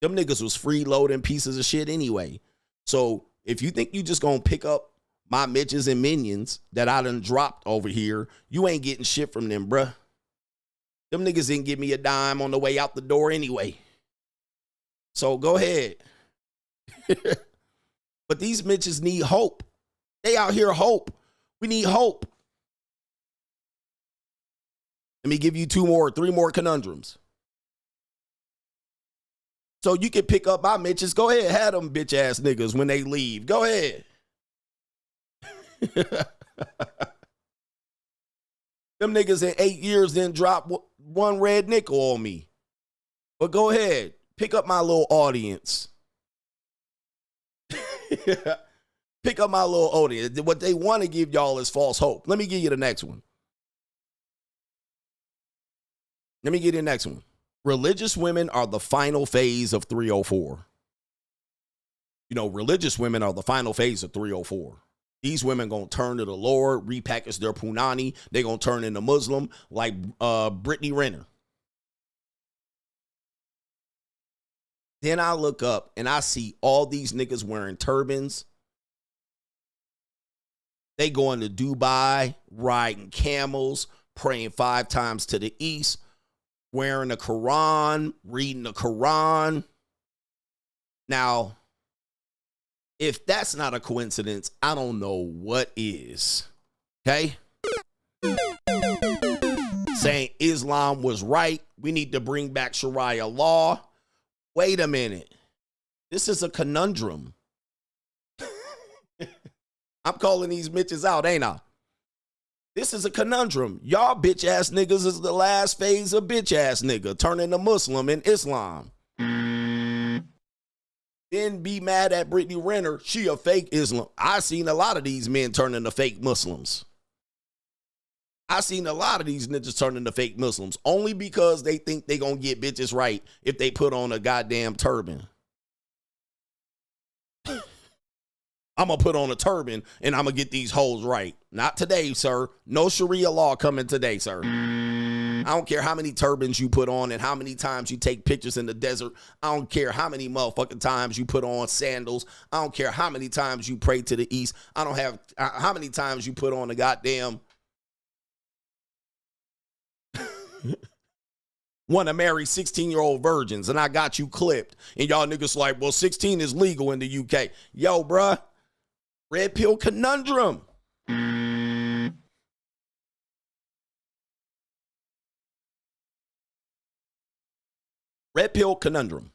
Them niggas was freeloading pieces of shit anyway. So if you think you just gonna pick up my Mitches and minions that I done dropped over here, you ain't getting shit from them, bruh. Them niggas didn't give me a dime on the way out the door anyway. So go ahead. But these Mitches need hope. They out here hope. We need hope. Let me give you three more conundrums. So you can pick up my Mitches. Go ahead, have them bitch ass niggas when they leave. Go ahead. Them niggas in 8 years didn't drop one red nickel on me. But go ahead, pick up my little audience. Pick up my little audience. What they want to give y'all is false hope. Let me give you the next one. Let me give you the next one. Religious women are the final phase of 304. You know, religious women are the final phase of 304. These women gonna turn to the Lord, repackage their punani. They gonna turn into Muslim like Brittany Renner. Then I look up and I see all these niggas wearing turbans. They going to Dubai, riding camels, praying 5 times to the east, wearing the Quran, reading the Quran. Now, if that's not a coincidence, I don't know what is. Okay? Saying Islam was right. We need to bring back Sharia law. Wait a minute. This is a conundrum. I'm calling these bitches out, ain't I? This is a conundrum. Y'all bitch ass niggas is the last phase of bitch ass nigga, turning to Muslim in Islam. Then be mad at Brittany Renner. She a fake Islam. I seen a lot of these men turn into fake Muslims. I seen a lot of these niggas turn into fake Muslims only because they think they gonna get bitches right if they put on a goddamn turban. I'm going to put on a turban and I'm going to get these hoes right. Not today, sir. No Sharia law coming today, sir. I don't care how many turbans you put on and how many times you take pictures in the desert. I don't care how many motherfucking times you put on sandals. I don't care how many times you pray to the east. I don't have how many times you put on a goddamn want to marry 16-year-old virgins and I got you clipped. And y'all niggas like, well, 16 is legal in the UK. Yo, bruh. Red pill conundrum. Red pill conundrum.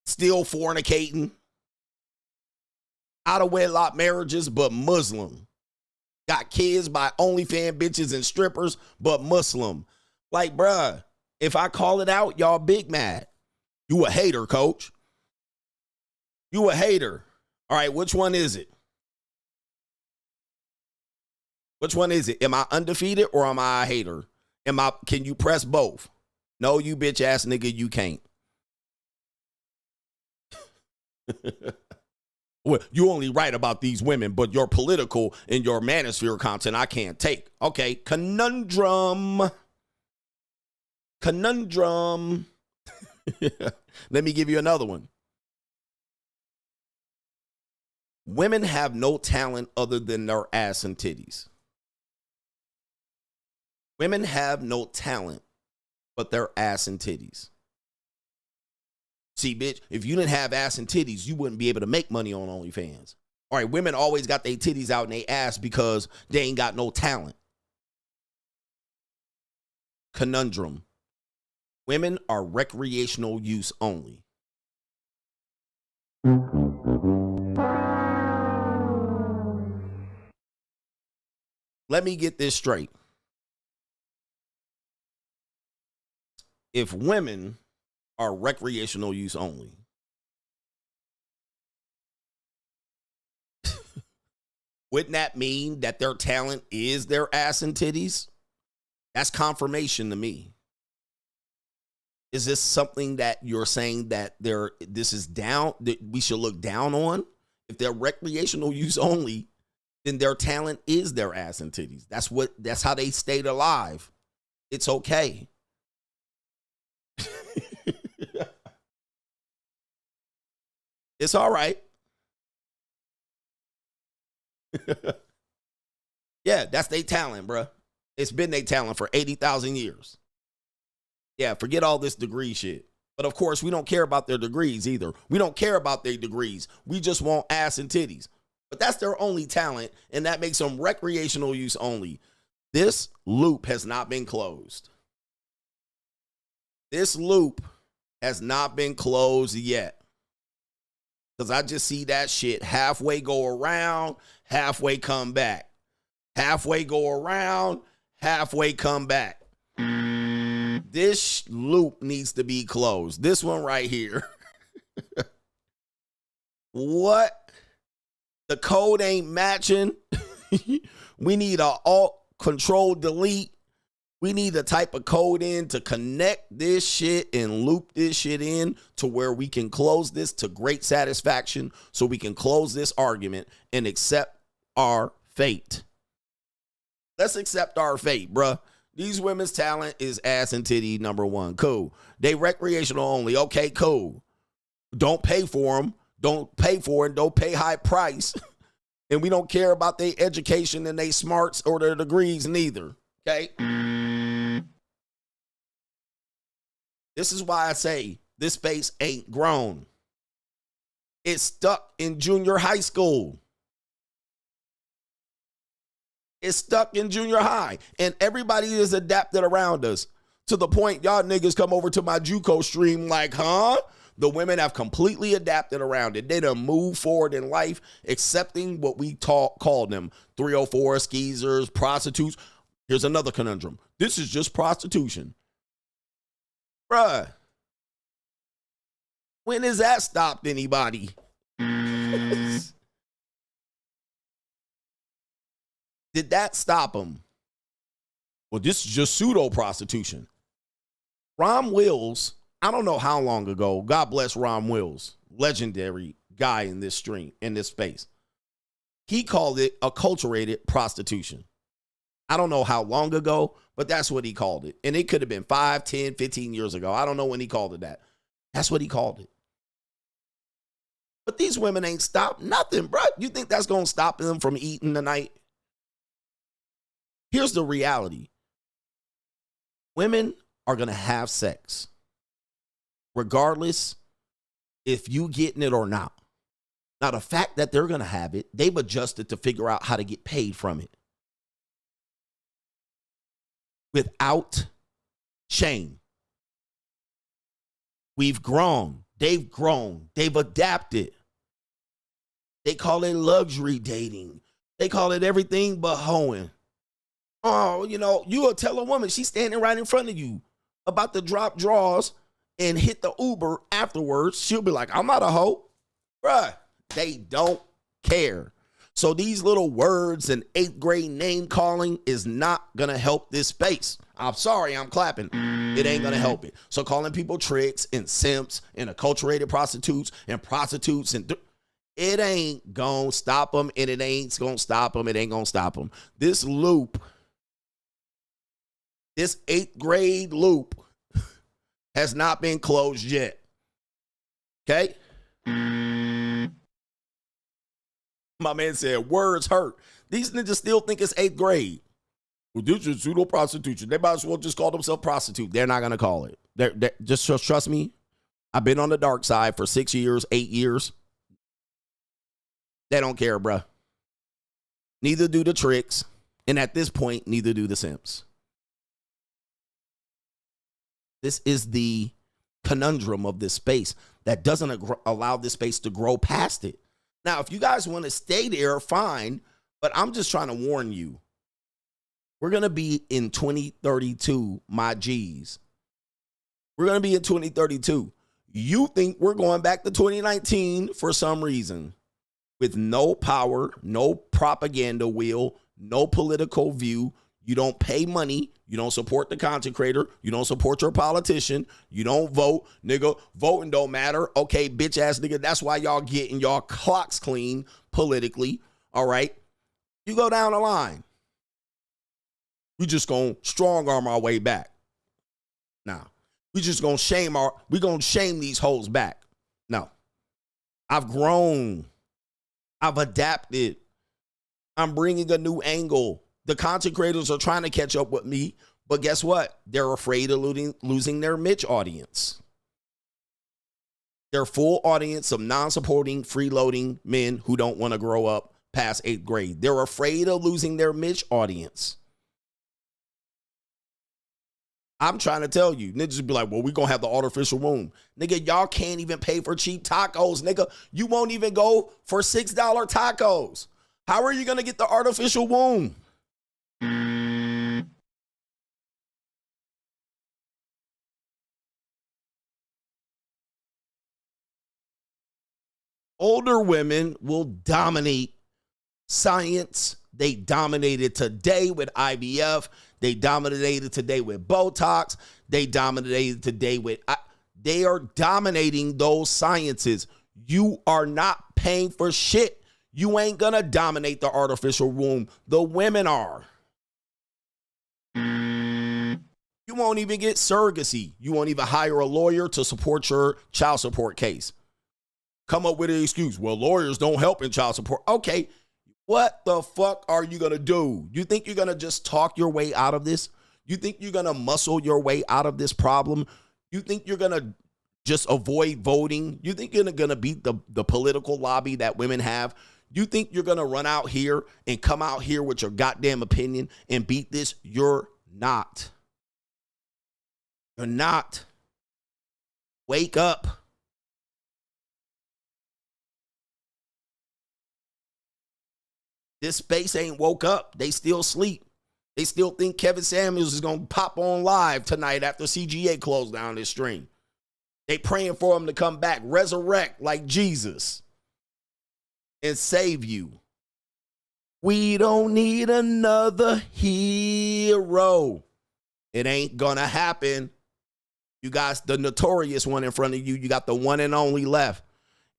Still fornicating. Out of wedlock marriages, but Muslim. Got kids by OnlyFans bitches and strippers, but Muslim. Like, bruh, if I call it out, y'all big mad. You a hater, coach. You a hater. All right, which one is it? Which one is it? Am I undefeated or am I a hater? Can you press both? No, you bitch ass nigga, you can't. Well, you only write about these women, but your political and your manosphere content I can't take. Okay, conundrum. Conundrum. Let me give you another one. Women have no talent other than their ass and titties. Women have no talent but their ass and titties. See, bitch, if you didn't have ass and titties, you wouldn't be able to make money on OnlyFans. All right, women always got their titties out in their ass because they ain't got no talent. Conundrum. Women are recreational use only. Let me get this straight. If women are recreational use only, wouldn't that mean that their talent is their ass and titties? That's confirmation to me. Is this something that you're saying that this is down, that we should look down on? If they're recreational use only, then their talent is their ass and titties. That's how they stayed alive. It's okay. It's all right. Yeah, that's their talent, bruh. It's been their talent for 80,000 years. Yeah, forget all this degree shit. But of course, we don't care about their degrees either. We don't care about their degrees. We just want ass and titties. But that's their only talent, and that makes them recreational use only. This loop has not been closed. This loop has not been closed yet. Because I just see that shit halfway go around, halfway come back. Halfway go around, halfway come back. This loop needs to be closed. This one right here. What? The code ain't matching. We need a alt control delete. We need to type a code in to connect this shit and loop this shit in to where we can close this to great satisfaction so we can close this argument and accept our fate. Let's accept our fate, bruh. These women's talent is ass and titty number one. Cool. They recreational only. Okay, cool. Don't pay for them. Don't pay for it. Don't pay high price. And we don't care about their education and their smarts or their degrees neither. Okay? This is why I say this space ain't grown. It's stuck in junior high school. It's stuck in junior high. And everybody is adapted around us to the point y'all niggas come over to my JUCO stream like, huh? The women have completely adapted around it. They done moved forward in life, accepting what we call them. 304 skeezers, prostitutes. Here's another conundrum. This is just prostitution. Bruh. When has that stopped anybody? Did that stop them? Well, this is just pseudo prostitution. Ron Wills, I don't know how long ago, God bless Ron Wills, legendary guy in this stream, in this space. He called it acculturated prostitution. I don't know how long ago, but that's what he called it. And it could have been 5, 10, 15 years ago. I don't know when he called it that. That's what he called it. But these women ain't stopped nothing, bro. You think that's going to stop them from eating tonight? Here's the reality. Women are going to have sex, regardless if you getting it or not. Now, the fact that they're going to have it, they've adjusted to figure out how to get paid from it. Without shame. We've grown. They've grown. They've adapted. They call it luxury dating. They call it everything but hoeing. Oh, you know, you will tell a woman, she's standing right in front of you, about to drop drawers and hit the Uber afterwards. She'll be like, I'm not a hoe. Bruh, they don't care. So these little words and 8th grade name calling is not going to help this space. I'm sorry, I'm clapping. It ain't going to help it. So calling people tricks and simps and acculturated prostitutes and it ain't going to stop them, and it ain't going to stop them. It ain't going to stop them. This loop, this 8th grade loop has not been closed yet. Okay? My man said, words hurt. These niggas still think it's 8th grade. Well, this is pseudo prostitution. They might as well just call themselves prostitute. They're not going to call it. Just trust me. I've been on the dark side for 6 years, 8 years. They don't care, bruh. Neither do the tricks. And at this point, neither do the simps. This is the conundrum of this space that doesn't allow this space to grow past it. Now, if you guys want to stay there, fine. But I'm just trying to warn you. We're going to be in 2032, my G's. We're going to be in 2032. You think we're going back to 2019 for some reason. With no power, no propaganda wheel, no political view. You don't pay money. You don't support the content creator. You don't support your politician. You don't vote. Nigga, voting don't matter. Okay, bitch ass nigga. That's why y'all getting y'all clocks clean politically. All right. You go down the line. We just gonna strong arm our way back. Now, we just gonna shame these hoes back. No. I've grown. I've adapted. I'm bringing a new angle. The content creators are trying to catch up with me, but guess what? They're afraid of losing their Mitch audience. Their full audience of non-supporting, freeloading men who don't want to grow up past 8th grade. They're afraid of losing their Mitch audience. I'm trying to tell you, niggas be like, well, we gonna have the artificial womb. Nigga, y'all can't even pay for cheap tacos, nigga. You won't even go for $6 tacos. How are you gonna get the artificial womb? Older women will dominate science. They dominated today with IVF. They dominated today with Botox. They dominated today with... They are dominating those sciences. You are not paying for shit. You ain't gonna dominate the artificial womb. The women are. You won't even get surrogacy. You won't even hire a lawyer to support your child support case. Come up with an excuse. Well, lawyers don't help in child support. Okay. What the fuck are you going to do? You think you're going to just talk your way out of this? You think you're going to muscle your way out of this problem? You think you're going to just avoid voting? You think you're going to beat the political lobby that women have? You think you're going to run out here and come out here with your goddamn opinion and beat this? You're not. You're not. Wake up. This space ain't woke up. They still sleep. They still think Kevin Samuels is going to pop on live tonight after CGA closed down his stream. They praying for him to come back, resurrect like Jesus, and save you. We don't need another hero. It ain't going to happen. You got the notorious one in front of you. You got the one and only left.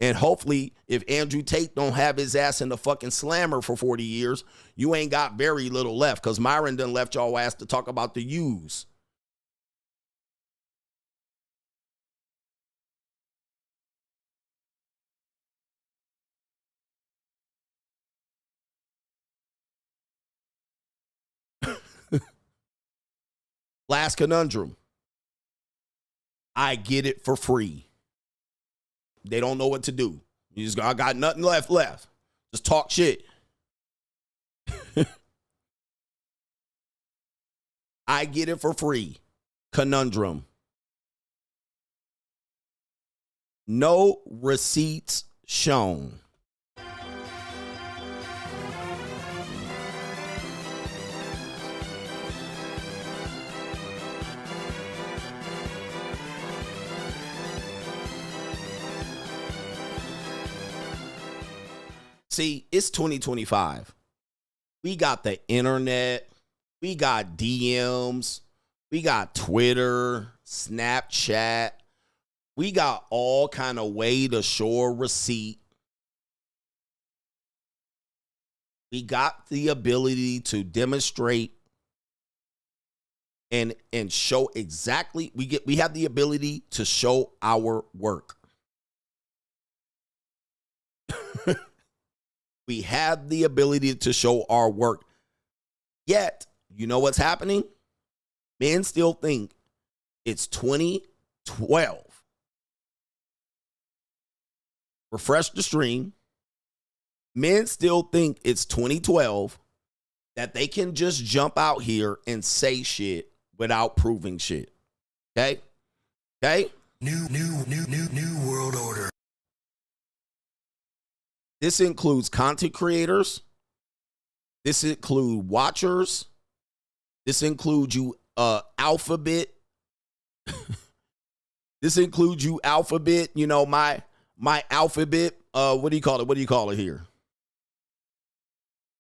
And hopefully, if Andrew Tate don't have his ass in the fucking slammer for 40 years, you ain't got very little left, because Myron done left y'all ass to talk about the U's. Last conundrum. I get it for free. They don't know what to do. You just go, I got nothing left. Just talk shit. I get it for free. Conundrum. No receipts shown. See, it's 2025. We got the internet. We got DMs. We got Twitter, Snapchat. We got all kind of way to show a receipt. We got the ability to demonstrate and show exactly. We have the ability to show our work. We have the ability to show our work. Yet, you know what's happening? Men still think it's 2012. Refresh the stream. Men still think it's 2012, that they can just jump out here and say shit without proving shit. Okay? Okay? New world order. This includes content creators. This includes watchers. This includes you alphabet. This includes you alphabet, you know, my alphabet, what do you call it? What do you call it here?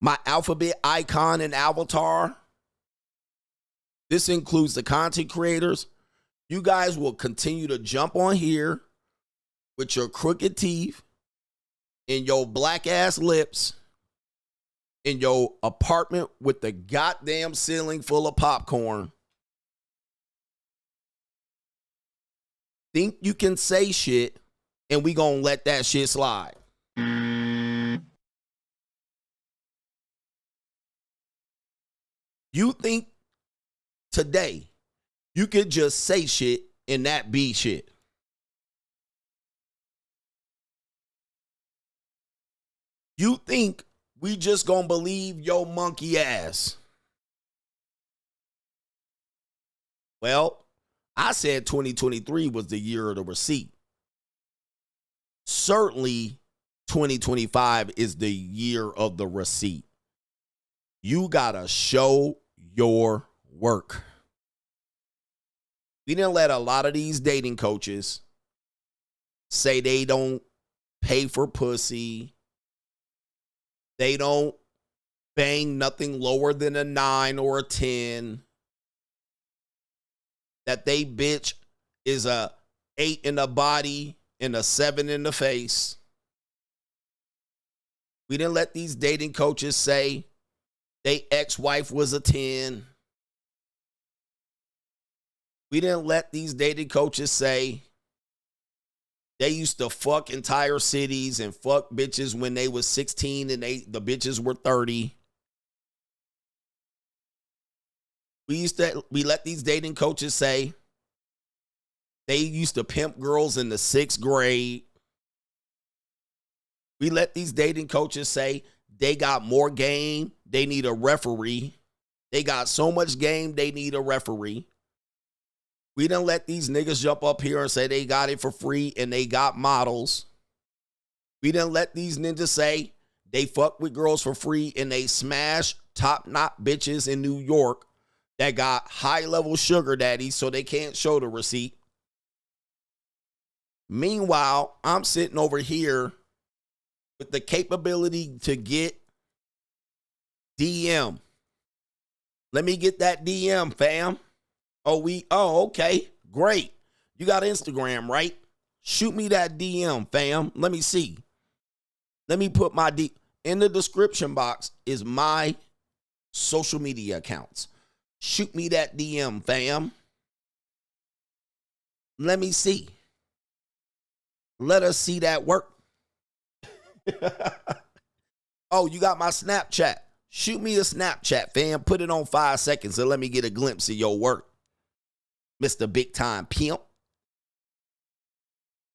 My alphabet icon and avatar. This includes the content creators. You guys will continue to jump on here with your crooked teeth and your black ass lips in your apartment with the goddamn ceiling full of popcorn. Think you can say shit and we gonna let that shit slide. You think today you could just say shit and that be shit? You think we just gonna believe your monkey ass? Well, I said 2023 was the year of the receipt. Certainly 2025 is the year of the receipt. You gotta show your work. We didn't let a lot of these dating coaches say they don't pay for pussy. They don't bang nothing lower than a 9 or a 10. That they bitch is a 8 in the body and a 7 in the face. We didn't let these dating coaches say they ex-wife was a 10. We didn't let these dating coaches say they used to fuck entire cities and fuck bitches when they was 16 and the bitches were 30. We let these dating coaches say they used to pimp girls in the 6th grade. We let these dating coaches say they got more game, they need a referee. They got so much game, they need a referee. We didn't let these niggas jump up here and say they got it for free and they got models. We didn't let these ninjas say they fuck with girls for free and they smash top-notch bitches in New York that got high-level sugar daddies so they can't show the receipt. Meanwhile, I'm sitting over here with the capability to get DM. Let me get that DM, fam. Oh, okay, great. You got Instagram, right? Shoot me that DM, fam. Let me see. Let me put my in the description box is my social media accounts. Shoot me that DM, fam. Let me see. Let us see that work. Oh, you got my Snapchat. Shoot me a Snapchat, fam. Put it on 5 seconds and let me get a glimpse of your work, Mr. Big Time Pimp.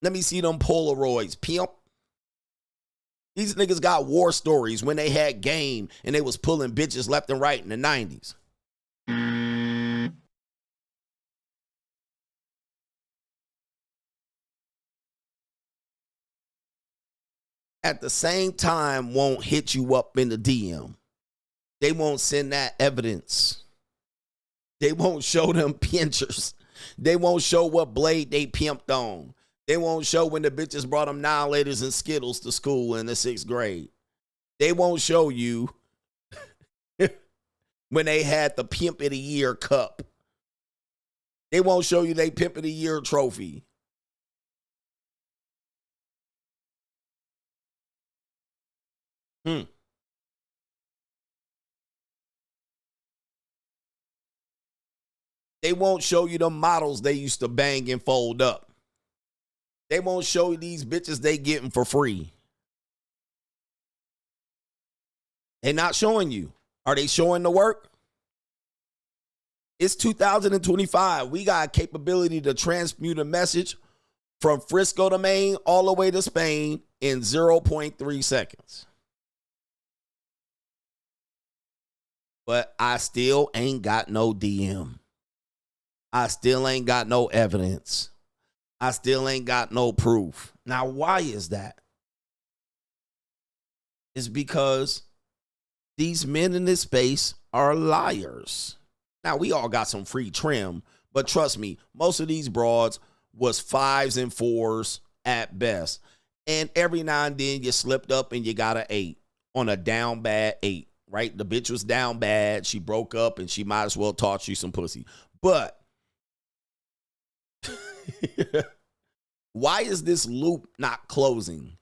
Let me see them Polaroids, pimp. These niggas got war stories when they had game and they was pulling bitches left and right in the 90s. At the same time, won't hit you up in the DM. They won't send that evidence. They won't show them pictures. They won't show what blade they pimped on. They won't show when the bitches brought them Annihilators and Skittles to school in the 6th grade. They won't show you when they had the Pimp of the Year cup. They won't show you they Pimp of the Year trophy. They won't show you the models they used to bang and fold up. They won't show you these bitches they getting for free. They're not showing you. Are they showing the work? It's 2025. We got capability to transmute a message from Frisco to Maine all the way to Spain in 0.3 seconds. But I still ain't got no DM. I still ain't got no evidence. I still ain't got no proof. Now, why is that? It's because these men in this space are liars. Now, we all got some free trim, but trust me, most of these broads was 5s and 4s at best. And every now and then you slipped up and you got an 8 on a down bad 8, right? The bitch was down bad. She broke up and she might as well taught you some pussy. But why is this loop not closing?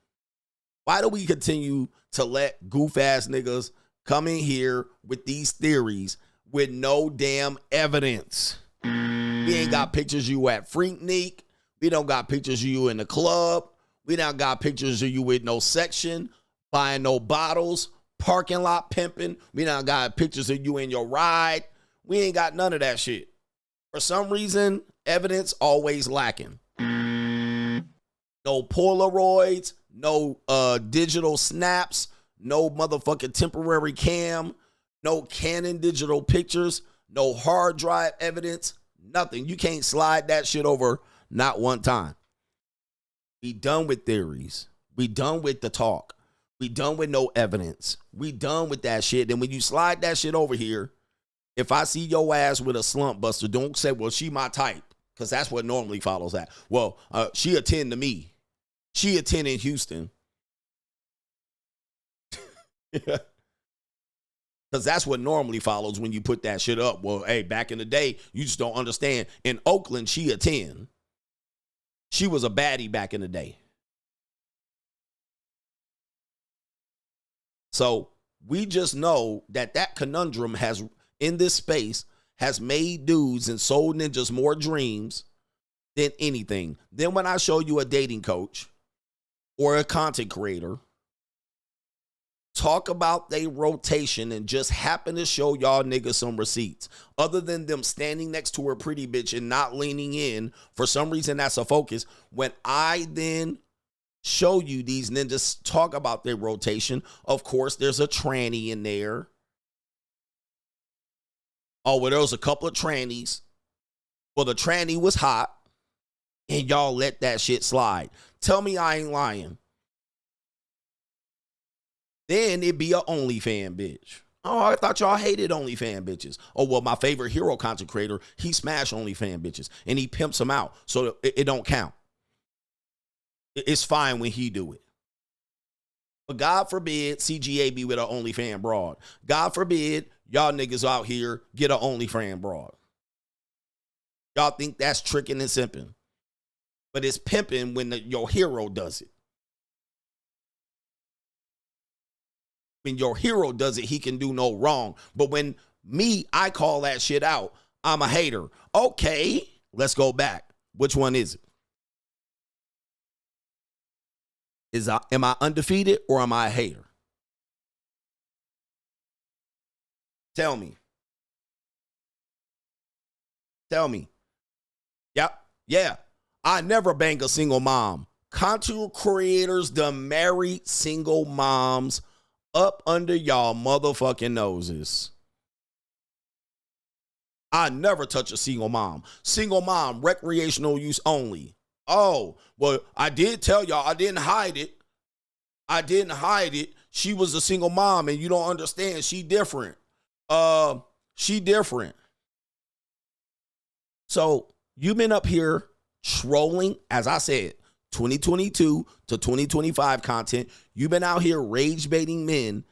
Why do we continue to let goof ass niggas come in here with these theories with no damn evidence? We ain't got pictures of you at Freaknik. We don't got pictures of you in the club. We don't got pictures of you with no section, buying no bottles, parking lot pimping. We don't got pictures of you in your ride. We ain't got none of that shit. For some reason, evidence always lacking. No Polaroids, no digital snaps, no motherfucking temporary cam, no Canon digital pictures, no hard drive evidence, nothing. You can't slide that shit over not one time. We done with theories. We done with the talk. We done with no evidence. We done with that shit. And when you slide that shit over here, if I see your ass with a slump buster, don't say, well, she my type. Because that's what normally follows that. Well, she a 10 to me. She a 10 in Houston. Because that's what normally follows when you put that shit up. Well, hey, back in the day, you just don't understand. In Oakland, she a 10. She was a baddie back in the day. So we just know that that conundrum has, in this space, has made dudes and soul ninjas more dreams than anything. Then when I show you a dating coach or a content creator talk about their rotation and just happen to show y'all niggas some receipts, other than them standing next to a pretty bitch and not leaning in, for some reason that's a focus. When I then show you these ninjas talk about their rotation, of course there's a tranny in there. Oh, well, there was a couple of trannies. Well, the tranny was hot, and y'all let that shit slide. Tell me I ain't lying. Then it'd be a OnlyFans bitch. Oh, I thought y'all hated OnlyFans bitches. Oh, well, my favorite hero content creator, he smashed OnlyFans bitches, and he pimps them out, so it don't count. It's fine when he do it. But God forbid CGA be with an OnlyFans broad. God forbid y'all niggas out here get an OnlyFans broad. Y'all think that's tricking and simping. But it's pimping when your hero does it. When your hero does it, he can do no wrong. But when I call that shit out, I'm a hater. Okay, let's go back. Which one is it? Am I undefeated or am I a hater? Tell me. Tell me. Yep. Yeah. I never bang a single mom. Content creators done married single moms up under y'all motherfucking noses. I never touch a single mom. Single mom, recreational use only. Oh, well, I did tell y'all, I didn't hide it. I didn't hide it. She was a single mom and you don't understand. She different. She different. So you've been up here trolling, as I said, 2022 to 2025 content. You've been out here rage baiting men,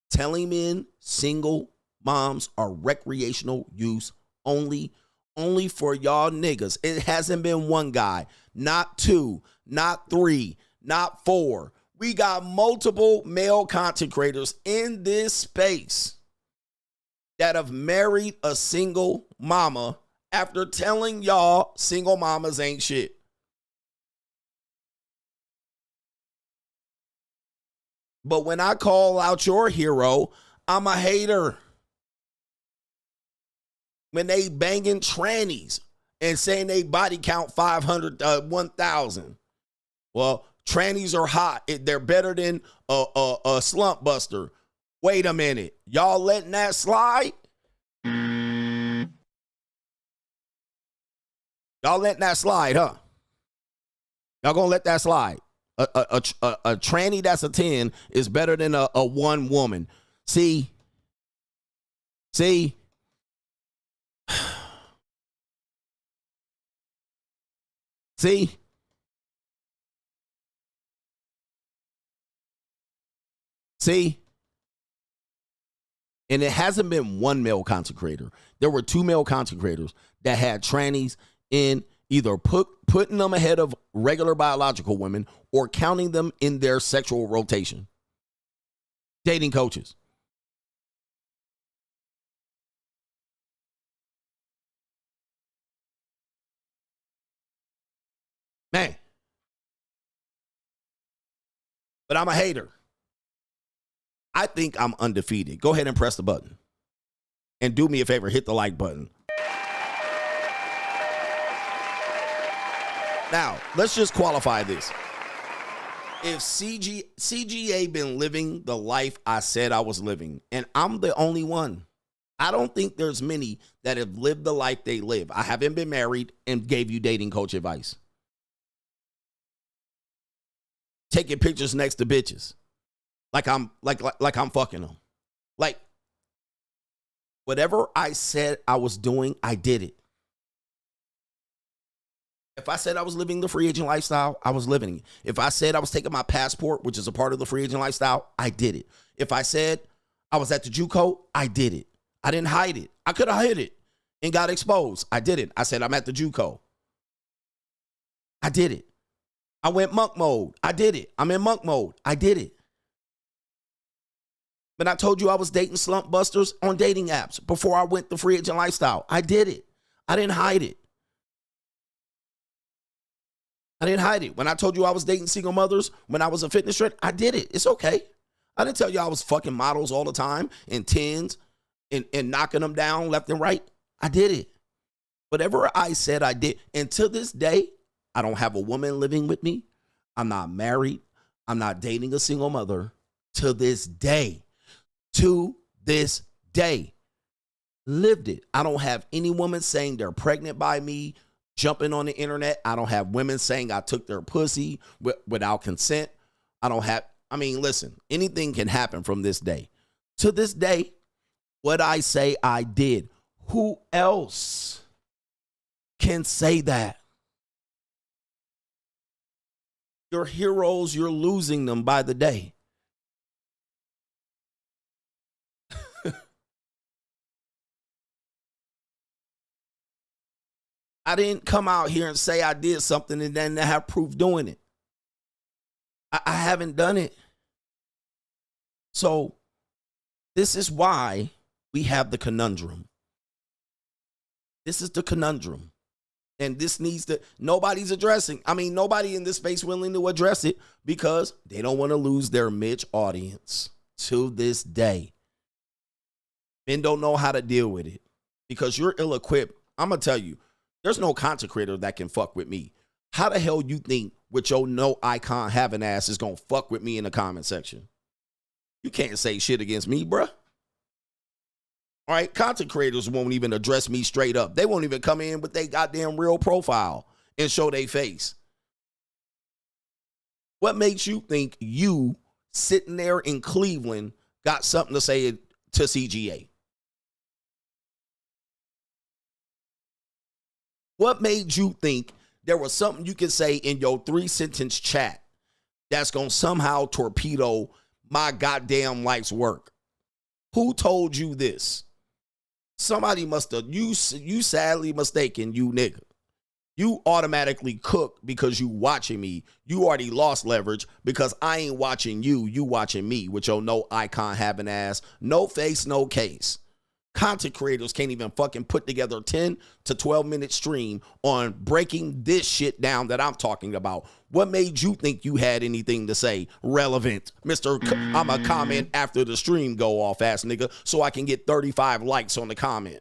telling men single moms are recreational use only for y'all niggas. It hasn't been one guy, not two, not three, not four. We got multiple male content creators in this space that have married a single mama after telling y'all single mamas ain't shit. But when I call out your hero, I'm a hater. When they banging trannies and saying they body count 500, 1,000. Well, trannies are hot. They're better than a slump buster. Wait a minute. Y'all letting that slide? Y'all letting that slide, huh? Y'all gonna let that slide? A tranny that's a 10 is better than a one woman. See? See? And it hasn't been one male content creator. There were two male content creators that had trannies in either putting them ahead of regular biological women or counting them in their sexual rotation. Dating coaches. Man. But I'm a hater. I think I'm undefeated. Go ahead and press the button. And do me a favor, hit the like button. Now, let's just qualify this. If CGA been living the life I said I was living, and I'm the only one, I don't think there's many that have lived the life they live. I haven't been married and gave you dating coach advice. Taking pictures next to bitches. Like I'm fucking them. Like, whatever I said I was doing, I did it. If I said I was living the free agent lifestyle, I was living it. If I said I was taking my passport, which is a part of the free agent lifestyle, I did it. If I said I was at the JUCO, I did it. I didn't hide it. I could have hid it and got exposed. I did it. I said I'm at the JUCO. I did it. I went monk mode. I did it. I'm in monk mode. I did it. But I told you I was dating slump busters on dating apps before I went the free agent lifestyle. I did it. I didn't hide it. I didn't hide it. When I told you I was dating single mothers when I was a fitness trainer, I did it. It's okay. I didn't tell you I was fucking models all the time and tens and knocking them down left and right. I did it. Whatever I said, I did. And to this day, I don't have a woman living with me. I'm not married. I'm not dating a single mother. To this day. To this day. Lived it. I don't have any woman saying they're pregnant by me, jumping on the internet. I don't have women saying I took their pussy without consent. Listen, anything can happen from this day. To this day, what I say I did. Who else can say that? Your heroes, you're losing them by the day. I didn't come out here and say I did something and then have proof doing it. I haven't done it. So this is why we have the conundrum. This is the conundrum. And this needs to, nobody's addressing. Nobody in this space willing to address it because they don't want to lose their Mitch audience to this day. Men don't know how to deal with it because you're ill-equipped. I'm going to tell you, there's no content creator that can fuck with me. How the hell you think with your no icon having ass is going to fuck with me in the comment section? You can't say shit against me, bruh. All right, content creators won't even address me straight up. They won't even come in with their goddamn real profile and show their face. What makes you think you sitting there in Cleveland got something to say to CGA? What made you think there was something you can say in your 3-sentence chat that's going to somehow torpedo my goddamn life's work. Who told you this? Somebody must have, you sadly mistaken, you nigga. You automatically cook because you watching me. You already lost leverage because I ain't watching you. You watching me with your no icon having ass, no face, no case. Content creators can't even fucking put together a 10 to 12 minute stream on breaking this shit down that I'm talking about. What made you think you had anything to say relevant? I'm a comment after the stream go off, ass nigga, so I can get 35 likes on the comment.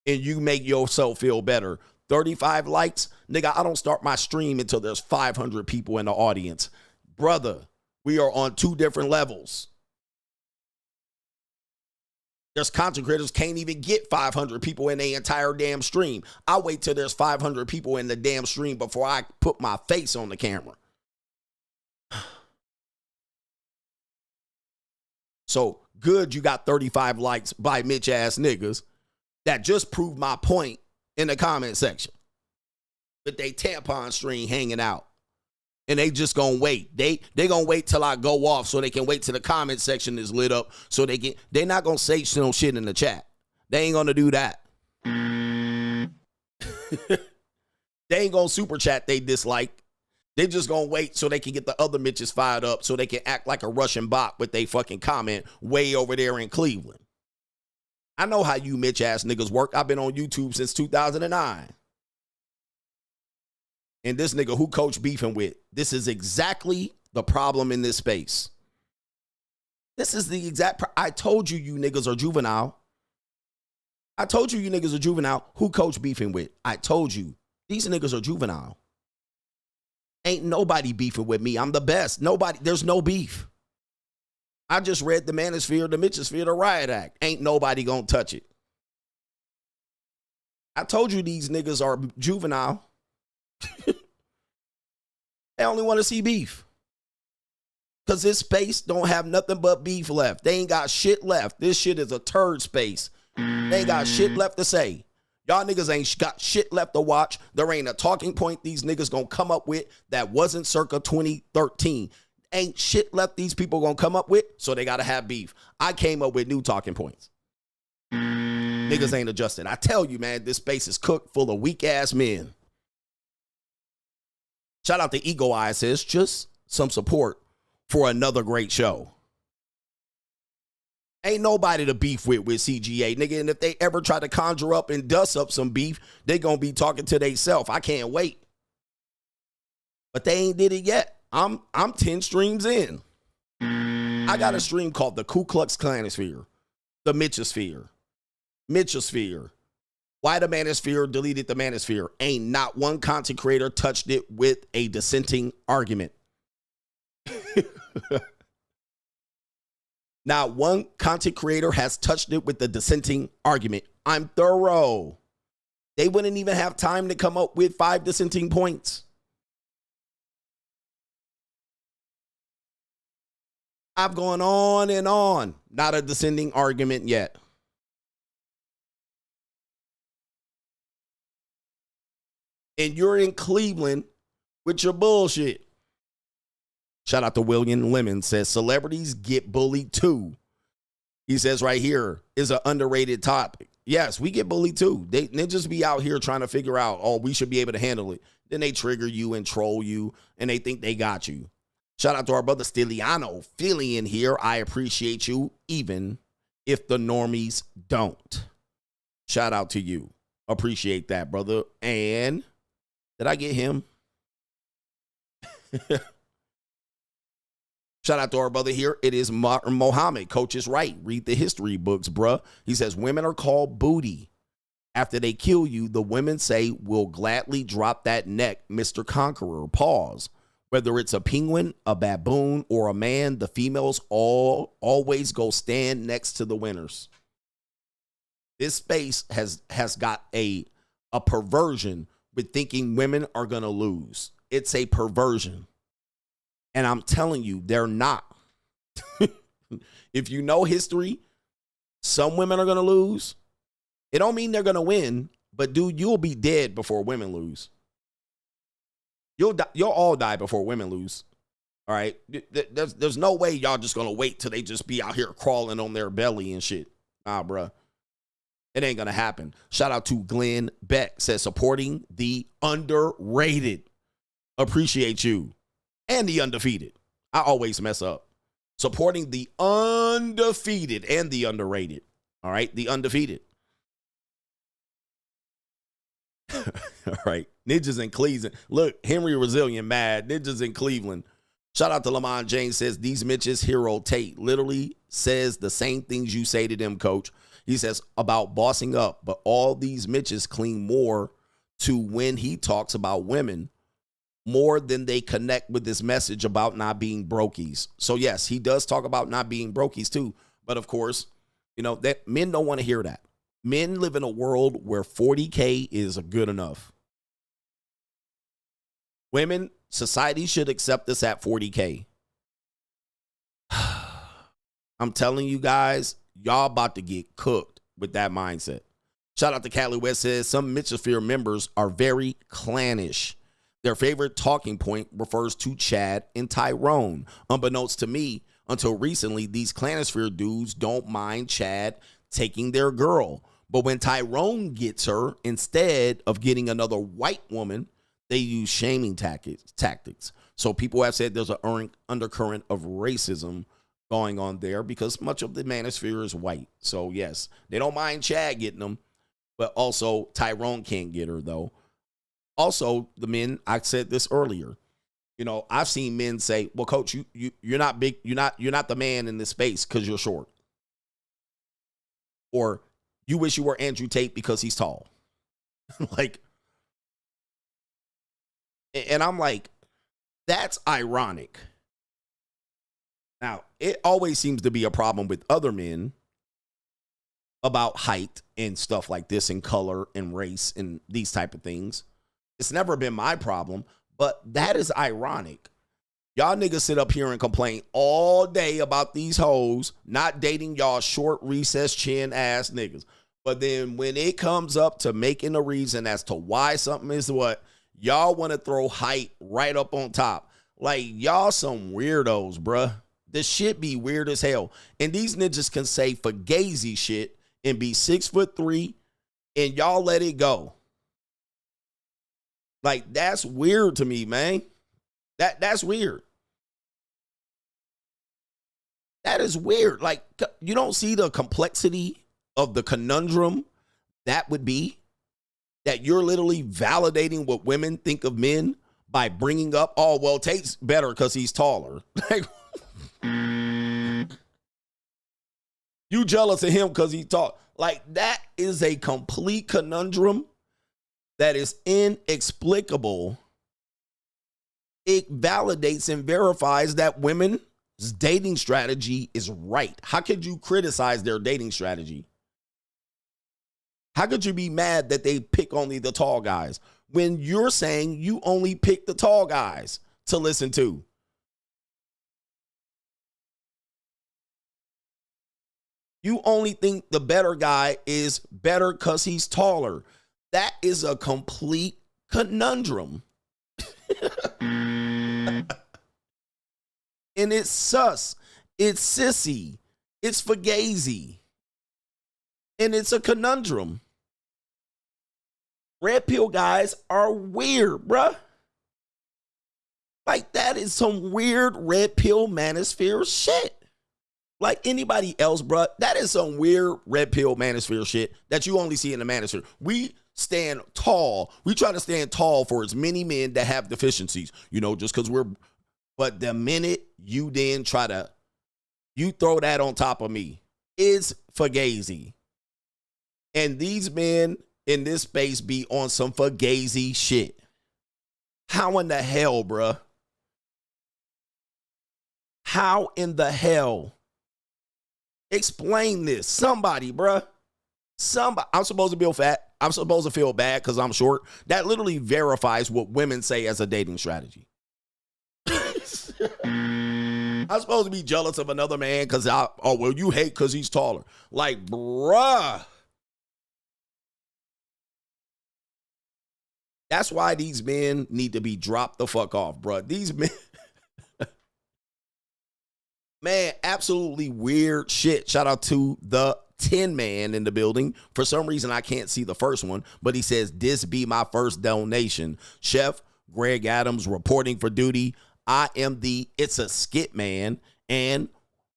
And you make yourself feel better. 35 likes? Nigga, I don't start my stream until there's 500 people in the audience. Brother, we are on 2 different levels. There's content creators can't even get 500 people in their entire damn stream. I wait till there's 500 people in the damn stream before I put my face on the camera. So good you got 35 likes by Mitch ass niggas that just proved my point in the comment section. But they tampon string hanging out. And they just gonna wait. They gonna wait till I go off so they can wait till the comment section is lit up so they're not gonna say no shit in the chat. They ain't gonna do that. They ain't gonna super chat they dislike. They just gonna wait so they can get the other Mitches fired up so they can act like a Russian bot with they fucking comment way over there in Cleveland. I know how you Mitch ass niggas work. I've been on YouTube since 2009. And this nigga who Coach beefing with, this is exactly the problem in this space. This is the exact, I told you niggas are juvenile. I told you niggas are juvenile. Who Coach beefing with? I told you, these niggas are juvenile. Ain't nobody beefing with me. I'm the best. Nobody, there's no beef. I just read the Manosphere, the Mitchosphere, the Riot Act. Ain't nobody gonna touch it. I told you these niggas are juvenile. They only want to see beef. Because this space don't have nothing but beef left. They ain't got shit left. This shit is a turd space. They ain't got shit left to say. Y'all niggas ain't got shit left to watch. There ain't a talking point these niggas gonna come up with that wasn't circa 2013. Ain't shit left these people gonna come up with, so they gotta have beef. I came up with new talking points. Niggas ain't adjusting. I tell you, man, this space is cooked full of weak ass men. Shout out to Ego Eye says, just some support for another great show. Ain't nobody to beef with CGA, nigga. And if they ever try to conjure up and dust up some beef, they gonna be talking to theyself. I can't wait. But they ain't did it yet. I'm 10 streams in. I got a stream called the Ku Klux Klanosphere, the Mitchosphere, why the Manosphere deleted the Manosphere. Ain't not one content creator touched it with a dissenting argument. Not one content creator has touched it with the dissenting argument. I'm thorough. They wouldn't even have time to come up with 5 dissenting points. I've gone on and on. Not a dissenting argument yet. And you're in Cleveland with your bullshit. Shout out to William Lemon, says celebrities get bullied too. He says right here is an underrated topic. Yes, we get bullied too. They just be out here trying to figure out, oh, we should be able to handle it. Then they trigger you and troll you and they think they got you. Shout out to our brother Stiliano, Philly in here. I appreciate you even if the normies don't. Shout out to you. Appreciate that, brother. And did I get him? Shout out to our brother here. It is Mohammed. Coach is right. Read the history books, bruh. He says, women are called booty. After they kill you, the women say, we'll gladly drop that neck, Mr. Conqueror. Pause. Whether it's a penguin, a baboon, or a man, the females always go stand next to the winners. This space has got a perversion with thinking women are going to lose. It's a perversion. And I'm telling you, they're not. If you know history, some women are going to lose. It don't mean they're going to win, but dude, you'll be dead before women lose. You'll all die before women lose. All right? There's no way y'all just going to wait till they just be out here crawling on their belly and shit. Nah, bruh. It ain't going to happen. Shout out to Glenn Beck. Says supporting the underrated. Appreciate you. And the undefeated. I always mess up. Supporting the undefeated and the underrated. All right? The undefeated. All right. Ninjas in Cleveland. Look, Henry Resilient mad. Ninjas in Cleveland. Shout out to Lamont James. Says these Mitches hero Tate literally says the same things you say to them, coach. He says about bossing up, but all these Mitches cling more to when he talks about women more than they connect with this message about not being brokies. So yes, he does talk about not being brokies too. But of course, you know, that men don't want to hear that. Men live in a world where 40K is good enough. Women, society should accept this at 40K. I'm telling you guys, y'all about to get cooked with that mindset. Shout out to Cali West. Says some Mitchosphere members are very clannish. Their favorite talking point refers to Chad and Tyrone. Unbeknownst to me, until recently, these Clanosphere dudes don't mind Chad taking their girl. But when Tyrone gets her, instead of getting another white woman, they use shaming tactics. So people have said there's an undercurrent of racism going on there because much of the Manosphere is white. So yes, they don't mind Chad getting them, but also Tyrone can't get her though. Also, the men, I said this earlier, you know, I've seen men say, well, coach, you're not big, you're not the man in this space because you're short. Or you wish you were Andrew Tate because he's tall. Like, and I'm like, that's ironic. Now, it always seems to be a problem with other men about height and stuff like this and color and race and these type of things. It's never been my problem, but that is ironic. Y'all niggas sit up here and complain all day about these hoes not dating y'all short recess chin ass niggas. But then when it comes up to making a reason as to why something is what, y'all want to throw height right up on top. Like, y'all some weirdos, bruh. This shit be weird as hell. And these ninjas can say Fugazi shit and be 6'3", and y'all let it go. Like, that's weird to me, man. That's weird. That is weird. Like, you don't see the complexity of the conundrum that would be that you're literally validating what women think of men by bringing up, oh, well, Tate's better because he's taller. Like, you jealous of him because he's tall. Like, that is a complete conundrum that is inexplicable. It validates and verifies that women's dating strategy is right. How could you criticize their dating strategy? How could you be mad that they pick only the tall guys when you're saying you only pick the tall guys to listen to? You only think the better guy is better because he's taller. That is a complete conundrum. And it's sus. It's sissy. It's fugazi. And it's a conundrum. Red pill guys are weird, bruh. Like, that is some weird red pill manosphere shit. Like anybody else, bruh, that is some weird red pill manosphere shit that you only see in the manosphere. We stand tall. We try to stand tall for as many men that have deficiencies, you know, just because we're, but the minute you then you throw that on top of me, it's fugazi. And these men in this space be on some fugazi shit. How in the hell, bruh? How in the hell? Explain this. Somebody, bruh. Somebody. I'm supposed to feel fat. I'm supposed to feel bad because I'm short. That literally verifies what women say as a dating strategy. I'm supposed to be jealous of another man because you hate because he's taller. Like, bruh. That's why these men need to be dropped the fuck off, bro. These men, man, absolutely weird shit. Shout out to the Tin Man in the building. For some reason, I can't see the first one, but he says, this be my first donation. Chef Greg Adams reporting for duty. I am the It's a Skit Man, and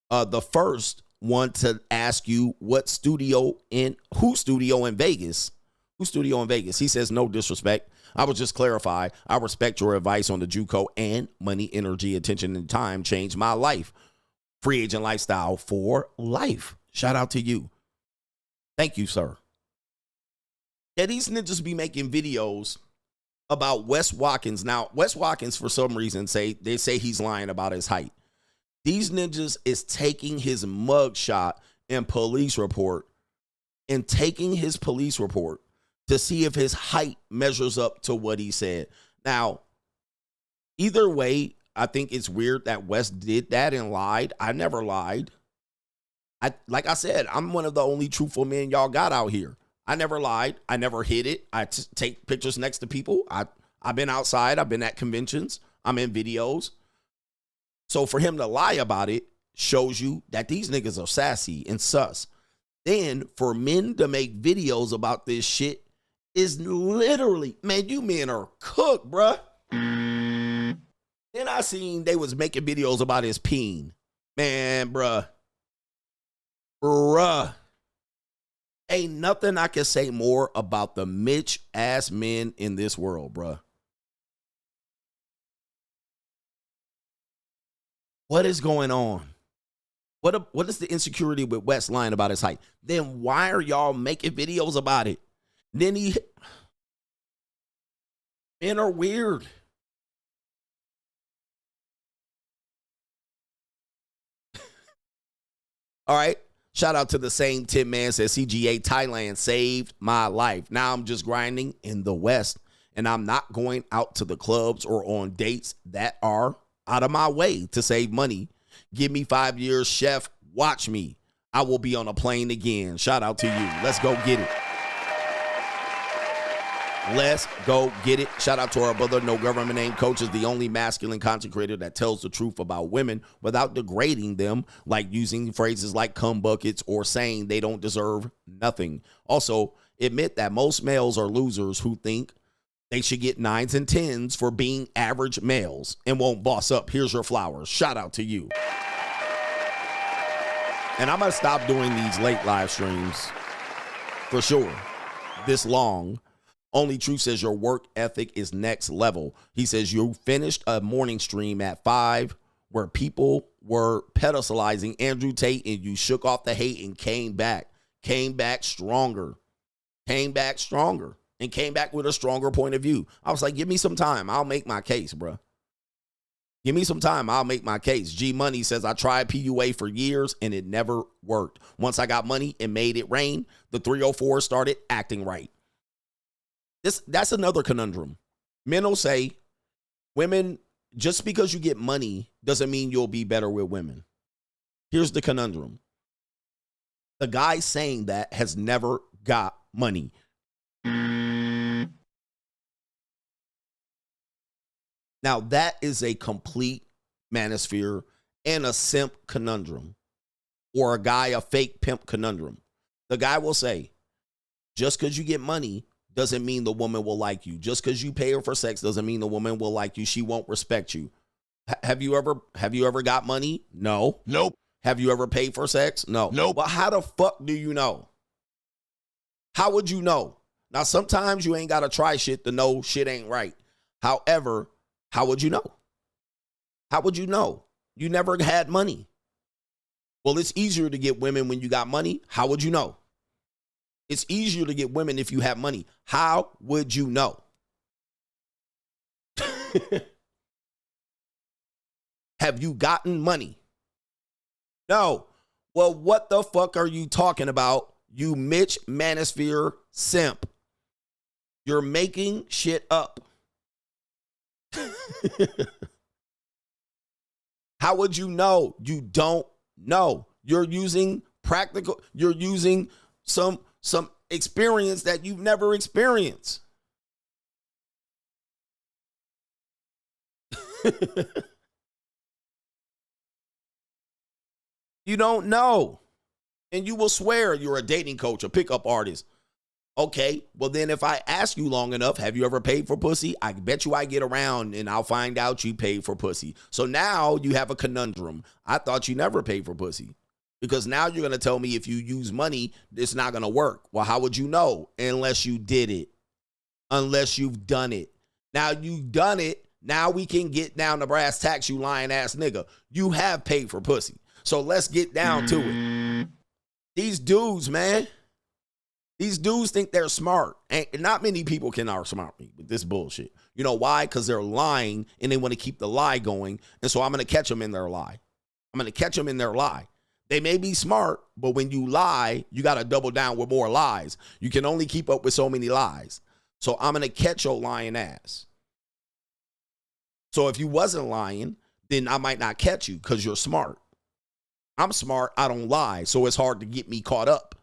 the first one to ask you who studio in Vegas. Who studio in Vegas? He says, no disrespect. I would just clarify. I respect your advice on the JUCO, and money, energy, attention, and time changed my life. Free agent lifestyle for life. Shout out to you. Thank you, sir. Yeah, these ninjas be making videos about Wes Watkins. Now, Wes Watkins, for some reason, say he's lying about his height. These ninjas is taking his mugshot and police report and taking his police report to see if his height measures up to what he said. Now, either way, I think it's weird that Wes did that and lied. I never lied. Like I said, I'm one of the only truthful men y'all got out here. I never lied. I never hid it. I take pictures next to people. I've been outside. I've been at conventions. I'm in videos. So for him to lie about it shows you that these niggas are sassy and sus. Then for men to make videos about this shit is literally, man, you men are cooked, bruh. Then I seen they was making videos about his peen. Man, bruh. Ain't nothing I can say more about the Mitch ass men in this world, bruh. What is going on? What is the insecurity with Wes lying about his height? Then why are y'all making videos about it? Then men are weird. All right. Shout out to the same Tin Man, says CGA Thailand saved my life. Now I'm just grinding in the West, and I'm not going out to the clubs or on dates that are out of my way to save money. Give me 5 years, chef. Watch me. I will be on a plane again. Shout out to you. Let's go get it. Let's go get it. Shout out to our brother, No Government Name Coach, is the only masculine content creator that tells the truth about women without degrading them, like using phrases like cum buckets or saying they don't deserve nothing. Also, admit that most males are losers who think they should get 9s and 10s for being average males and won't boss up. Here's your flowers. Shout out to you. And I'm going to stop doing these late live streams for sure. This long. Only Truth says your work ethic is next level. He says you finished a morning stream at 5 where people were pedestalizing Andrew Tate and you shook off the hate and came back stronger, and came back with a stronger point of view. I was like, give me some time. I'll make my case, bro. Give me some time. I'll make my case. G Money says I tried PUA for years and it never worked. Once I got money and made it rain, the 304 started acting right. That's another conundrum. Men will say, women, just because you get money doesn't mean you'll be better with women. Here's the conundrum. The guy saying that has never got money. Now, that is a complete manosphere and a simp conundrum, or a fake pimp conundrum. The guy will say, just because you get money doesn't mean the woman will like you. Just because you pay her for sex doesn't mean the woman will like you. She won't respect you. Have you ever got money? No. Nope. Have you ever paid for sex? No. Nope. Well, how the fuck do you know? How would you know? Now, sometimes you ain't got to try shit to know shit ain't right. However, how would you know? How would you know? You never had money. Well, it's easier to get women when you got money. How would you know? It's easier to get women if you have money. How would you know? Have you gotten money? No. Well, what the fuck are you talking about, you Mitch Manosphere simp? You're making shit up. How would you know? You don't know. You're using some experience that you've never experienced. You don't know. And you will swear you're a dating coach, a pickup artist. Okay, well then if I ask you long enough, have you ever paid for pussy? I bet you I get around and I'll find out you paid for pussy. So now you have a conundrum. I thought you never paid for pussy. Because now you're going to tell me if you use money, it's not going to work. Well, how would you know? Unless you did it. Unless you've done it. Now you've done it. Now we can get down to brass tacks, you lying ass nigga. You have paid for pussy. So let's get down to it. These dudes, man. These dudes think they're smart. And not many people can outsmart me with this bullshit. You know why? Because they're lying and they want to keep the lie going. And so I'm going to catch them in their lie. I'm going to catch them in their lie. They may be smart, but when you lie, you got to double down with more lies. You can only keep up with so many lies. So I'm going to catch your lying ass. So if you wasn't lying, then I might not catch you because you're smart. I'm smart. I don't lie. So it's hard to get me caught up.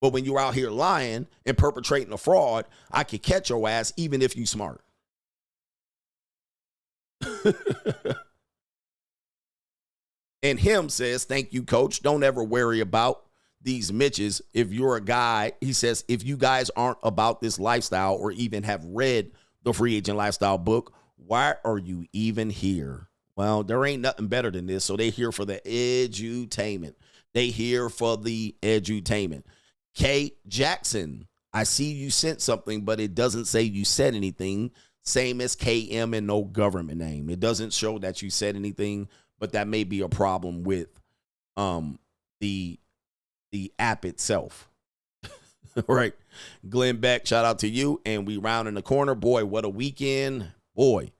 But when you're out here lying and perpetrating a fraud, I could catch your ass even if you smart. And him says, thank you, coach. Don't ever worry about these Mitches. If you're a guy, he says, if you guys aren't about this lifestyle or even have read the Free Agent Lifestyle book, why are you even here? Well, there ain't nothing better than this. So they here for the edutainment. They here for the edutainment. K. Jackson, I see you sent something, but it doesn't say you said anything. Same as KM and no government name. It doesn't show that you said anything. But that may be a problem with the app itself. Right. Glenn Beck, shout out to you. And we round in the corner. Boy, what a weekend. Boy,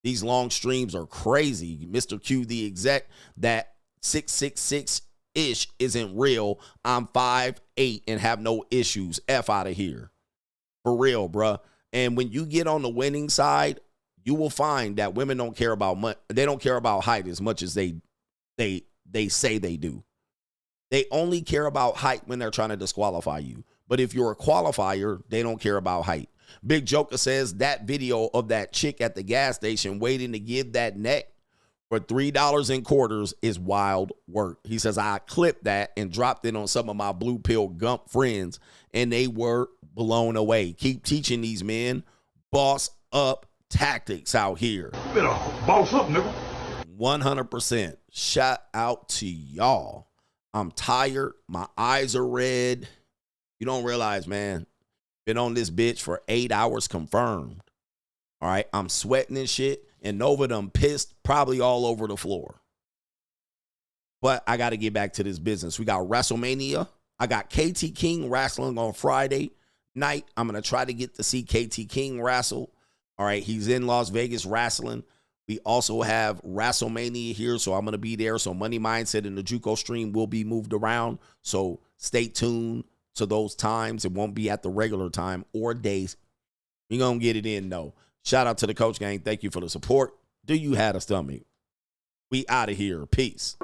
these long streams are crazy. Mr. Q, the exec, that 666-ish isn't real. I'm 5'8" and have no issues. F out of here. For real, bruh. And when you get on the winning side, you will find that women don't care about they don't care about height as much as they say they do. They only care about height when they're trying to disqualify you. But if you're a qualifier, they don't care about height. Big Joker says that video of that chick at the gas station waiting to give that neck for $3 in quarters is wild work. He says, I clipped that and dropped it on some of my blue pill gump friends, and they were blown away. Keep teaching these men boss up tactics out here. You better boss up, nigga. 100%. Shout out to y'all. I'm tired. My eyes are red. You don't realize, man. Been on this bitch for 8 hours confirmed. All right. I'm sweating and shit. And Nova done pissed probably all over the floor. But I got to get back to this business. We got WrestleMania. I got KT King wrestling on Friday night. I'm going to try to get to see KT King wrestle. All right, he's in Las Vegas wrestling. We also have WrestleMania here, so I'm going to be there. So Money Mindset and the JUCO stream will be moved around. So stay tuned to those times. It won't be at the regular time or days. You're going to get it in, though. Shout out to the Coach Gang. Thank you for the support. Do you have a stomach? We out of here. Peace.